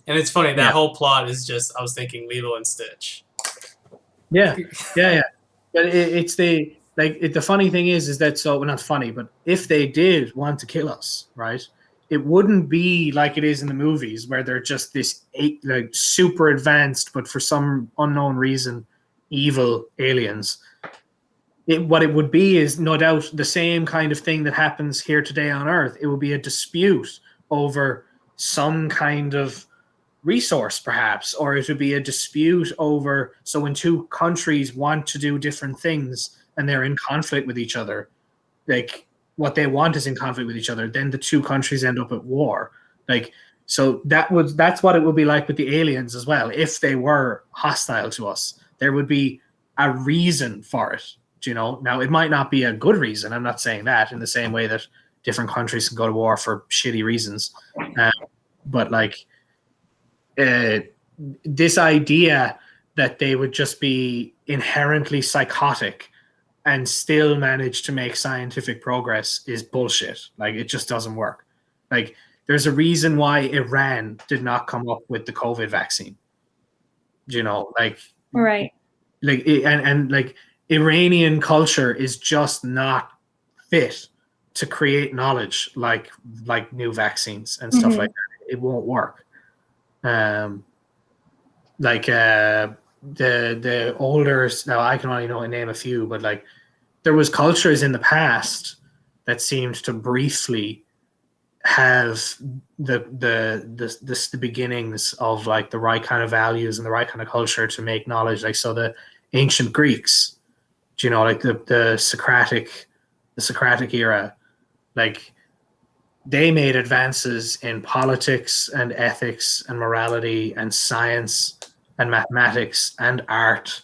And it's funny, that whole plot is just, I was thinking Lilo and Stitch. Yeah. But it's the funny thing is that, so not funny, but if they did want to kill us, right, it wouldn't be like it is in the movies where they're just this like super advanced, but for some unknown reason, evil aliens. What it would be is no doubt the same kind of thing that happens here today on Earth. It would be a dispute over some kind of resource, perhaps, or it would be a dispute over, so when two countries want to do different things and they're in conflict with each other, like what they want is in conflict with each other, then the two countries end up at war. Like, so that's what it would be like with the aliens as well. If they were hostile to us, there would be a reason for it. Now it might not be a good reason. I'm not saying that, in the same way that different countries can go to war for shitty reasons, but like this idea that they would just be inherently psychotic and still manage to make scientific progress is bullshit. Like, it just doesn't work. Like, there's a reason why Iran did not come up with the COVID vaccine. Right. Like Iranian culture is just not fit to create knowledge like new vaccines and stuff like that. it won't work. Like the older, now I can only name a few, but like there was cultures in the past that seemed to briefly have the beginnings of like the right kind of values and the right kind of culture to make knowledge. Like so the ancient Greeks, like the Socratic era, like they made advances in politics and ethics and morality and science and mathematics and art,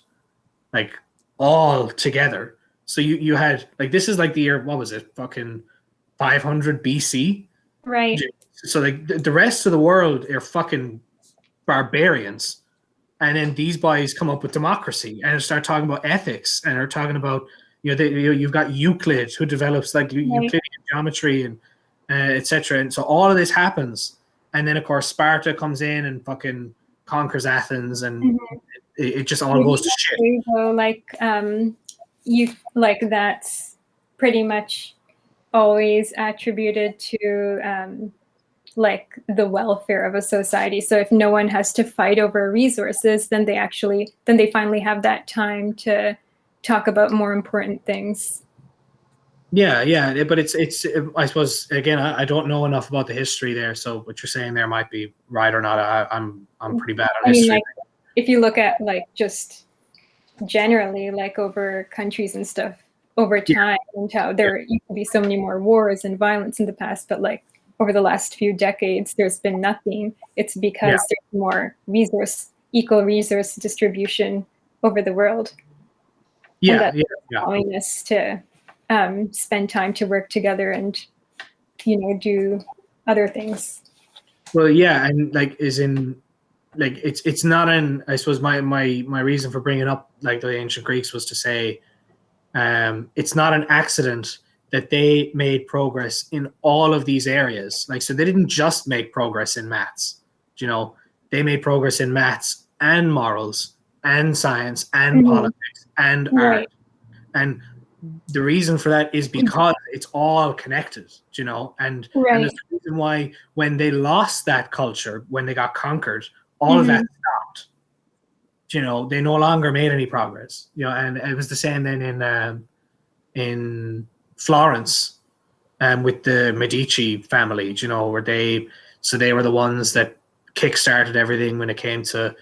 like all together. So you had like, this is like the year, what was it, fucking 500 BC. Right. So like the rest of the world are fucking barbarians, and then these boys come up with democracy and start talking about ethics and are talking about you've got Euclid who develops like Euclidean geometry and etc. And so all of this happens, and then of course Sparta comes in and fucking conquers Athens, and it just all goes to shit. So like that's pretty much always attributed to like the welfare of a society. So if no one has to fight over resources, then they finally have that time to talk about more important things. Yeah, but it's I suppose again I don't know enough about the history there, so what you're saying there might be right or not. I'm pretty bad on history. Like, if you look at like just generally like over countries and stuff over time, and how there used to be so many more wars and violence in the past, but like over the last few decades there's been nothing. It's because there's more equal resource distribution over the world. Allowing us to spend time to work together and do other things. Well, yeah, and like is in like it's not an, I suppose my reason for bringing up like the ancient Greeks was to say it's not an accident that they made progress in all of these areas. Like, so they didn't just make progress in maths, they made progress in maths and morals and science and politics and art. And the reason for that is because it's all connected, and there's the reason why when they lost that culture, when they got conquered, all of that stopped. They no longer made any progress. And it was the same then in Florence, with the Medici family. Where they were the ones that kickstarted everything when it came to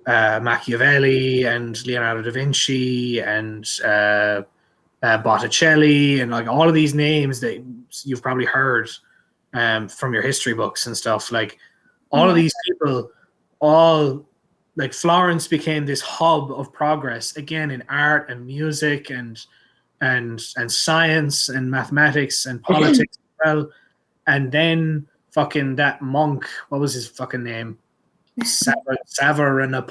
Machiavelli and Leonardo da Vinci and Botticelli, and like all of these names that you've probably heard from your history books and stuff. Like all of these people, all like Florence became this hub of progress again in art and music and science and mathematics and politics as well. And then fucking that monk, what was his fucking name? Savonarola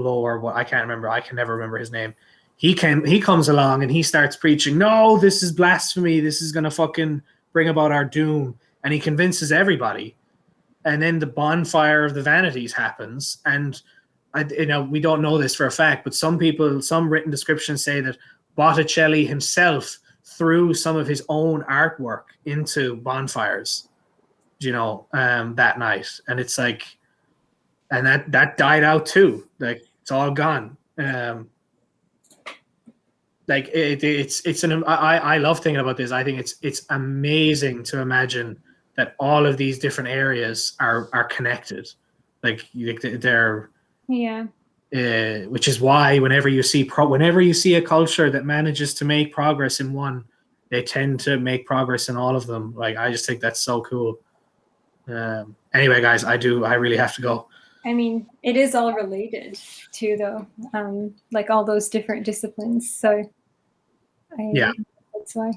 or what? I can't remember. I can never remember his name. He comes along and he starts preaching, no, this is blasphemy. This is going to fucking bring about our doom. And he convinces everybody. And then the bonfire of the vanities happens. And we don't know this for a fact, but some written descriptions say that Botticelli himself threw some of his own artwork into bonfires, that night. And it's like, and that died out too. Like it's all gone. Like I love thinking about this. I think it's amazing to imagine that all of these different areas are connected. Like they're which is why whenever you see a culture that manages to make progress in one, they tend to make progress in all of them. Like I just think that's so cool. Anyway, guys, I really have to go. I mean, it is all related too, though. Like all those different disciplines. So that's why.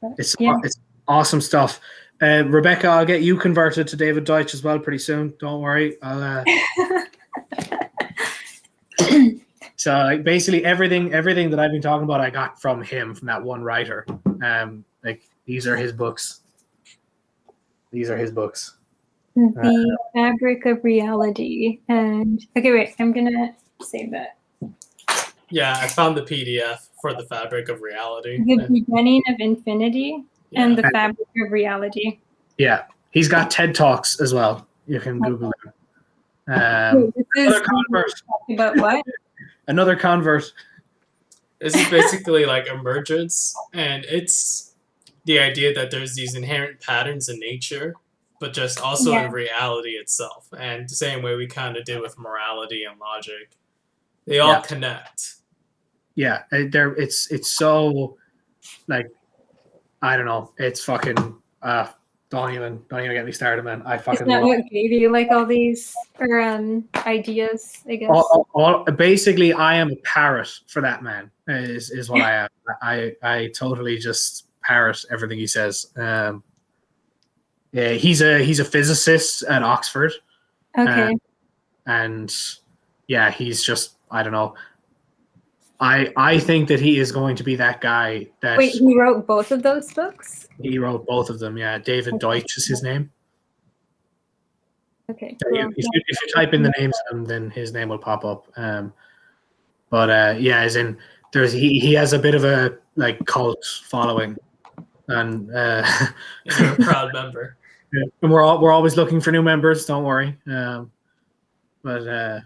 But, it's awesome stuff. Rebecca, I'll get you converted to David Deutsch as well pretty soon. Don't worry. I'll so like basically everything that I've been talking about I got from him, from that one writer. Like these are his books. The Fabric of Reality. And okay, wait, I'm gonna save that. Yeah, I found the PDF for the Fabric of Reality. The Beginning of Infinity and the Fabric of Reality. Yeah, He's got TED Talks as well. You can Google them. This is Another convert. about what? Another convert. This is basically like emergence, and it's the idea that there's these inherent patterns in nature, but just also Yeah. in reality itself. And the same way we kind of did with morality and logic, they all connect. Yeah, it's so like I don't know. It's fucking don't even get me started, man. I Is fucking that love what gave you like all these or ideas? I guess. basically I am a parrot for that man. Is what I am. I totally just parrot everything he says. Yeah, he's a physicist at Oxford. Okay. And yeah, he's just I don't know. I think that he is going to be that guy that Wait, he wrote both of those books? he wrote both of them. Yeah, David Deutsch is his name. Okay. So Cool. if you type in the names of them, then his name will pop up. But yeah, as in he has a bit of a like cult following, and And you're a proud member. and we're always looking for new members. Don't worry. But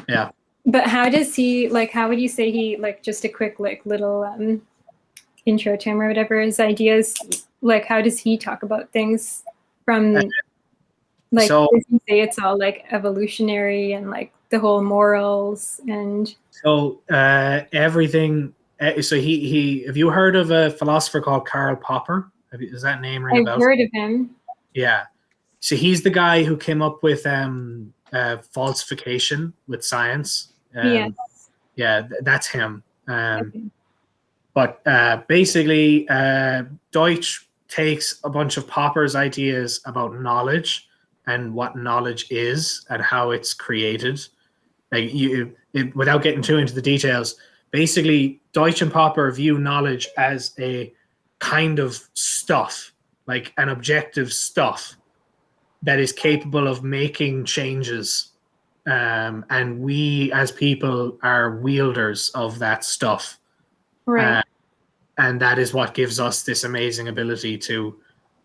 yeah. But how does he like? How would you say he like? Just a quick like little intro to him or whatever. His ideas, like, how does he talk about things from? Like, So- does he say it's all like evolutionary and like the whole morals and? So everything. So he. Have you heard of a philosopher called Karl Popper? Does that name ring a bell? I've heard of him. Yeah. So he's the guy who came up with falsification with science. Yes. Yeah, that's him. Okay. But basically, Deutsch takes a bunch of Popper's ideas about knowledge and what knowledge is and how it's created. Like without getting too into the details, basically, Deutsch and Popper view knowledge as a kind of stuff, like an objective stuff that is capable of making changes. And we as people are wielders of that stuff. Right. And that is what gives us this amazing ability to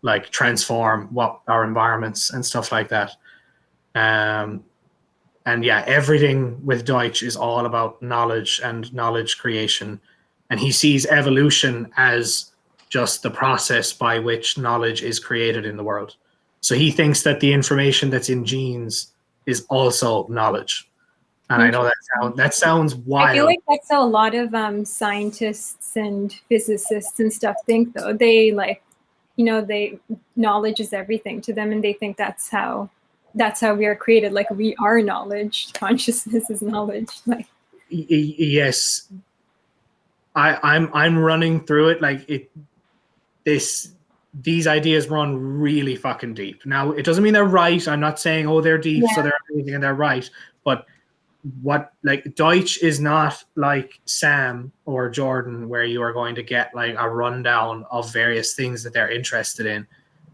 like transform what our environments and stuff like that. And yeah, everything with Deutsch is all about knowledge and knowledge creation. And he sees evolution as just the process by which knowledge is created in the world. So he thinks that the information that's in genes is also knowledge. And I know that sounds wild. I feel like that's how a lot of scientists and physicists and stuff think, though. They like, knowledge is everything to them, and they think that's how we are created. Like, we are knowledge. Consciousness is knowledge. Like, yes, I'm running through it like it. These ideas run really fucking deep. Now, it doesn't mean they're right. I'm not saying, oh, they're deep, so they're amazing and they're right. But what, like, Deutsch is not like Sam or Jordan, where you are going to get like a rundown of various things that they're interested in.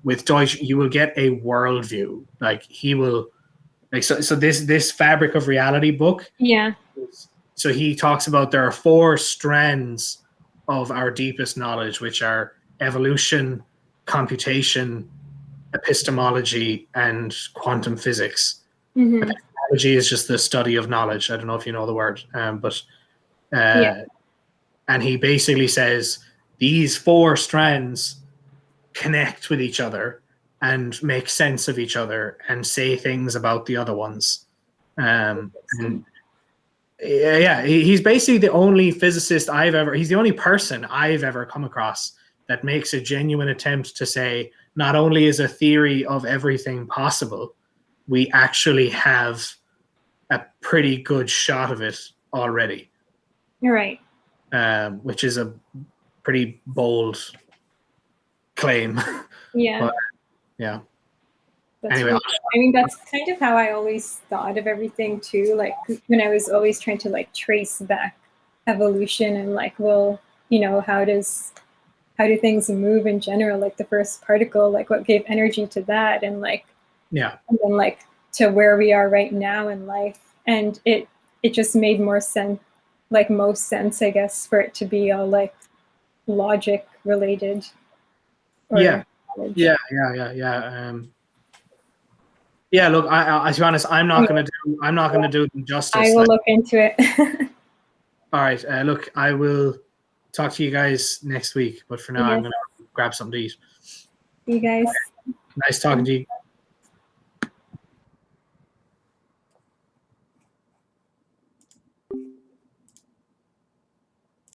With Deutsch, you will get a worldview. Like, he will, like, so this Fabric of Reality book. yeah. So he talks about there are 4 strands of our deepest knowledge, which are evolution, computation, epistemology, and quantum physics. Mm-hmm. Epistemology is just the study of knowledge. I don't know if you know the word, and he basically says these 4 strands connect with each other and make sense of each other and say things about the other ones. And yeah, he's basically the only physicist he's the only person I've ever come across that makes a genuine attempt to say, not only is a theory of everything possible, we actually have a pretty good shot of it already. You're right. Which is a pretty bold claim. Yeah. But, yeah. That's Anyway. really, I mean, that's kind of how I always thought of everything too. Like, when I was always trying to like trace back evolution and like, well, how do things move in general? Like, the first particle, like what gave energy to that, and like, yeah, and then like to where we are right now in life. And it just made more sense, like most sense, I guess, for it to be all like logic related. Yeah. knowledge. Yeah. Look, I to be honest, I'm not gonna do them justice. I will look into it. All right. Look, I will talk to you guys next week. But for now, I'm Yes. gonna grab something to eat. You guys. Nice talking to you.